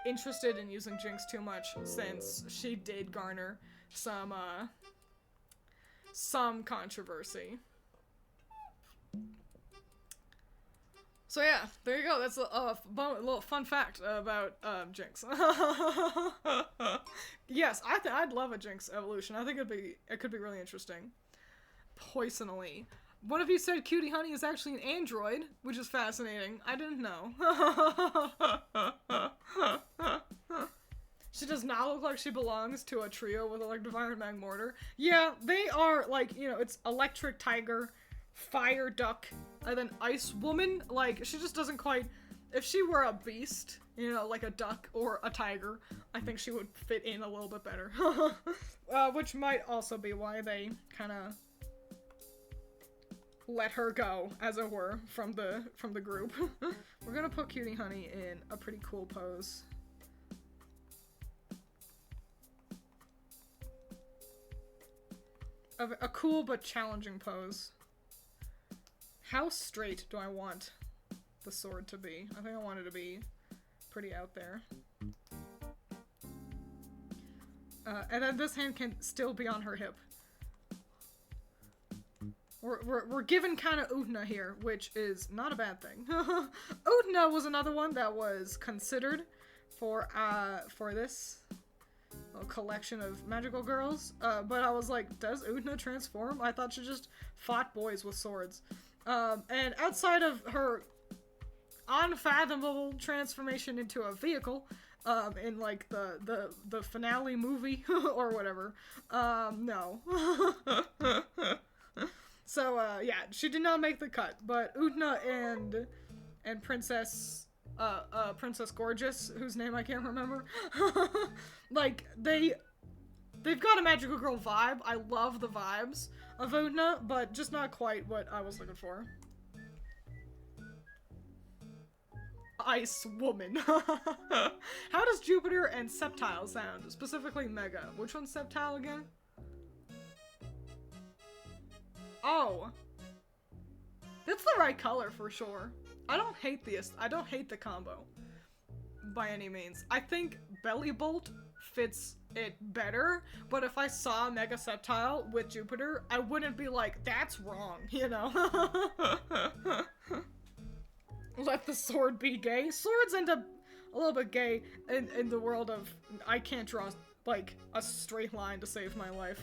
interested in using Jinx too much, since she did garner some controversy. So yeah, there you go. That's a little fun fact about Jinx. Yes, I'd love a Jinx evolution. I think it could be really interesting. Poisonally. One of you said Cutie Honey is actually an android, which is fascinating. I didn't know. She does not look like she belongs to a trio with Electivire and Magmortar. Yeah, they are, like, it's Electric Tiger, Fire Duck, and then Ice Woman. Like, she just doesn't quite... If she were a beast, like a duck or a tiger, I think she would fit in a little bit better. Which might also be why they kind of let her go, as it were, from the group. We're gonna put Cutie Honey in a pretty cool pose. A cool but challenging pose. How straight do I want the sword to be. I think I want it to be pretty out there. And then this hand can still be on her hip. We're given kind of Utna here, which is not a bad thing. Utna was another one that was considered for this collection of magical girls, but I was like, does Utna transform? I thought she just fought boys with swords. And outside of her unfathomable transformation into a vehicle, in like the finale movie or whatever, no. So, yeah, she did not make the cut, but Utna and Princess Gorgeous, whose name I can't remember, like, they've got a magical girl vibe. I love the vibes of Utna, but just not quite what I was looking for. Ice Woman. How does Jupiter and Septile sound? Specifically Mega. Which one's Septile again? Oh. That's the right color for sure. I don't hate the combo. By any means. I think Belly Bolt fits it better, but if I saw Mega Septile with Jupiter, I wouldn't be like, that's wrong, you know? Let the sword be gay. Swords end up a little bit gay in the world of, I can't draw, like, a straight line to save my life.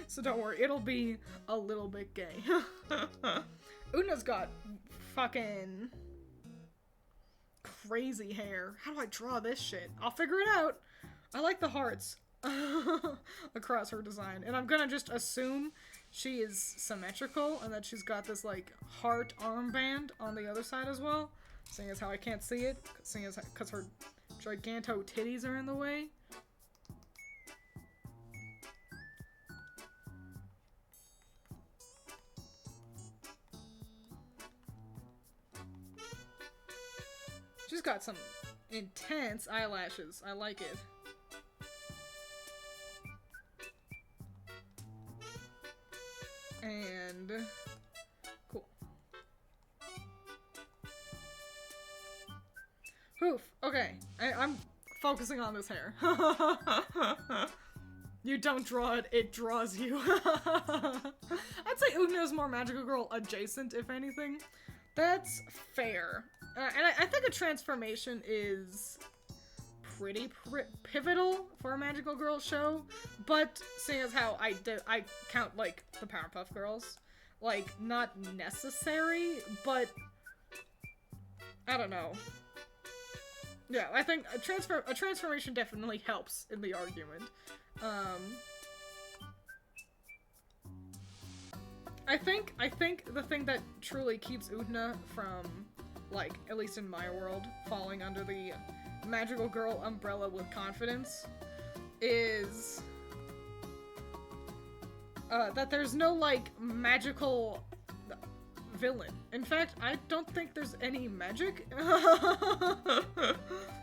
So don't worry, it'll be a little bit gay. Utna's got fucking crazy hair. How do I draw this shit? I'll figure it out. I like the hearts across her design. And I'm gonna just assume she is symmetrical and that she's got this, like, heart armband on the other side as well. Seeing as how I can't see it. Seeing as because her giganto titties are in the way. She's got some intense eyelashes. I like it. And cool. Poof. Okay. I'm focusing on this hair. You don't draw it, it draws you. I'd say Utna is more magical girl adjacent, if anything. That's fair. And I think a transformation is pretty pivotal for a magical girl show, but seeing as how I count, like, the Powerpuff Girls, like, not necessary, but I don't know. Yeah, I think a transformation definitely helps in the argument. I think the thing that truly keeps Utna from, like, at least in my world, falling under the magical girl umbrella with confidence is that there's no, like, magical villain. In fact, I don't think there's any magic.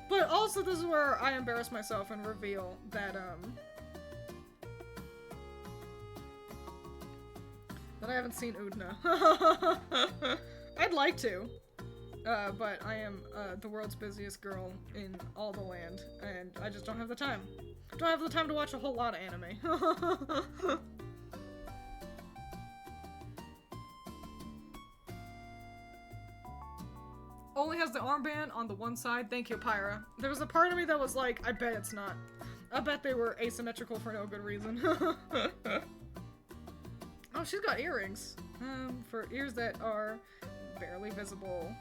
But also this is where I embarrass myself and reveal that I haven't seen Utna. I'd like to. But I am the world's busiest girl in all the land, and I just don't have the time. Don't have the time to watch a whole lot of anime. Only has the armband on the one side. Thank you, Pyra. There was a part of me that was like, I bet it's not. I bet they were asymmetrical for no good reason. Oh, she's got earrings. For ears that are barely visible.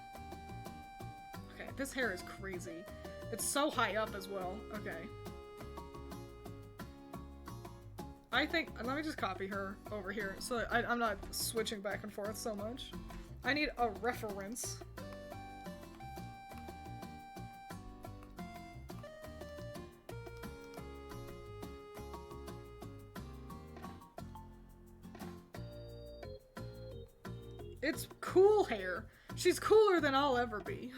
Okay, this hair is crazy. It's so high up as well. Okay. I think, let me just copy her over here so that I'm not switching back and forth so much. I need a reference. It's cool hair. She's cooler than I'll ever be.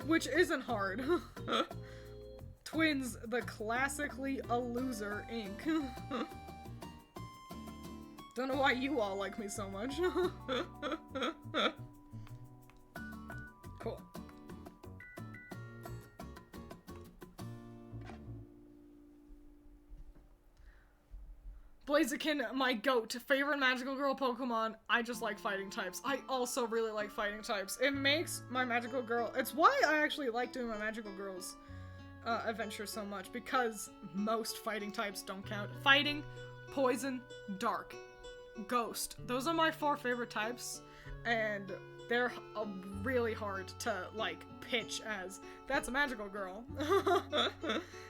Which isn't hard. Twiins, the classically a loser ink. Don't know why you all like me so much. Cool. Blaziken, my goat. Favorite magical girl Pokemon. I just like fighting types. I also really like fighting types. It makes my magical girl... It's why I actually like doing my magical girls adventure so much, because most fighting types don't count. Fighting, poison, dark, ghost. Those are my 4 favorite types, and they're really hard to, like, pitch as, that's a magical girl.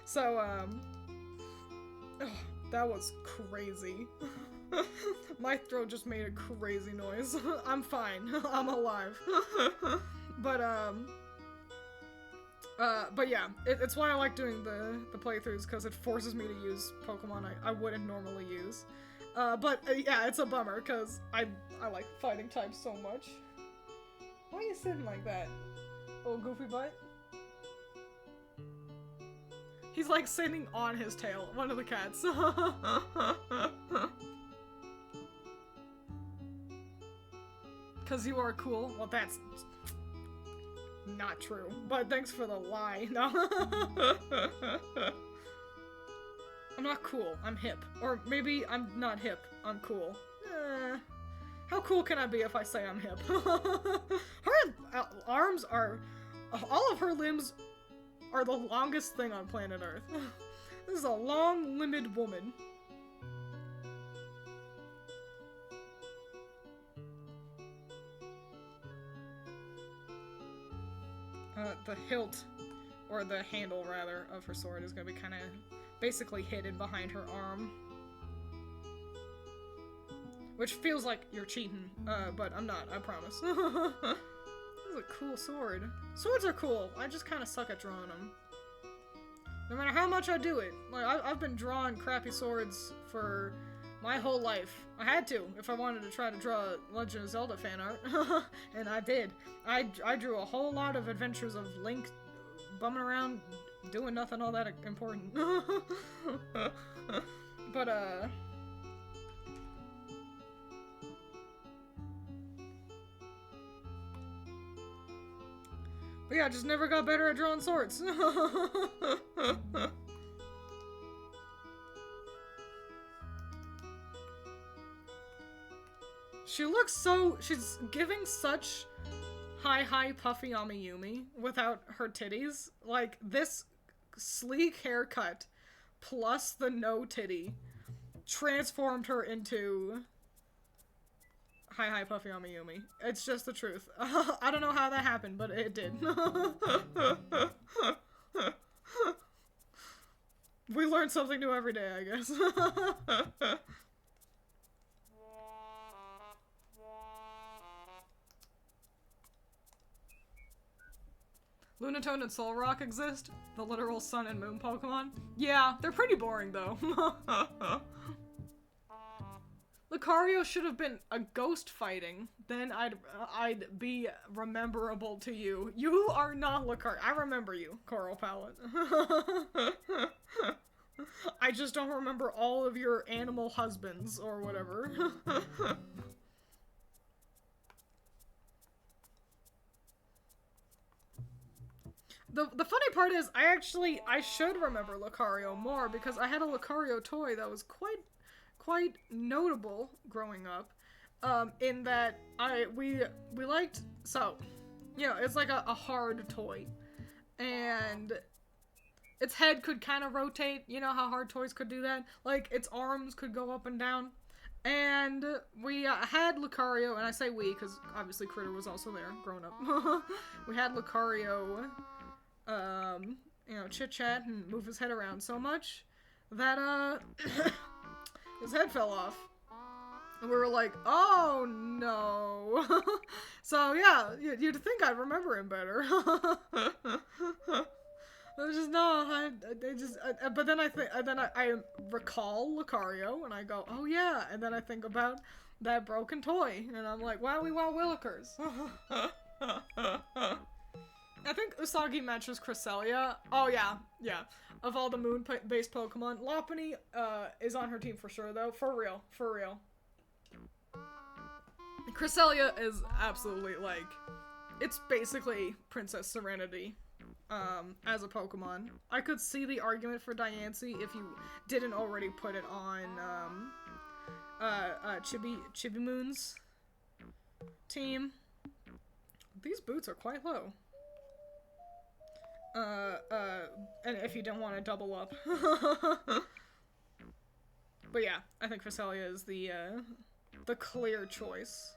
So, that was crazy. My throat just made a crazy noise. I'm fine. I'm alive. But yeah, it's why I like doing the playthroughs, because it forces me to use Pokemon I wouldn't normally use. Yeah, it's a bummer, because I like fighting types so much. Why are you sitting like that? Little goofy butt? He's like sitting on his tail, one of the cats. Cause you are cool? Well, that's not true, but thanks for the lie. No. I'm not cool, I'm hip. Or maybe I'm not hip, I'm cool. How cool can I be if I say I'm hip? Her arms are... all of her limbs are the longest thing on planet Earth. This is a long-limbed woman. The hilt, or the handle rather, of her sword is gonna be kind of basically hidden behind her arm. Which feels like you're cheating, but I'm not, I promise. This is a cool sword. Swords are cool, I just kind of suck at drawing them. No matter how much I do it. Like, I've been drawing crappy swords for my whole life. I had to, if I wanted to try to draw Legend of Zelda fan art. And I did. I drew a whole lot of adventures of Link bumming around, doing nothing all that important. But, but yeah, I just never got better at drawing swords. She looks so... she's giving such high puffy Amiyumi without her titties. Like, this sleek haircut plus the no titty transformed her into high puffy Amiyumi. It's just the truth. I don't know how that happened, but it did. We learn something new every day, I guess. Lunatone and Solrock exist? The literal sun and moon Pokemon? Yeah, they're pretty boring though. Lucario should have been a ghost fighting. Then I'd be rememberable to you. You are not Lucario. I remember you, Coral Palette. I just don't remember all of your animal husbands or whatever. The funny part is, I should remember Lucario more, because I had a Lucario toy that was quite notable growing up, in that we liked, so, you know, it's like a hard toy, and its head could kind of rotate, you know how hard toys could do that? Like, its arms could go up and down, and we had Lucario, and I say we, because obviously Critter was also there, growing up. We had Lucario, you know, chit-chat and move his head around so much that, his head fell off. And we were like, oh no. So yeah, you'd think I'd remember him better. I was just, no, but then I recall Lucario, and I go, oh yeah, and then I think about that broken toy, and I'm like, wowie wow willikers. I think Usagi matches Cresselia. Oh yeah. Of all the moon-based Pokemon, Lopunny is on her team for sure, though. For real. Cresselia is absolutely, like, it's basically Princess Serenity. As a Pokemon. I could see the argument for Diancie if you didn't already put it on, Chibimun's team. These boots are quite low. And if you don't want to double up. But yeah, I think Cresselia is the clear choice.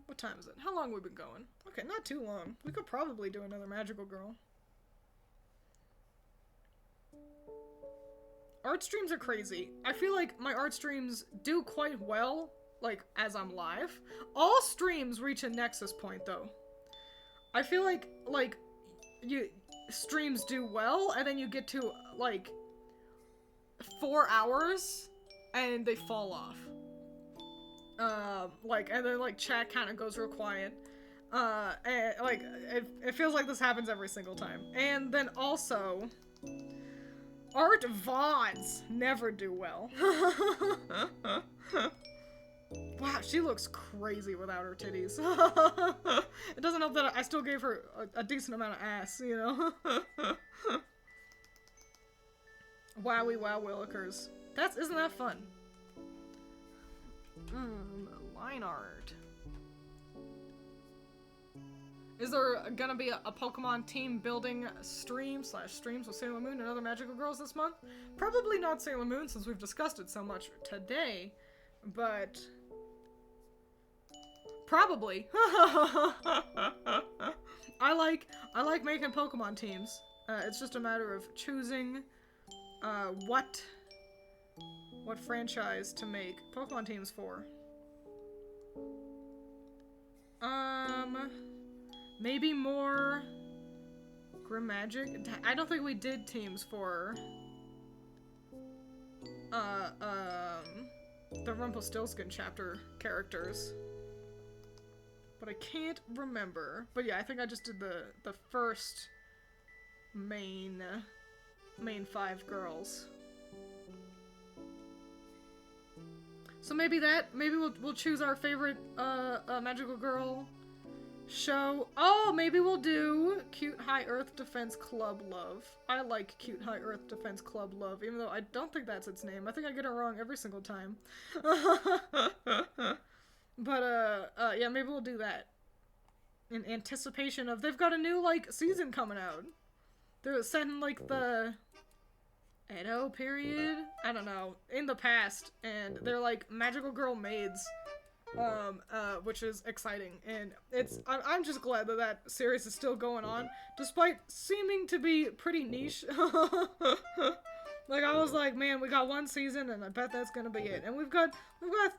What time is it? How long have we been going? Okay, not too long. We could probably do another magical girl. Art streams are crazy. I feel like my art streams do quite well, like, as I'm live. All streams reach a nexus point, though. I feel like streams do well, and then you get to, like, 4 hours, and they fall off. And then, like, chat kind of goes real quiet. And, like, it feels like this happens every single time. And then also, art VODs never do well. Wow, she looks crazy without her titties. It doesn't help that I still gave her a decent amount of ass, you know? Wowie wow willikers. Isn't that fun? Line art. Is there gonna be a Pokemon team building streams with Sailor Moon and other magical girls this month? Probably not Sailor Moon since we've discussed it so much today, but probably. I like making Pokemon teams. It's just a matter of choosing what franchise to make Pokemon teams for. Maybe more Grim Magic? I don't think we did teams for the Rumpelstiltskin chapter characters. But I can't remember. But yeah, I think I just did the first main 5 girls. So maybe we'll choose our favorite magical girl show. Oh, maybe we'll do Cute High Earth Defense Club Love. I like Cute High Earth Defense Club Love, even though I don't think that's its name. I think I get it wrong every single time. But yeah, maybe we'll do that in anticipation of they've got a new like season coming out. They're set in like the Edo period? I don't know. In the past, and they're like magical girl maids, which is exciting, and I'm just glad that series is still going on, despite seeming to be pretty niche. Like I was like, man, we got 1 season, and I bet that's gonna be it, and we've got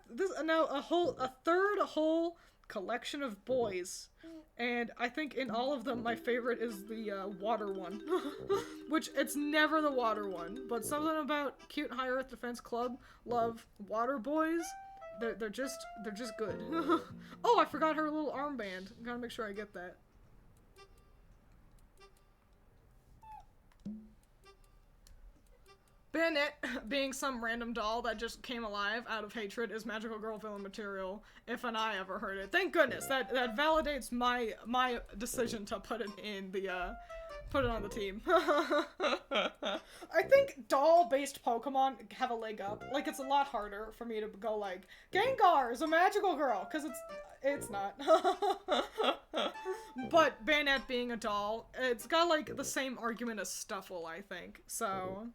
this now a third whole collection of boys. And I think in all of them, my favorite is the water one. Which, it's never the water one. But something about Cute High Earth Defense Club love water boys. They're just good. Oh, I forgot her little armband. Gotta make sure I get that. Bennett, being some random doll that just came alive out of hatred, is magical girl villain material, if an I ever heard it. Thank goodness, that validates my decision to put it in the, put it on the team. I think doll-based Pokemon have a leg up. Like, it's a lot harder for me to go like, Gengar is a magical girl, because it's not. But Bennett being a doll, it's got like the same argument as Stuffle, I think, so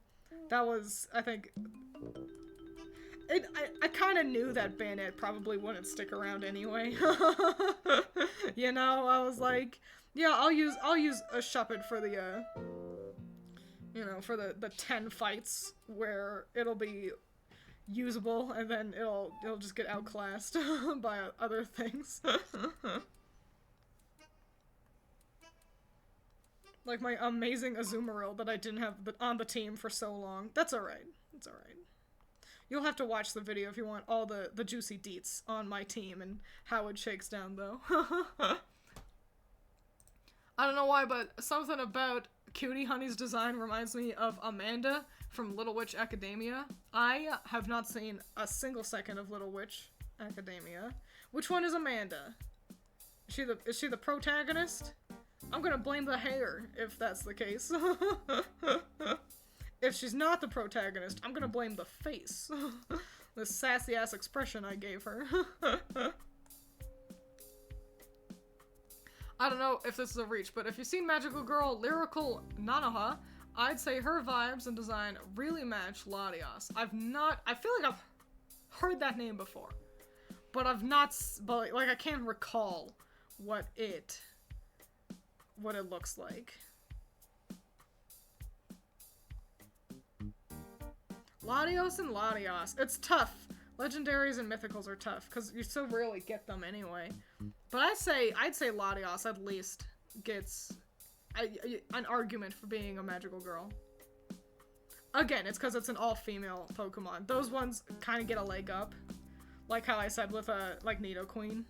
that was, I think, I kind of knew that Bennett probably wouldn't stick around anyway. You know, I was like, yeah, I'll use a Shuppet for the, you know, for the 10 fights where it'll be usable, and then it'll just get outclassed by other things. Like my amazing Azumarill that I didn't have on the team for so long. That's alright. It's alright. You'll have to watch the video if you want all the juicy deets on my team and how it shakes down, though. I don't know why, but something about Cutie Honey's design reminds me of Amanda from Little Witch Academia. I have not seen a single second of Little Witch Academia. Which one is Amanda? Is she the protagonist? I'm gonna blame the hair if that's the case. If she's not the protagonist, I'm gonna blame the face. The sassy ass expression I gave her. I don't know if this is a reach, but if you've seen Magical Girl Lyrical Nanoha, I'd say her vibes and design really match Latias. I feel like I've heard that name before, but like I can't recall what it looks like. Latios and Latias. It's tough. Legendaries and mythicals are tough because you so rarely get them anyway. But I'd say Latios at least gets an argument for being a magical girl. Again, it's because it's an all-female Pokemon. Those ones kind of get a leg up, like how I said with like Nidoqueen.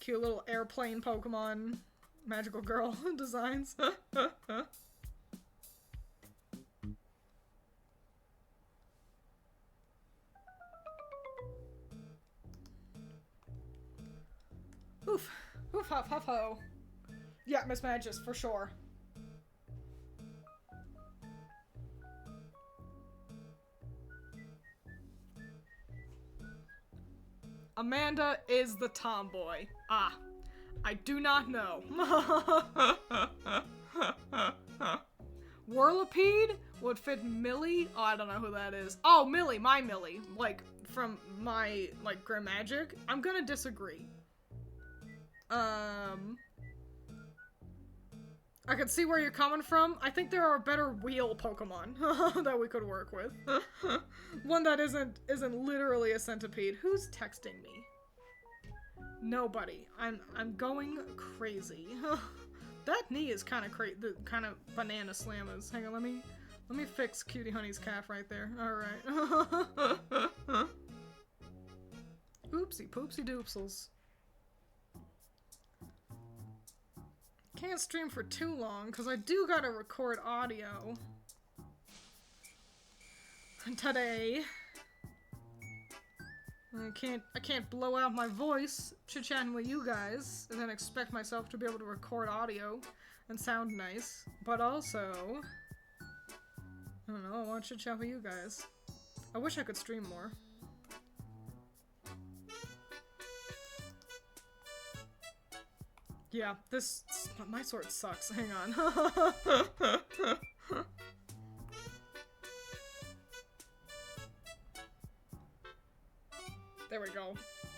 Cute little airplane Pokemon magical girl designs. Oof. Oof, huff, huff, ho. Yeah, Miss Magis, for sure. Amanda is the tomboy. Ah, I do not know. Whirlipede would fit Millie. Oh, I don't know who that is. Oh, Millie, my Millie. Like, from my, like, Grim Magic. I'm gonna disagree. I could see where you're coming from. I think there are better wheel Pokemon that we could work with. One that isn't literally a centipede. Who's texting me? Nobody. I'm going crazy. That knee is kind of crazy. The kind of banana slammers. Hang on, let me fix Cutie Honey's calf right there. All right. Oopsie poopsie doopsels. Can't stream for too long because I do gotta record audio today. I can't blow out my voice chit-chatting with you guys and then expect myself to be able to record audio and sound nice. But also, I don't know, I want to chit-chat with you guys. I wish I could stream more. Yeah, my sword sucks. Hang on. There we go.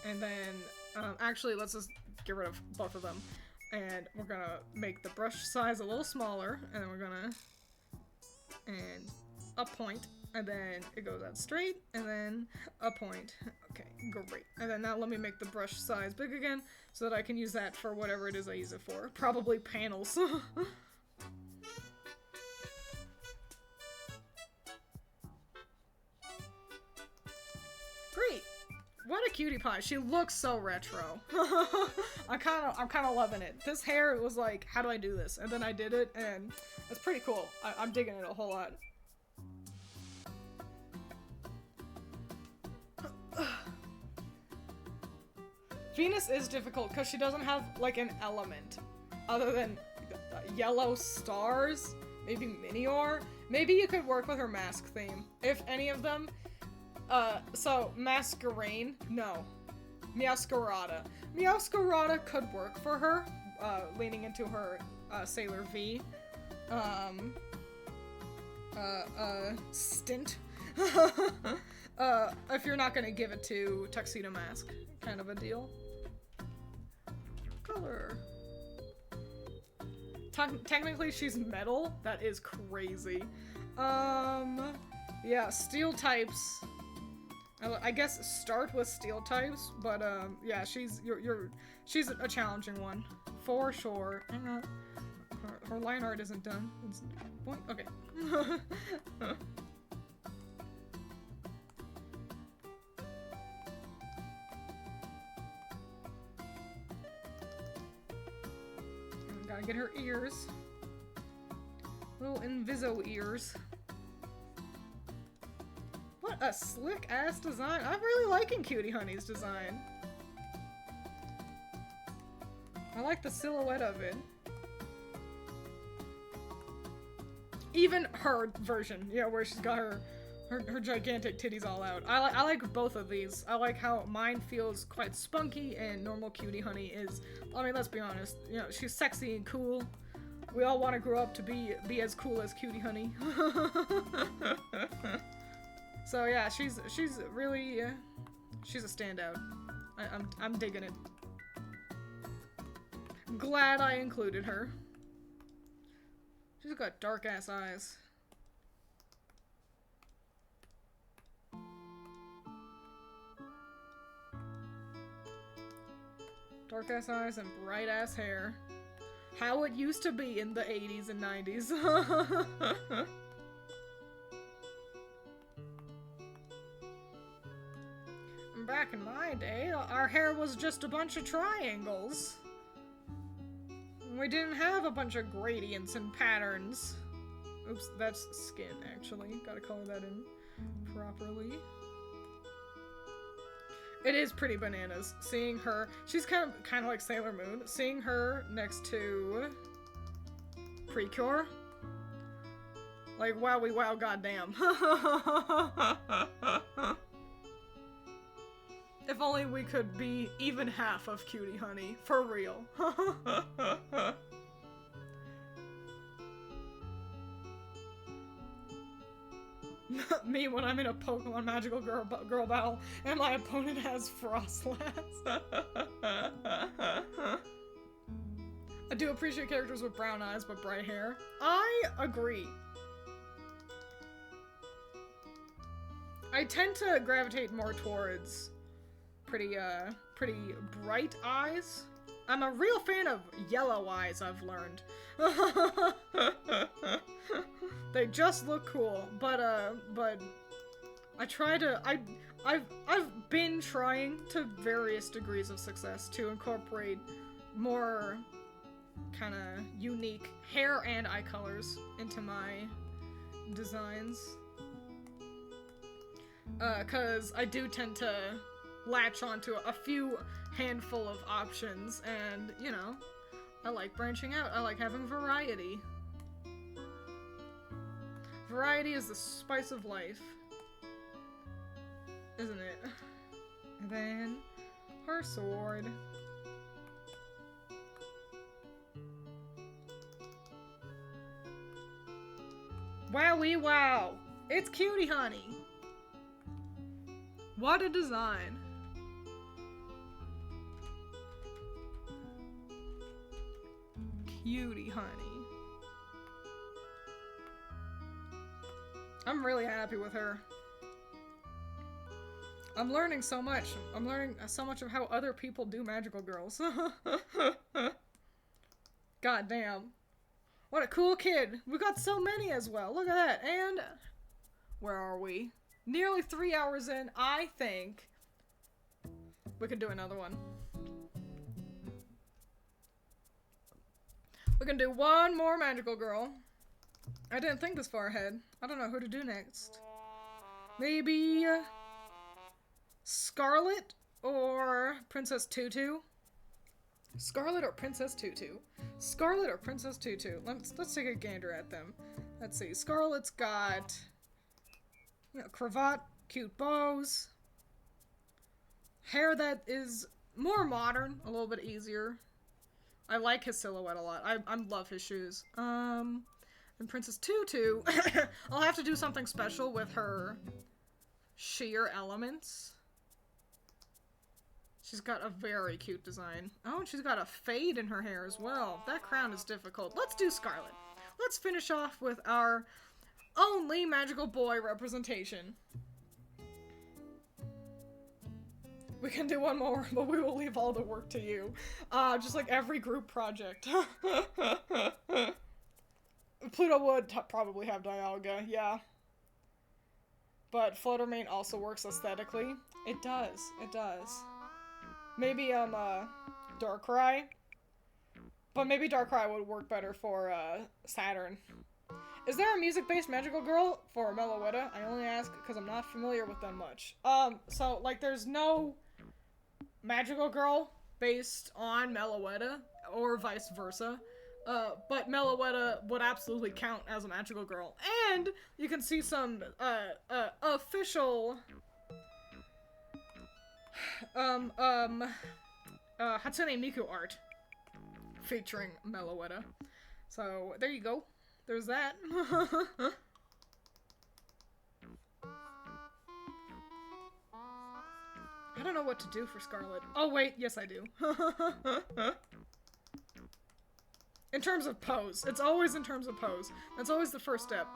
And then, actually, let's just get rid of both of them. And we're gonna make the brush size a little smaller, and then we're gonna, and a point, and then it goes out straight, and then a point. Okay, great. And then now let me make the brush size big again, so that I can use that for whatever it is I use it for. Probably panels. Great. What a cutie pie. She looks so retro. I'm kind of loving it. This hair was like, how do I do this? And then I did it, and it's pretty cool. I'm digging it a whole lot. Venus is difficult because she doesn't have like an element other than yellow stars, maybe Minior. Maybe you could work with her mask theme. If any of them, so Masquerain, no. Meowscarada. Meowscarada could work for her, leaning into her, Sailor V. Stint. If you're not gonna give it to Tuxedo Mask, kind of a deal. Color. Technically she's metal. That is crazy. Yeah, steel types. I guess start with steel types, but yeah, she's a challenging one for sure. Her line art isn't done. It's point. Okay. Gotta get her ears. Little Inviso ears. What a slick ass design. I'm really liking Cutie Honey's design. I like the silhouette of it. Even her version, yeah, where she's got her gigantic titties all out. I like both of these. I like how mine feels quite spunky and normal Cutie Honey is, I mean, let's be honest, you know, she's sexy and cool. We all want to grow up to be as cool as Cutie Honey. So yeah, she's really, she's a standout. I'm digging it. Glad I included her. She's got dark ass eyes. Dark ass eyes and bright ass hair. How it used to be in the 80s and 90s. Back in my day, our hair was just a bunch of triangles. We didn't have a bunch of gradients and patterns. Oops, that's skin, actually. Gotta color that in properly. It is pretty bananas seeing her. She's kind of like Sailor Moon. Seeing her next to Precure. Like, wowie wow, goddamn. If only we could be even half of Cutie Honey. For real. Me when I'm in a Pokemon Magical Girl battle and my opponent has Frostlass. I do appreciate characters with brown eyes but bright hair. I agree. I tend to gravitate more towards pretty bright eyes. I'm a real fan of yellow eyes, I've learned. They just look cool, but I try to, I've been trying to various degrees of success to incorporate more kind of unique hair and eye colors into my designs. 'Cause I do tend to latch onto a few handful of options, and, you know, I like branching out. I like having variety. Variety is the spice of life, isn't it? And then her sword. Wowie wow! It's Cutie Honey! What a design! Cutie Honey. I'm really happy with her. I'm learning so much. I'm learning so much of how other people do magical girls. God damn. What a cool kid. We got so many as well. Look at that. And where are we? Nearly 3 hours in. I think we could do another one. We can do one more magical girl. I didn't think this far ahead. I don't know who to do next. Maybe Scarlet or Princess Tutu? Scarlet or Princess Tutu? Scarlet or Princess Tutu? Let's take a gander at them. Let's see. Scarlet's got, you know, cravat, cute bows, hair that is more modern, a little bit easier. I like his silhouette a lot. I love his shoes. And Princess Tutu, I'll have to do something special with her sheer elements. She's got a very cute design. Oh, and she's got a fade in her hair as well. That crown is difficult. Let's do Scarlet. Let's finish off with our only magical boy representation. We can do one more, but we will leave all the work to you. Just like every group project. Pluto would probably have Dialga, yeah. But Fluttermane also works aesthetically. It does, it does. Maybe, Darkrai. But maybe Darkrai would work better for Saturn. Is there a music-based magical girl for Meloetta? I only ask because I'm not familiar with them much. So, like, there's no magical girl based on Meloetta, or vice versa. But Meloetta would absolutely count as a magical girl. And you can see some, official, Hatsune Miku art featuring Meloetta. So, there you go. There's that. I don't know what to do for Scarlet. Oh wait, yes I do. In terms of pose. It's always in terms of pose. That's always the first step.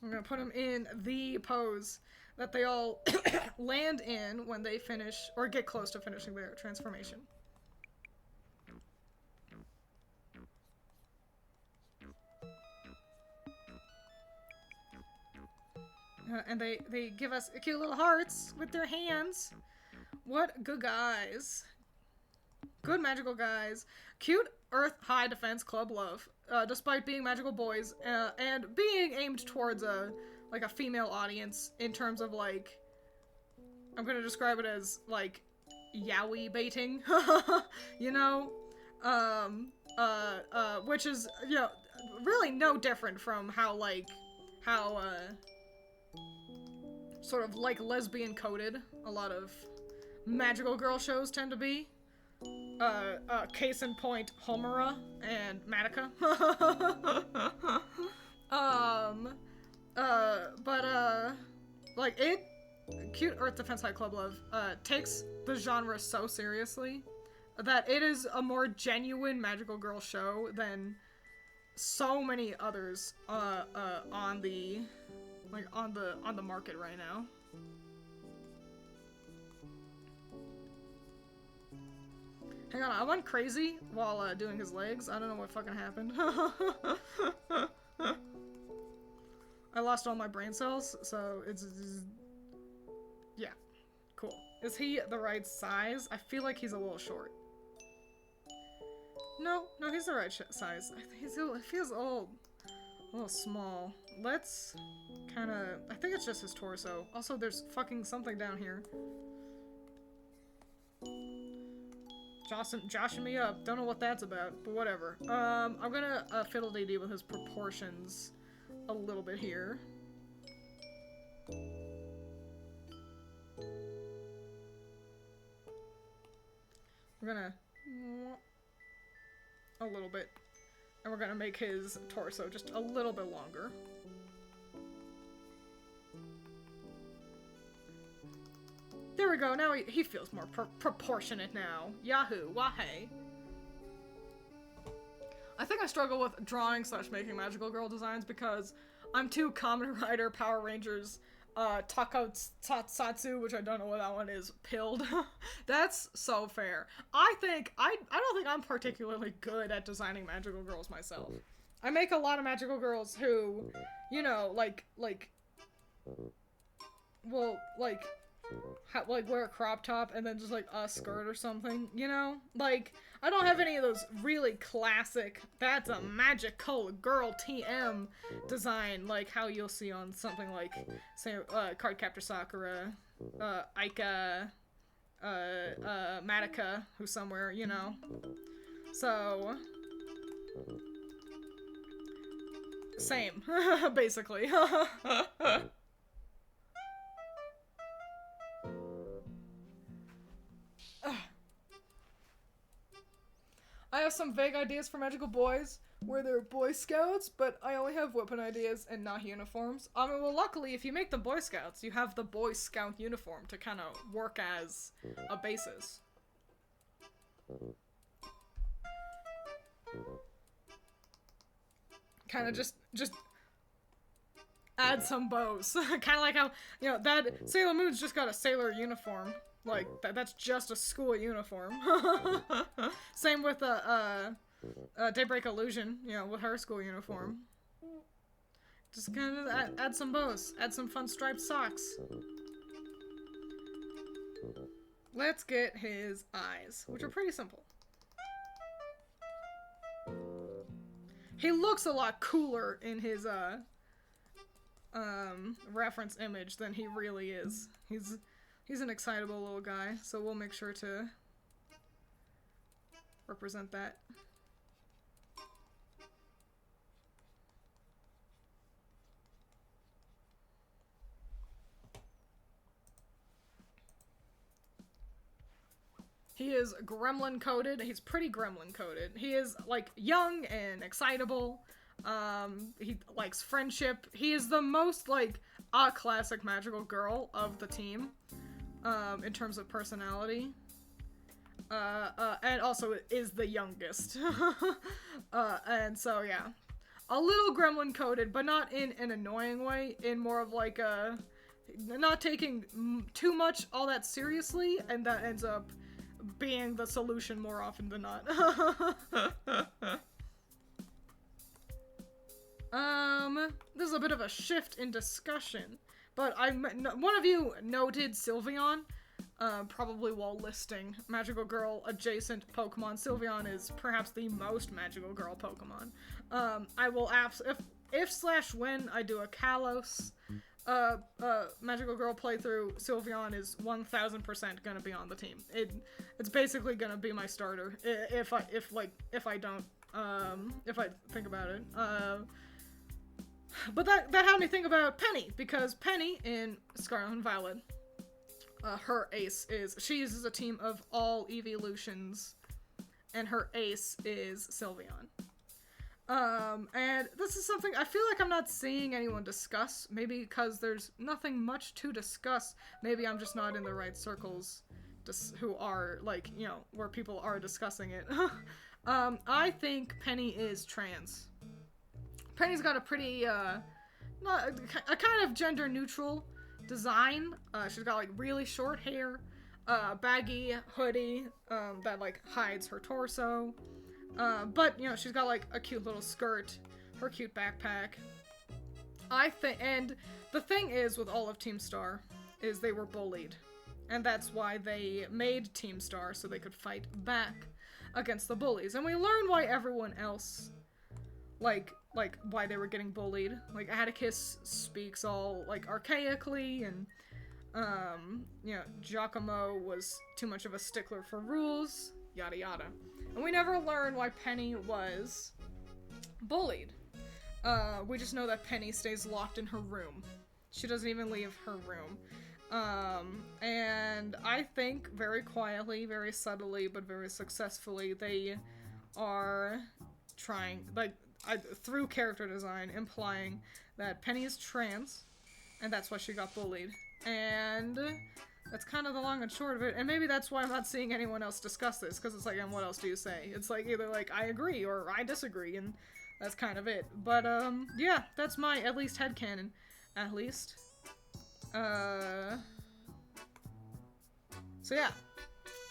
I'm gonna put him in the pose that they all land in when they finish, or get close to finishing their transformation. And they give us cute little hearts with their hands. What good guys. Good magical guys. Cute Earth High Defense Club love. Despite being magical boys, and being aimed towards a female audience in terms of, like, I'm gonna describe it as, like, yaoi baiting. You know? Which is, you know, really no different from how sort of, like, lesbian coded a lot of magical girl shows tend to be. Case in point, Homura and Madoka. Like, Cute Earth Defense High Club Love, takes the genre so seriously that it is a more genuine magical girl show than so many others, on the market right now. Hang on, I went crazy while doing his legs. I don't know what fucking happened. I lost all my brain cells, so it's yeah, cool. Is he the right size? I feel like he's a little short. No, he's the right size. He feels old. A little small. Let's kind of... I think it's just his torso. Also, there's fucking something down here. Joshing me up. Don't know what that's about, but whatever. I'm gonna fiddle-dee-dee with his proportions a little bit here. We're gonna... a little bit. And we're gonna make his torso just a little bit longer. There we go, now he feels more proportionate now. Yahoo, wahey. I think I struggle with drawing / making magical girl designs because I'm too Kamen Rider, Power Rangers, Takotsatsu, which I don't know what that one is, pilled. That's so fair. I don't think I'm particularly good at designing magical girls myself. I make a lot of magical girls who, you know, will, like, wear a crop top and then just, like, a skirt or something, you know? Like, I don't have any of those really classic, that's a magical girl TM design, like how you'll see on something like, say, Cardcaptor Sakura, Aika, Madoka, who's somewhere, you know? So... same, basically. I have some vague ideas for magical boys where they're Boy Scouts, but I only have weapon ideas and not uniforms. Well, luckily, if you make them Boy Scouts, you have the Boy Scout uniform to kind of work as a basis. Kind of just add some bows. Kind of like how, you know, that Sailor Moon's just got a sailor uniform. Like, that's just a school uniform. Same with Daybreak Illusion, you know, with her school uniform. Just kind of add some bows. Add some fun striped socks. let's get his eyes, which are pretty simple. He looks a lot cooler in his reference image than he really is. He's an excitable little guy, so we'll make sure to represent that. He is gremlin coded. He's pretty gremlin coded. He is like young and excitable. He likes friendship. He is the most like a classic magical girl of the team, in terms of personality. And also is the youngest. And so yeah, a little gremlin coded, but not in an annoying way. In more of like a not taking too much all that seriously, and that ends up being the solution more often than not. This is a bit of a shift in discussion, but one of you noted Sylveon, probably while listing Magical Girl adjacent Pokemon. Sylveon is perhaps the most Magical Girl Pokemon. I will if/when I do a Kalos Magical Girl playthrough, Sylveon is 1000% gonna be on the team. It's basically gonna be my starter if I think about it. But that had me think about Penny, because Penny in Scarlet and Violet, her ace is she uses a team of all evolutions, and her ace is Sylveon. And this is something I feel like I'm not seeing anyone discuss, maybe because there's nothing much to discuss. Maybe I'm just not in the right circles who are, like, you know, where people are discussing it. I think Penny is trans. Penny's got a pretty, a kind of gender neutral design. She's got, like, really short hair, baggy hoodie, that, like, hides her torso. But, you know, she's got, like, a cute little skirt, her cute backpack. And the thing is with all of Team Star is they were bullied. And that's why they made Team Star, so they could fight back against the bullies. And we learn why everyone else, like why they were getting bullied. Like, Atticus speaks all, like, archaically, and, you know, Giacomo was too much of a stickler for rules, yada yada. And we never learn why Penny was bullied. We just know that Penny stays locked in her room. She doesn't even leave her room. And I think very quietly, very subtly, but very successfully, they are trying, like, through character design, implying that Penny is trans, and that's why she got bullied. And that's kind of the long and short of it, and maybe that's why I'm not seeing anyone else discuss this, because it's like, and what else do you say? It's like, either like, I agree, or I disagree, and that's kind of it. But, yeah, that's my, at least, headcanon. At least. So yeah.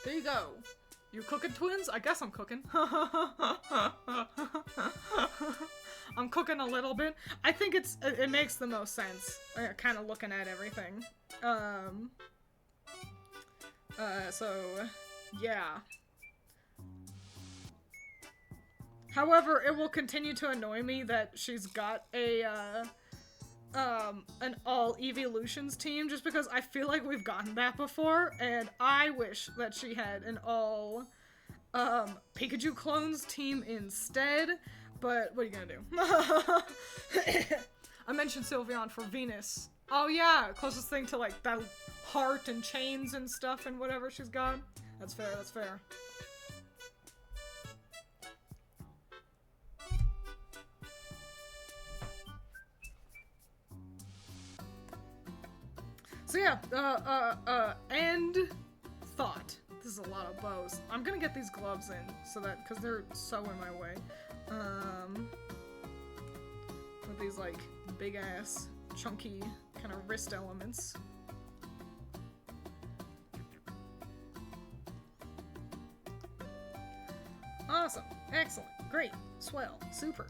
There you go. You cooking, Twiins? I guess I'm cooking. I'm cooking a little bit. I think it makes the most sense, kind of looking at everything. So, yeah. However, it will continue to annoy me that she's got an all evolutions team, just because I feel like we've gotten that before, and I wish that she had an all, Pikachu clones team instead, but what are you gonna do? I mentioned Sylveon for Venus. Oh yeah, closest thing to, like, that heart and chains and stuff and whatever she's got. That's fair, that's fair. So yeah, end thought. This is a lot of bows. I'm gonna get these gloves in, so that, cause they're so in my way. With these, like, big ass, chunky, kind of wrist elements. Awesome. Excellent. Great. Swell. Super.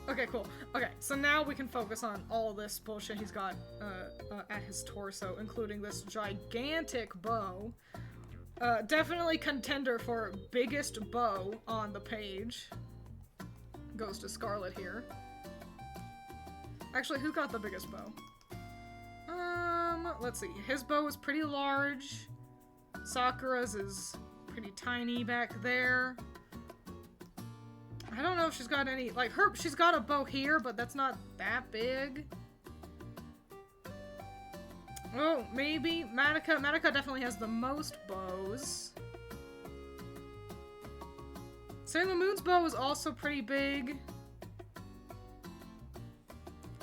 Okay, cool. Okay, so now we can focus on all this bullshit he's got at his torso, including this gigantic bow. Definitely contender for biggest bow on the page. Goes to Scarlet here. Actually, who got the biggest bow? Let's see. His bow is pretty large. Sakura's is pretty tiny back there. I don't know if she's got any, like, she's got a bow here, but that's not that big. Oh, maybe Madoka. Madoka definitely has the most bows. Sailor Moon's bow is also pretty big.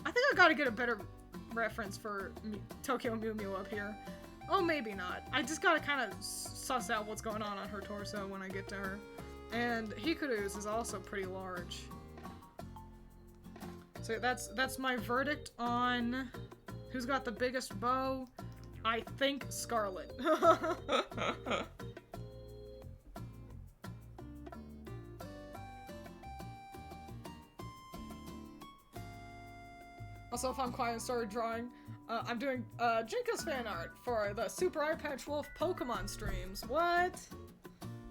I think I gotta get a better reference for Tokyo Mew Mew up here. Oh, maybe not. I just gotta kind of suss out what's going on her torso when I get to her. And Hikaru's is also pretty large. So that's my verdict on who's got the biggest bow. I think Scarlet. Also, if I'm quiet and started drawing, I'm doing Jinka's fan art for the Super Eye Patch Wolf Pokemon streams. What?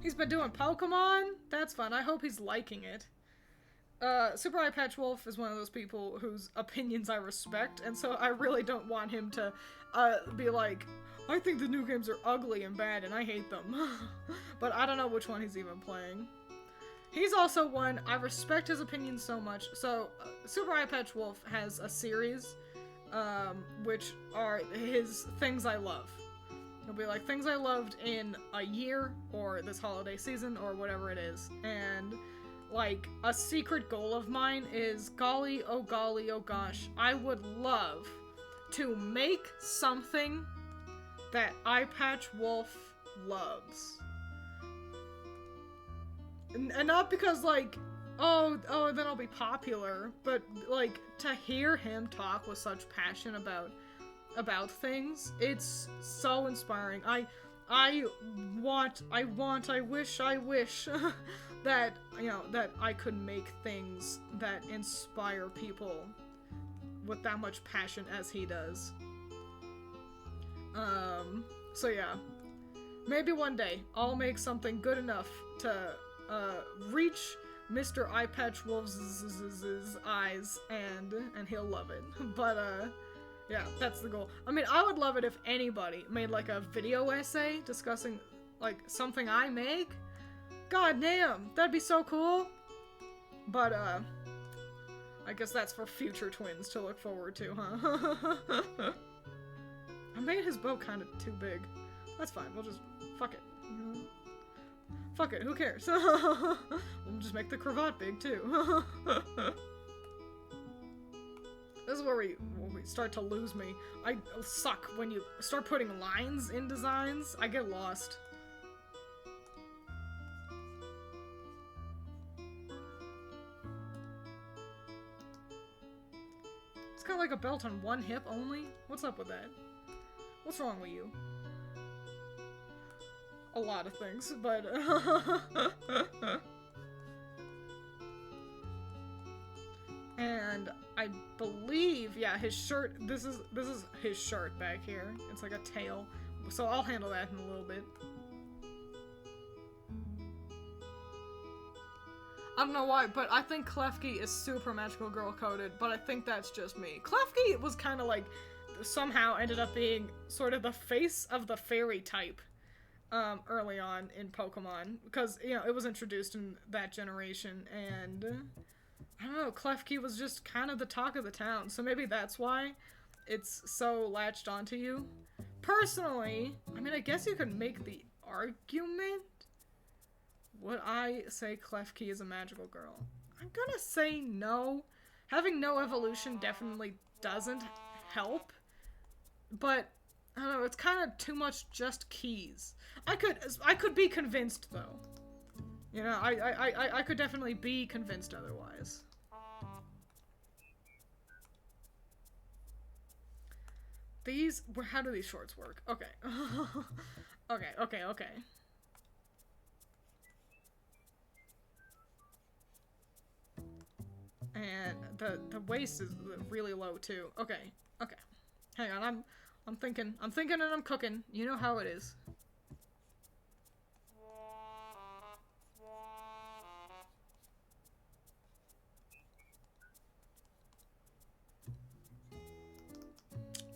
He's been doing Pokemon? That's fun. I hope he's liking it. Super Eye Patch Wolf is one of those people whose opinions I respect, and so I really don't want him to be like, I think the new games are ugly and bad and I hate them. But I don't know which one he's even playing. He's also one, I respect his opinion so much. So, Super Eye Patch Wolf has a series, which are his things I love. It'll be like things I loved in a year, or this holiday season, or whatever it is. And, like, a secret goal of mine is, golly, oh gosh, I would love to make something that Eye Patch Wolf loves. And not because, like, oh, then I'll be popular, but, like, to hear him talk with such passion about things, it's so inspiring. I wish that, you know, that I could make things that inspire people with that much passion as he does. So yeah. Maybe one day I'll make something good enough to reach Mr. Eye Patch Wolf's eyes, and he'll love it. But yeah, that's the goal. I mean, I would love it if anybody made like a video essay discussing like something I make. God damn, that'd be so cool. But I guess that's for future Twiins to look forward to, huh? I made his bow kind of too big. That's fine, we'll just fuck it. Fuck it, who cares? We'll just make the cravat big, too. This is where we start to lose me. I suck when you start putting lines in designs. I get lost. It's got like a belt on one hip only? What's up with that? What's wrong with you? A lot of things, but and I believe, yeah, his shirt, this is his shirt back here. It's like a tail. So I'll handle that in a little bit. I don't know why, but I think Klefki is super magical girl coded, but I think that's just me. Klefki was kind of like somehow ended up being sort of the face of the fairy type. Early on in Pokemon, because, you know, it was introduced in that generation, and I don't know, Klefki was just kind of the talk of the town, so maybe that's why it's so latched onto you. Personally, I mean, I guess you could make the argument. Would I say Klefki is a magical girl? I'm gonna say no. Having no evolution definitely doesn't help, but I don't know, it's kind of too much just keys. I could be convinced though. You know, I could definitely be convinced otherwise. How do these shorts work? Okay. Okay. And the waist is really low too. Okay, okay. Hang on, I'm thinking and I'm cooking. You know how it is.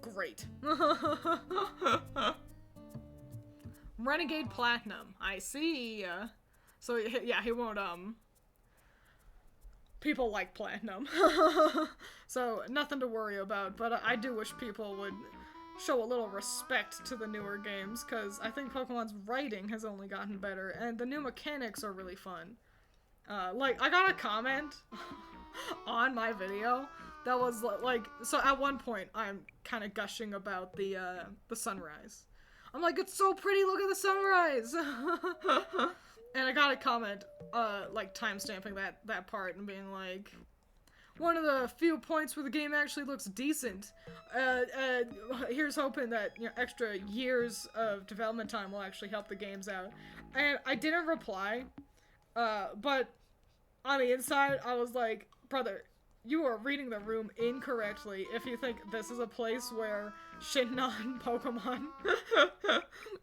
Great. Renegade Platinum. I see. So yeah, he won't people like Platinum. So nothing to worry about, but I do wish people would show a little respect to the newer games, because I think Pokemon's writing has only gotten better, and the new mechanics are really fun. Like, I got a comment on my video that was like, so at one point I'm kind of gushing about the sunrise. I'm like, it's so pretty, look at the sunrise! And I got a comment, like, timestamping that part and being like, one of the few points where the game actually looks decent. Here's hoping that, you know, extra years of development time will actually help the games out. And I didn't reply, but on the inside, I was like, brother, you are reading the room incorrectly if you think this is a place where shitting on Pokemon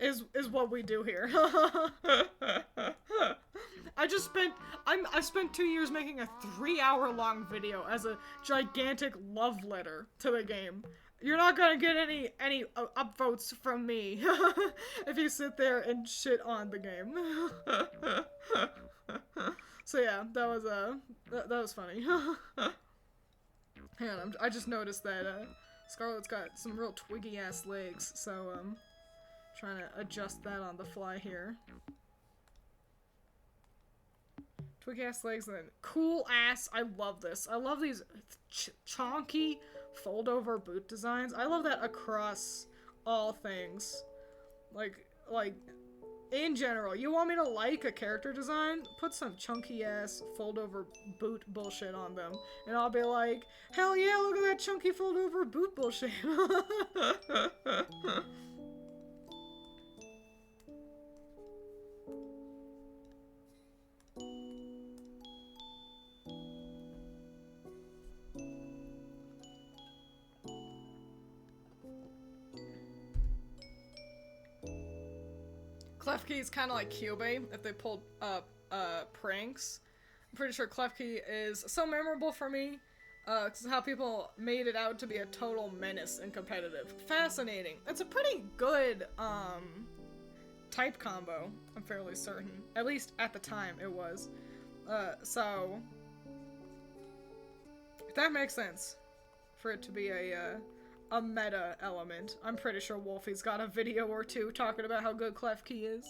is what we do here. I spent 2 years making a 3-hour-long video as a gigantic love letter to the game. You're not gonna get any upvotes from me if you sit there and shit on the game. So yeah, that was funny. Hang on, I just noticed that Scarlet's got some real twiggy ass legs, so trying to adjust that on the fly here. Twiggy ass legs and then cool ass. I love this. I love these chonky fold over boot designs. I love that across all things. Like in general, you want me to like a character design? Put some chunky ass fold over boot bullshit on them. And I'll be like, hell yeah, look at that chunky fold over boot bullshit. Klefki is kind of like Kyubey if they pulled up pranks. I'm pretty sure Klefki is so memorable for me because how people made it out to be a total menace and competitive. Fascinating. It's a pretty good type combo, I'm fairly certain. At least at the time it was. So that makes sense for it to be a meta element. I'm pretty sure Wolfie's got a video or two talking about how good Klefki is.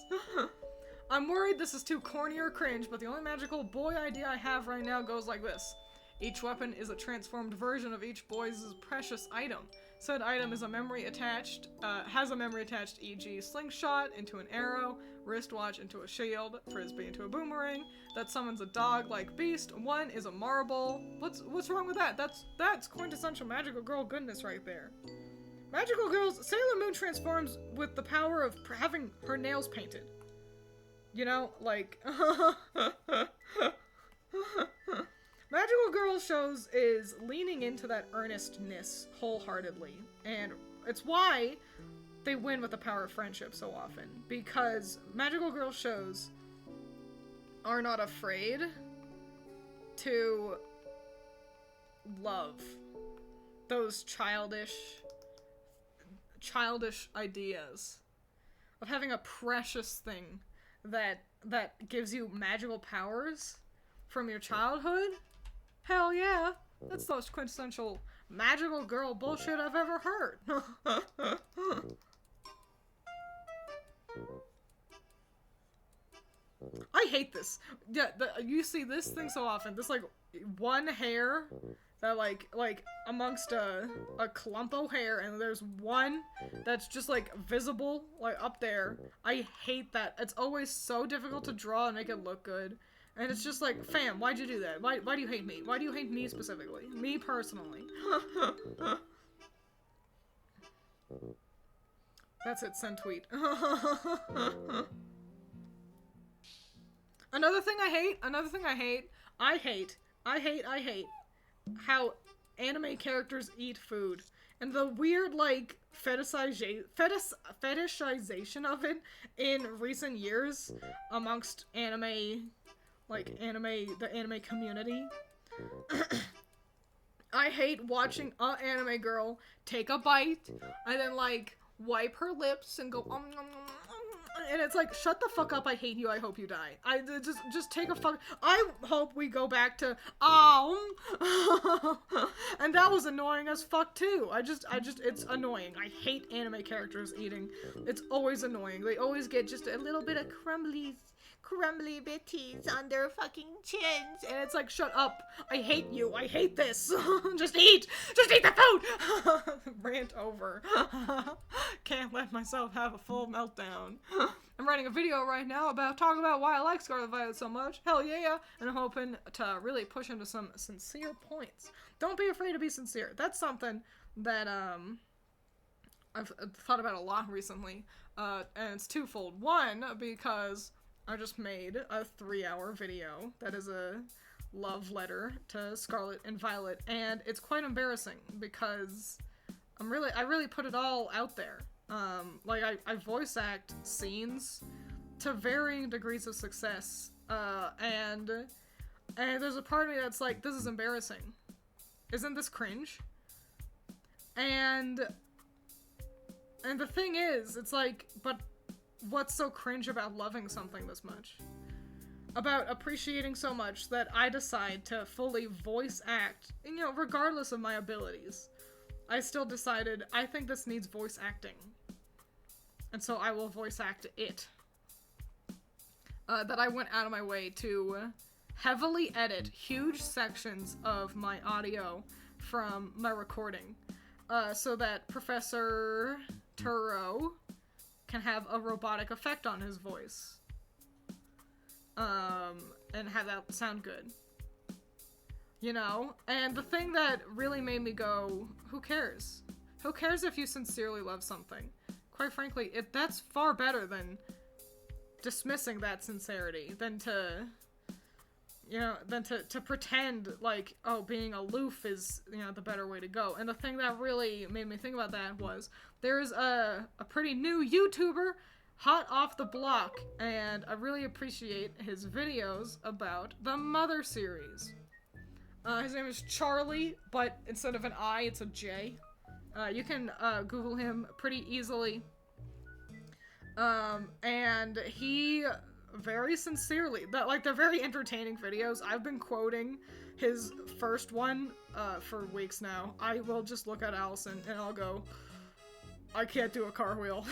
I'm worried this is too corny or cringe, but the only magical boy idea I have right now goes like this. Each weapon is a transformed version of each boy's precious item. Said item is a memory attached, has a memory attached, e.g. slingshot into an arrow, wristwatch into a shield, frisbee into a boomerang, that summons a dog-like beast, one is a marble. What's wrong with that? That's quintessential magical girl goodness right there. Magical girls, Sailor Moon transforms with the power of having her nails painted. You know, like, Magical Girl shows is leaning into that earnestness wholeheartedly, and it's why they win with the power of friendship so often, because Magical Girl shows are not afraid to love those childish ideas of having a precious thing that gives you magical powers from your childhood. Hell yeah, that's the most quintessential magical girl bullshit I've ever heard. I hate this. Yeah, you see this thing so often. This, like, one hair that, like amongst a clump of hair, and there's one that's just, like, visible, like, up there. I hate that. It's always so difficult to draw and make it look good. And it's just like, fam, why'd you do that? Why do you hate me? Why do you hate me specifically? Me personally. That's it, send tweet. Another thing I hate, how anime characters eat food. And the weird, like, fetishization of it in recent years amongst anime, like, the anime community. I hate watching an anime girl take a bite and then, like, wipe her lips and go, and it's like, shut the fuck up, I hate you, I hope you die. Just take a fuck, I hope we go back to, and that was annoying as fuck too. It's annoying. I hate anime characters eating. It's always annoying. They always get just a little bit of crumbly bitties on their fucking chins, and it's like, shut up, I hate you, I hate this. Just eat the food. Rant over. Can't let myself have a full meltdown. I'm writing a video right now talking about why I like Scarlet Violet so much. Hell yeah. And I'm hoping to really push into some sincere points. Don't be afraid to be sincere. That's something that I've thought about a lot recently, and it's twofold. One, because I just made a 3-hour video that is a love letter to Scarlet and Violet, and it's quite embarrassing because I really put it all out there. Like, I voice act scenes to varying degrees of success, and there's a part of me that's like, this is embarrassing. Isn't this cringe? And the thing is, it's like, but what's so cringe about loving something this much? About appreciating so much that I decide to fully voice act, you know, regardless of my abilities. I still decided, I think this needs voice acting. And so I will voice act it. That I went out of my way to heavily edit huge sections of my audio from my recording. So that Professor Turo can have a robotic effect on his voice. And have that sound good. You know? And the thing that really made me go, who cares? Who cares if you sincerely love something? Quite frankly, that's far better than dismissing that sincerity, than to, you know, to pretend like, oh, being aloof is, you know, the better way to go. And the thing that really made me think about that was, there's a pretty new YouTuber, hot off the block, and I really appreciate his videos about the Mother series. His name is Charlie, but instead of an I, it's a J. You can Google him pretty easily. And he very sincerely, they're very entertaining videos. I've been quoting his first one for weeks now. I will just look at Allison and I'll go, I can't do a cartwheel.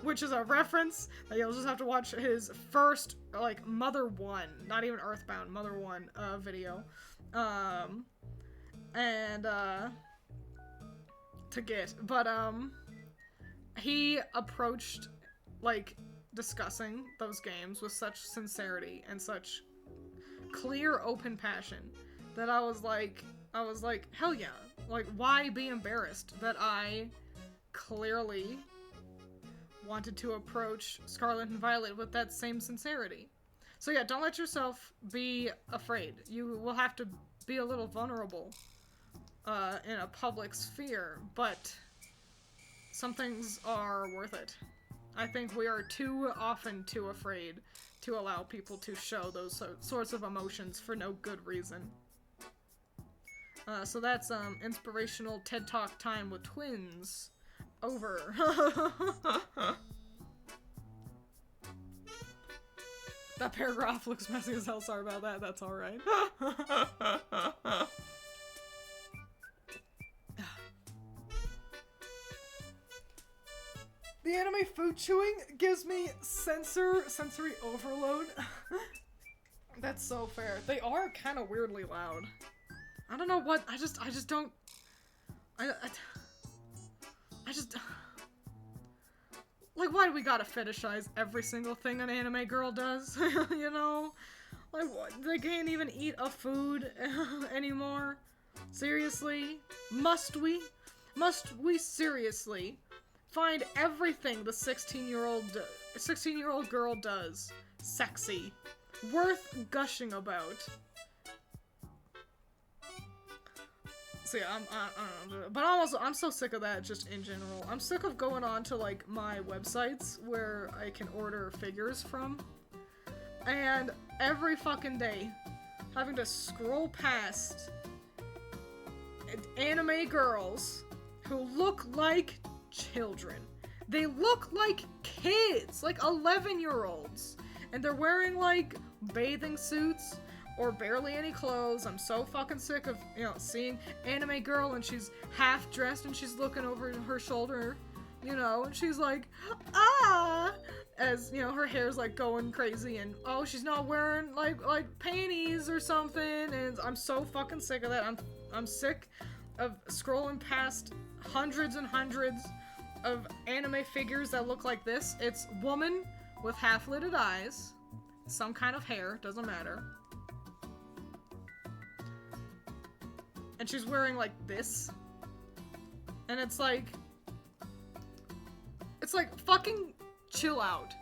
Which is a reference that you'll just have to watch his first, like, Mother 1, not even Earthbound, Mother 1 video. To get. But, he approached, like, discussing those games with such sincerity and such clear, open passion that I was like, hell yeah. Like, why be embarrassed that I clearly wanted to approach Scarlet and Violet with that same sincerity? So yeah, don't let yourself be afraid. You will have to be a little vulnerable in a public sphere, but some things are worth it. I think we are too often too afraid to allow people to show those sorts of emotions for no good reason. So that's inspirational TED Talk time with Twiins over. That paragraph looks messy as hell, sorry about that, that's alright. The anime food chewing gives me sensory overload. That's so fair. They are kind of weirdly loud. I don't know what, I just don't, I just, like, why do we gotta fetishize every single thing an anime girl does, you know? Like, what, they can't even eat a food anymore? Seriously? Must we seriously find everything the 16-year-old girl does sexy, worth gushing about? See, I don't know, but I'm so sick of that just in general. I'm sick of going on to like my websites where I can order figures from, and every fucking day having to scroll past anime girls who look like children. They look like kids, like 11-year-olds, and they're wearing like bathing suits or barely any clothes. I'm so fucking sick of, you know, seeing anime girl and she's half dressed and she's looking over her shoulder, you know, and she's like, ah, as, you know, her hair's like going crazy and, oh, she's not wearing like panties or something, and I'm so fucking sick of that. I'm sick of scrolling past hundreds and hundreds of anime figures that look like this. It's woman with half-lidded eyes, some kind of hair, doesn't matter. And she's wearing like this. And it's like fucking chill out.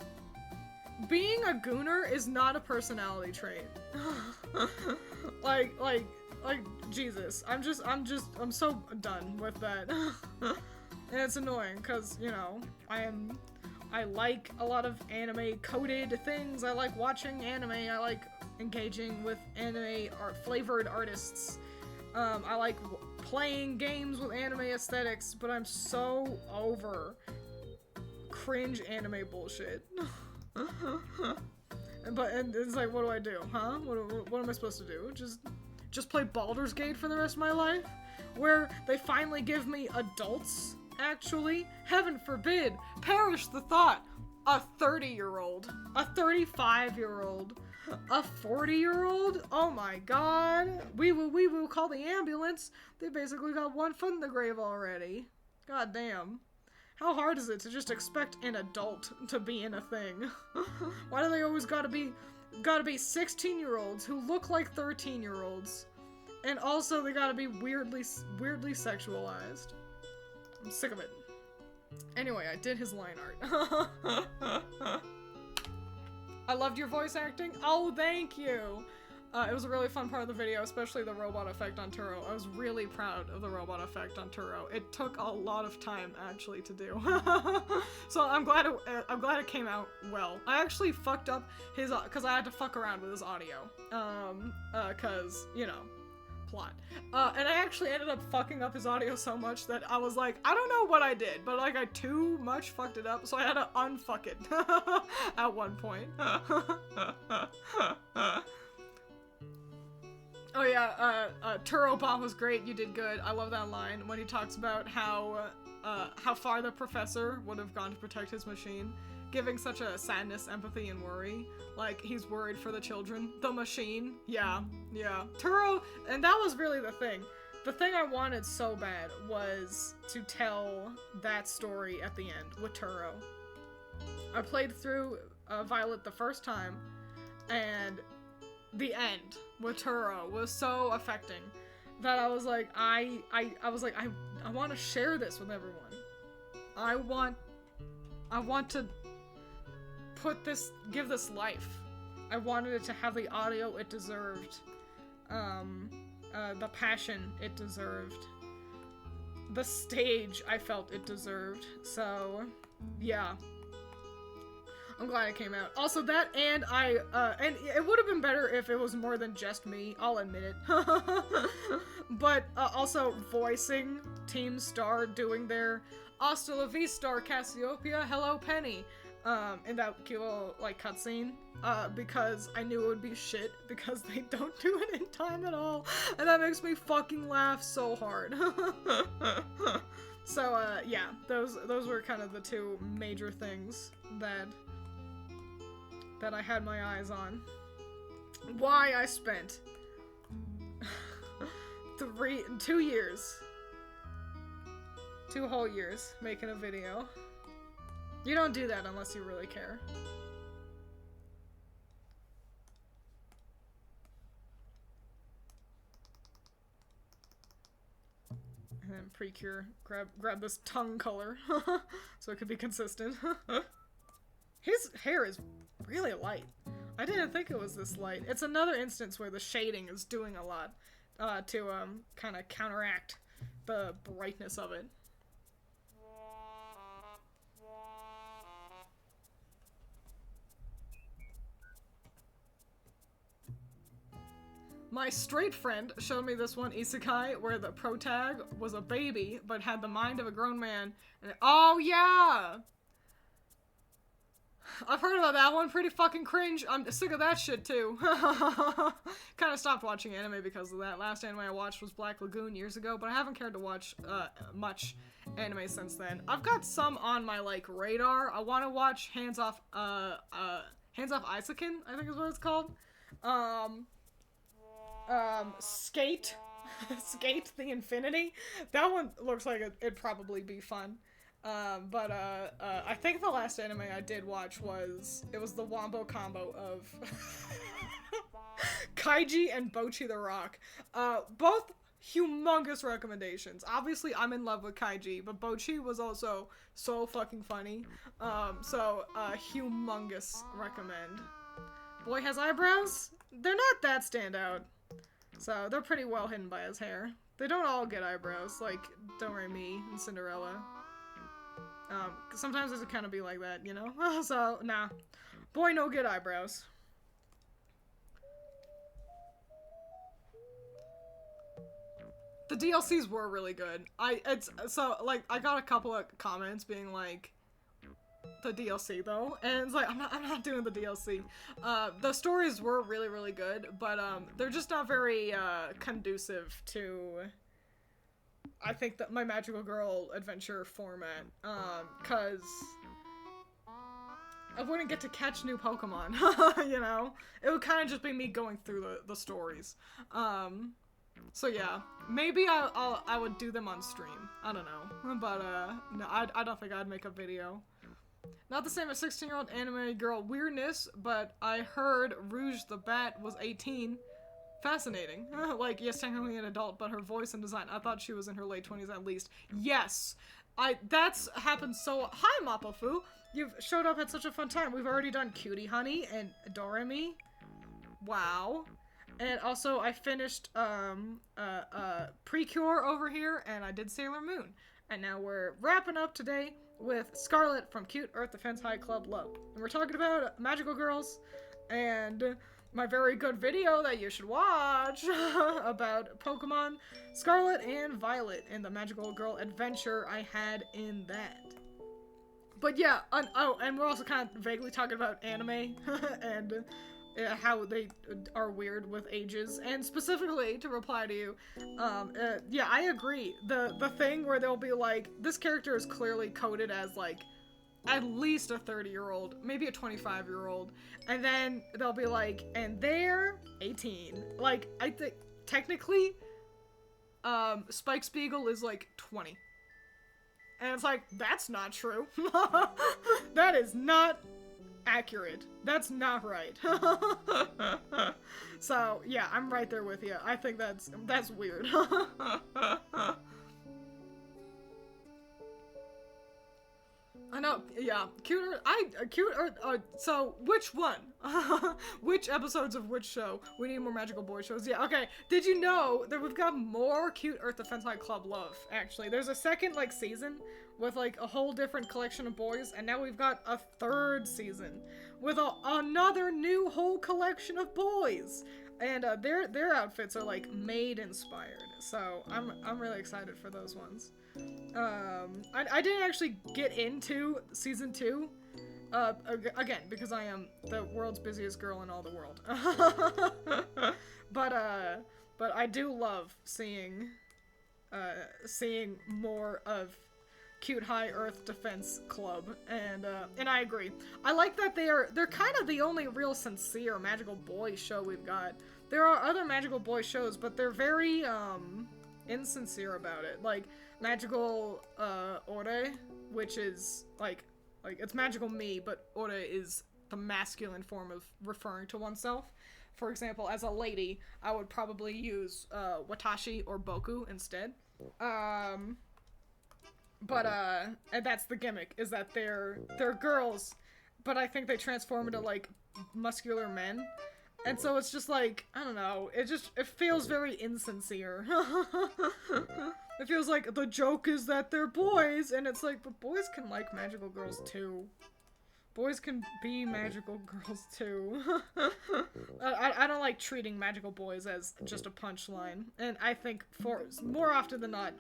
Being a gooner is not a personality trait. like Jesus. I'm so done with that. And it's annoying because, you know, I like a lot of anime coded things. I like watching anime. I like engaging with anime flavored artists. I like playing games with anime aesthetics, but I'm so over cringe anime bullshit. And it's like, what do I do, huh? What am I supposed to do? Just play Baldur's Gate for the rest of my life? Where they finally give me adults, actually? Heaven forbid! Perish the thought! A 30-year-old, a 35-year-old, a 40-year-old? Oh my god. We will call the ambulance. They basically got one foot in the grave already. God damn. How hard is it to just expect an adult to be in a thing? Why do they always gotta be 16-year-olds who look like 13-year-olds? And also they gotta be weirdly sexualized. I'm sick of it. Anyway, I did his line art. I loved your voice acting. Oh, thank you. It was a really fun part of the video, especially the robot effect on Turo. I was really proud of the robot effect on Turo. It took a lot of time actually to do. So I'm glad it came out well. I actually fucked up his, cause I had to fuck around with his audio. Cause, you know, plot. And I actually ended up fucking up his audio so much that I was like, I don't know what I did, but like I too much fucked it up, so I had to unfuck it at one point. Oh yeah, Turobot was great, you did good. I love that line when he talks about how far the professor would have gone to protect his machine, giving such a sadness, empathy, and worry. Like, he's worried for the children. The machine. Yeah. Turo, and that was really the thing. The thing I wanted so bad was to tell that story at the end with Turo. I played through Violet the first time, and the end with Turo was so affecting that I was like, I want to share this with everyone. I want to give this life. I wanted it to have the audio it deserved, the passion it deserved, the stage I felt it deserved. So, yeah. I'm glad it came out. Also that, and and it would have been better if it was more than just me, I'll admit it. But, also voicing Team Star doing their Hasta la vista, Cassiopeia, hello Penny, in that cute little, like, cutscene, because I knew it would be shit, because they don't do it in time at all, and that makes me fucking laugh so hard. So, yeah, those were kind of the two major things that I had my eyes on. Why I spent 2 years, 2 whole years making a video. You don't do that unless you really care. And then Precure, grab this tongue color so it could be consistent. His hair is really light. I didn't think it was this light. It's another instance where the shading is doing a lot to kind of counteract the brightness of it. My straight friend showed me this one isekai where the protag was a baby but had the mind of a grown man. And oh yeah! I've heard about that one. Pretty fucking cringe. I'm sick of that shit too. Kind of stopped watching anime because of that. Last anime I watched was Black Lagoon years ago, but I haven't cared to watch much anime since then. I've got some on my like radar. I want to watch Hands Off Isaacin, I think is what it's called. Skate. Skate the Infinity. That one looks like it'd probably be fun. But I think the last anime I did watch was the Wombo combo of Kaiji and Bocchi the Rock. Both humongous recommendations. Obviously, I'm in love with Kaiji, but Bocchi was also so fucking funny. Humongous recommend. Boy has eyebrows? They're not that standout. So, they're pretty well hidden by his hair. They don't all get eyebrows, like Do-Re-Mi and Cinderella. Sometimes it kind of be like that, you know? So, nah. Boy, no get eyebrows. The DLCs were really good. I got a couple of comments being like, the DLC though, and it's like, I'm not doing the DLC. The stories were really, really good, but, they're just not very, conducive to, I think, that my magical girl adventure format, cause I wouldn't get to catch new Pokemon, you know? It would kind of just be me going through the stories. So yeah, maybe I would do them on stream. I don't know, but, no, I don't think I'd make a video. Not the same as 16-year-old anime girl weirdness, but I heard Rouge the Bat was 18. Fascinating. Like, yes, technically an adult, but her voice and design, I thought she was in her late 20s at least. Yes! That's happened so- Hi, Mapafu! You've showed up at such a fun time. We've already done Cutie Honey and Do-Re-Mi. Wow. And also, I finished, Precure over here, and I did Sailor Moon. And now we're wrapping up today with Scarlet from Cute Earth Defense High Club Love. And we're talking about magical girls and my very good video that you should watch about Pokemon Scarlet and Violet and the magical girl adventure I had in that. But yeah, and we're also kind of vaguely talking about anime and how they are weird with ages, and specifically to reply to you, yeah, I agree. The thing where they'll be like, this character is clearly coded as like at least a 30-year-old, maybe a 25-year-old, and then they'll be like, and they're 18. Like, I think technically, Spike Spiegel is like 20, and it's like, that's not true. That is not accurate. That's not right. So, yeah, I'm right there with you. I think that's weird. I know, yeah. So, which one? Which episodes of which show? We need more magical boy shows. Yeah, okay. Did you know that we've got more Cute Earth Defense High Club Love, actually? There's a second, like, season with, like, a whole different collection of boys, and now we've got a third season with another new whole collection of boys. And, their outfits are, like, maid-inspired. So, I'm really excited for those ones. I didn't actually get into season 2, again, because I am the world's busiest girl in all the world. But I do love seeing more of Cute High Earth Defense Club, and I agree. I like that they're kind of the only real sincere magical boy show we've got. There are other magical boy shows, but they're very, insincere about it. Like, Magical, Ore, which is, like, it's Magical Me, but Ore is the masculine form of referring to oneself. For example, as a lady, I would probably use, Watashi or Boku instead. And that's the gimmick, is that they're girls, but I think they transform into, like, muscular men. And so it's just like, I don't know, it feels very insincere. It feels like the joke is that they're boys, and it's like, but boys can like magical girls too. Boys can be magical girls too. I don't like treating magical boys as just a punchline, and I think for more often than not,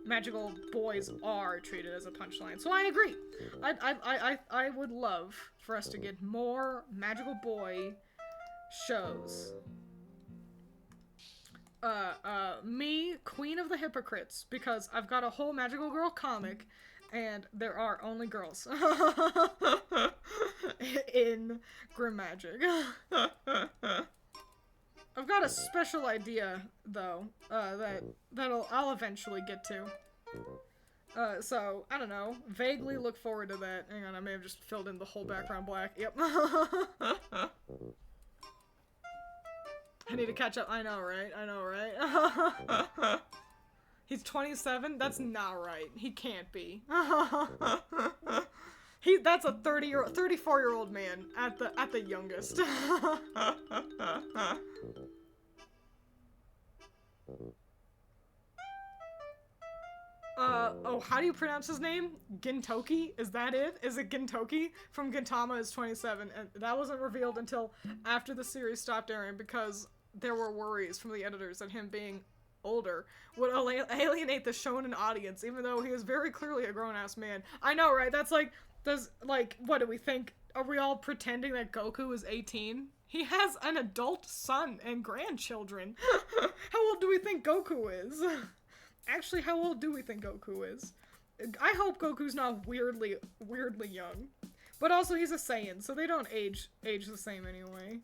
magical boys are treated as a punchline. So I agree. I would love for us to get more magical boy shows. Me, Queen of the Hypocrites, because I've got a whole magical girl comic, and there are only girls in Grim Magic. I've got a special idea, though, I'll eventually get to. So, I don't know, vaguely look forward to that. Hang on, I may have just filled in the whole background black. Yep. I need to catch up. I know, right? I know, right? He's 27? That's not right. He can't be. That's a 34-year-old man at the youngest. Oh, how do you pronounce his name? Gintoki? Is that it? Is it Gintoki? From Gintama is 27, and that wasn't revealed until after the series stopped airing because there were worries from the editors that him being older would alienate the shonen audience, even though he is very clearly a grown-ass man. I know, right? That's like, what do we think? Are we all pretending that Goku is 18? He has an adult son and grandchildren. How old do we think Goku is? Actually, how old do we think Goku is? I hope Goku's not weirdly young. But also, he's a Saiyan, so they don't age the same anyway.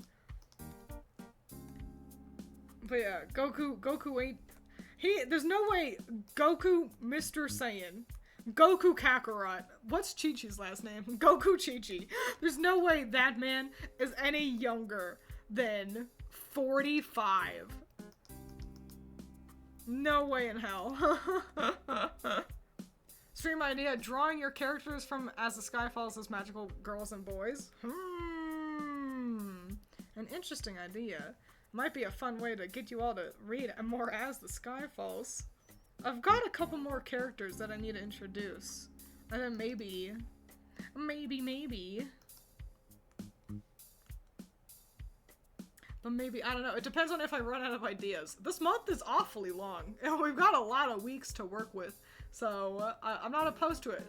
But yeah, Goku ain't... There's no way Goku Mr. Saiyan, Goku Kakarot, what's Chi-Chi's last name? Goku Chi-Chi. There's no way that man is any younger than 45. No way in hell. Stream idea, drawing your characters from As the Sky Falls as magical girls and boys. An interesting idea. Might be a fun way to get you all to read more As the Sky Falls. I've got a couple more characters that I need to introduce. And then maybe. But maybe, I don't know, it depends on if I run out of ideas. This month is awfully long, and we've got a lot of weeks to work with, so I'm not opposed to it.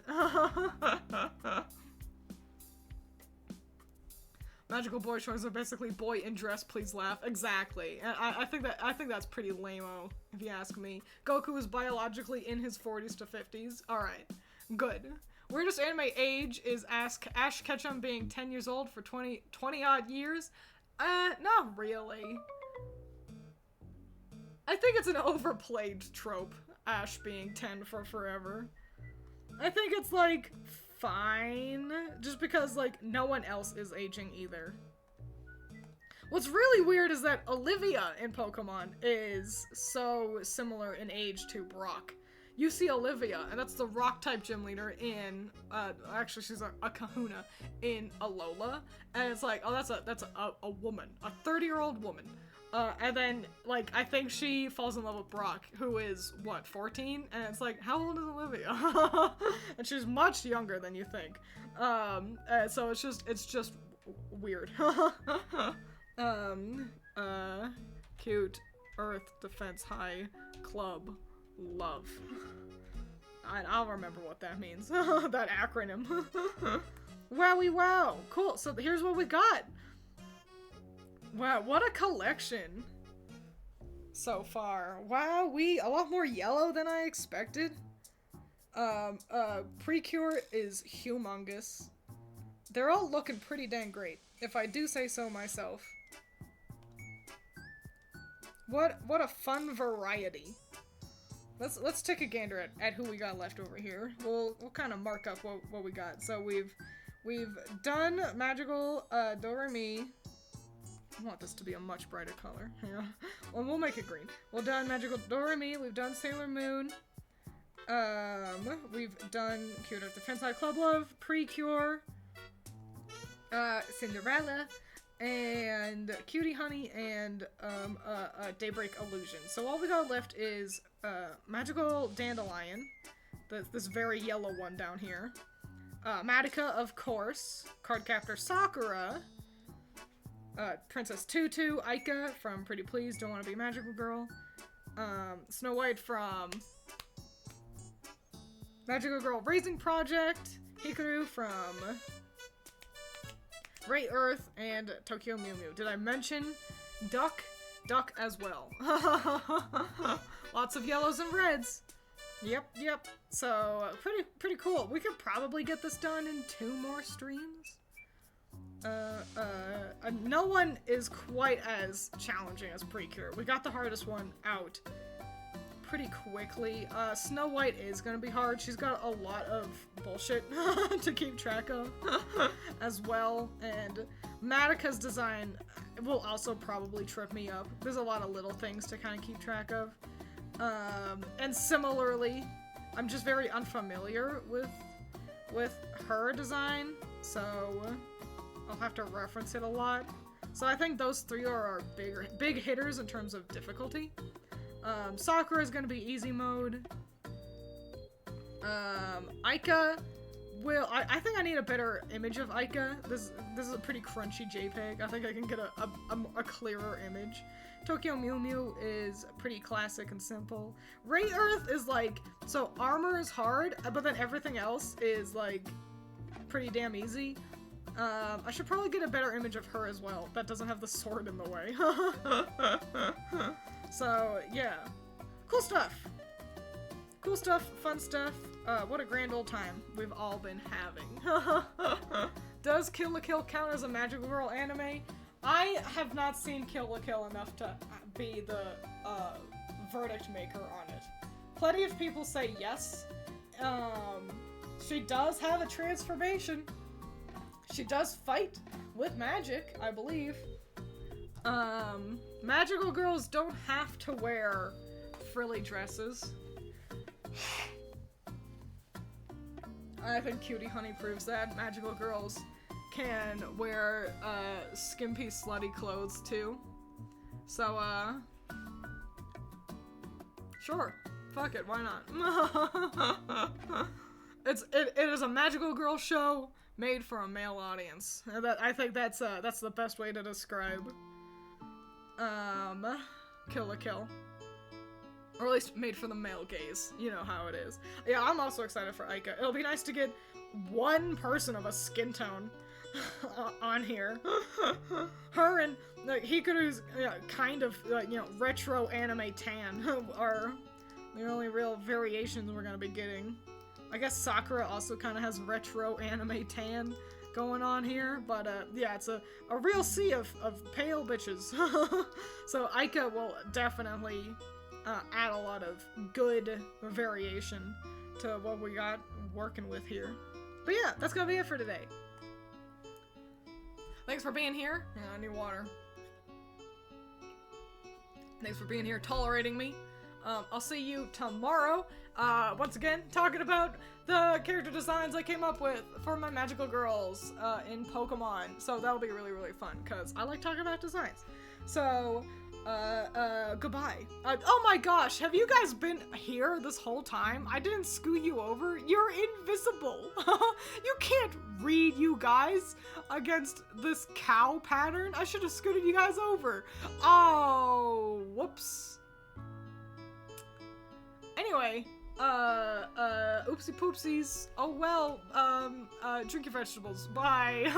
Magical boy shorts are basically boy in dress, please laugh. Exactly. And I think that's pretty lame-o, if you ask me. Goku is biologically in his 40s to 50s. Alright. Good. Weirdest anime age is Ash Ketchum being 10 years old for 20 odd years. Not really. I think it's an overplayed trope, Ash being 10 for forever. I think it's, like, fine, just because, like, no one else is aging either. What's really weird is that Olivia in Pokemon is so similar in age to Brock. You see Olivia, and that's the rock-type gym leader in, actually she's a kahuna in Alola, and it's like, oh, that's a woman, a 30-year-old woman. And then, like, I think she falls in love with Brock, who is, what, 14? And it's like, how old is Olivia? And she's much younger than you think. So it's just weird. Cute, Earth, Defense High, Club, Love. I'll remember what that means. That acronym. Wowie wow. Cool, so here's what we got. Wow, what a collection so far. Wow, a lot more yellow than I expected. Precure is humongous. They're all looking pretty dang great, if I do say so myself. What a fun variety. Let's take a gander at who we got left over here. We'll kind of mark up what we got. So we've done Magical Doremi. I want this to be a much brighter color. Yeah. Well, we'll make it green. We've done Magical Doremi. We've done Sailor Moon. We've done Cute Defense High Club Love, Precure, Cinderella, and Cutie Honey, and Daybreak Illusion. So all we got left is Magical Dandelion, this very yellow one down here. Madoka, of course. Cardcaptor Sakura. Princess Tutu, Aika from Pretty Please, Don't Want to Be a Magical Girl. Snow White from Magical Girl Raising Project. Hikaru from Ray Earth, and Tokyo Mew Mew. Did I mention Duck? Duck as well. Lots of yellows and reds. Yep. So, pretty cool. We could probably get this done in 2 more streams. No one is quite as challenging as Precure. We got the hardest one out pretty quickly. Snow White is gonna be hard. She's got a lot of bullshit to keep track of as well, and Madoka's design will also probably trip me up. There's a lot of little things to kind of keep track of. And similarly, I'm just very unfamiliar with her design, so I'll have to reference it a lot. So I think those 3 are our big hitters in terms of difficulty. Sakura is gonna be easy mode. Aika will. I think I need a better image of Aika. This is a pretty crunchy JPEG. I think I can get a clearer image. Tokyo Mew Mew is pretty classic and simple. Ray Earth is like, so armor is hard, but then everything else is like pretty damn easy. I should probably get a better image of her as well. That doesn't have the sword in the way. So, yeah. Cool stuff. Cool stuff, fun stuff. What a grand old time we've all been having. Does Kill la Kill count as a Magical Girl anime? I have not seen Kill la Kill enough to be the verdict maker on it. Plenty of people say yes. She does have a transformation. She does fight with magic, I believe. Magical girls don't have to wear frilly dresses. I think Cutie Honey proves that. Magical girls can wear, skimpy, slutty clothes, too. So, sure. Fuck it, why not? It is a magical girl show made for a male audience. I think that's the best way to describe Kill la Kill. Or at least made for the male gaze. You know how it is. Yeah, I'm also excited for Aika. It'll be nice to get one person of a skin tone on here. Her and Hikaru's kind of retro anime tan are the only real variations we're gonna be getting. I guess Sakura also kind of has retro anime tan going on here, but yeah, it's a real sea of pale bitches. So Aika will definitely add a lot of good variation to what we got working with here. But yeah, that's gonna be it for today. Thanks for being here. I need water. Thanks for being here, tolerating me. I'll see you tomorrow. Once again, talking about the character designs I came up with for my magical girls in Pokemon. So that'll be really, really fun, because I like talking about designs. So, goodbye. Oh my gosh, have you guys been here this whole time? I didn't scoot you over. You're invisible. You can't read, you guys, against this cow pattern. I should have scooted you guys over. Oh, whoops. Anyway, oopsie poopsies. Oh well, drink your vegetables. Bye.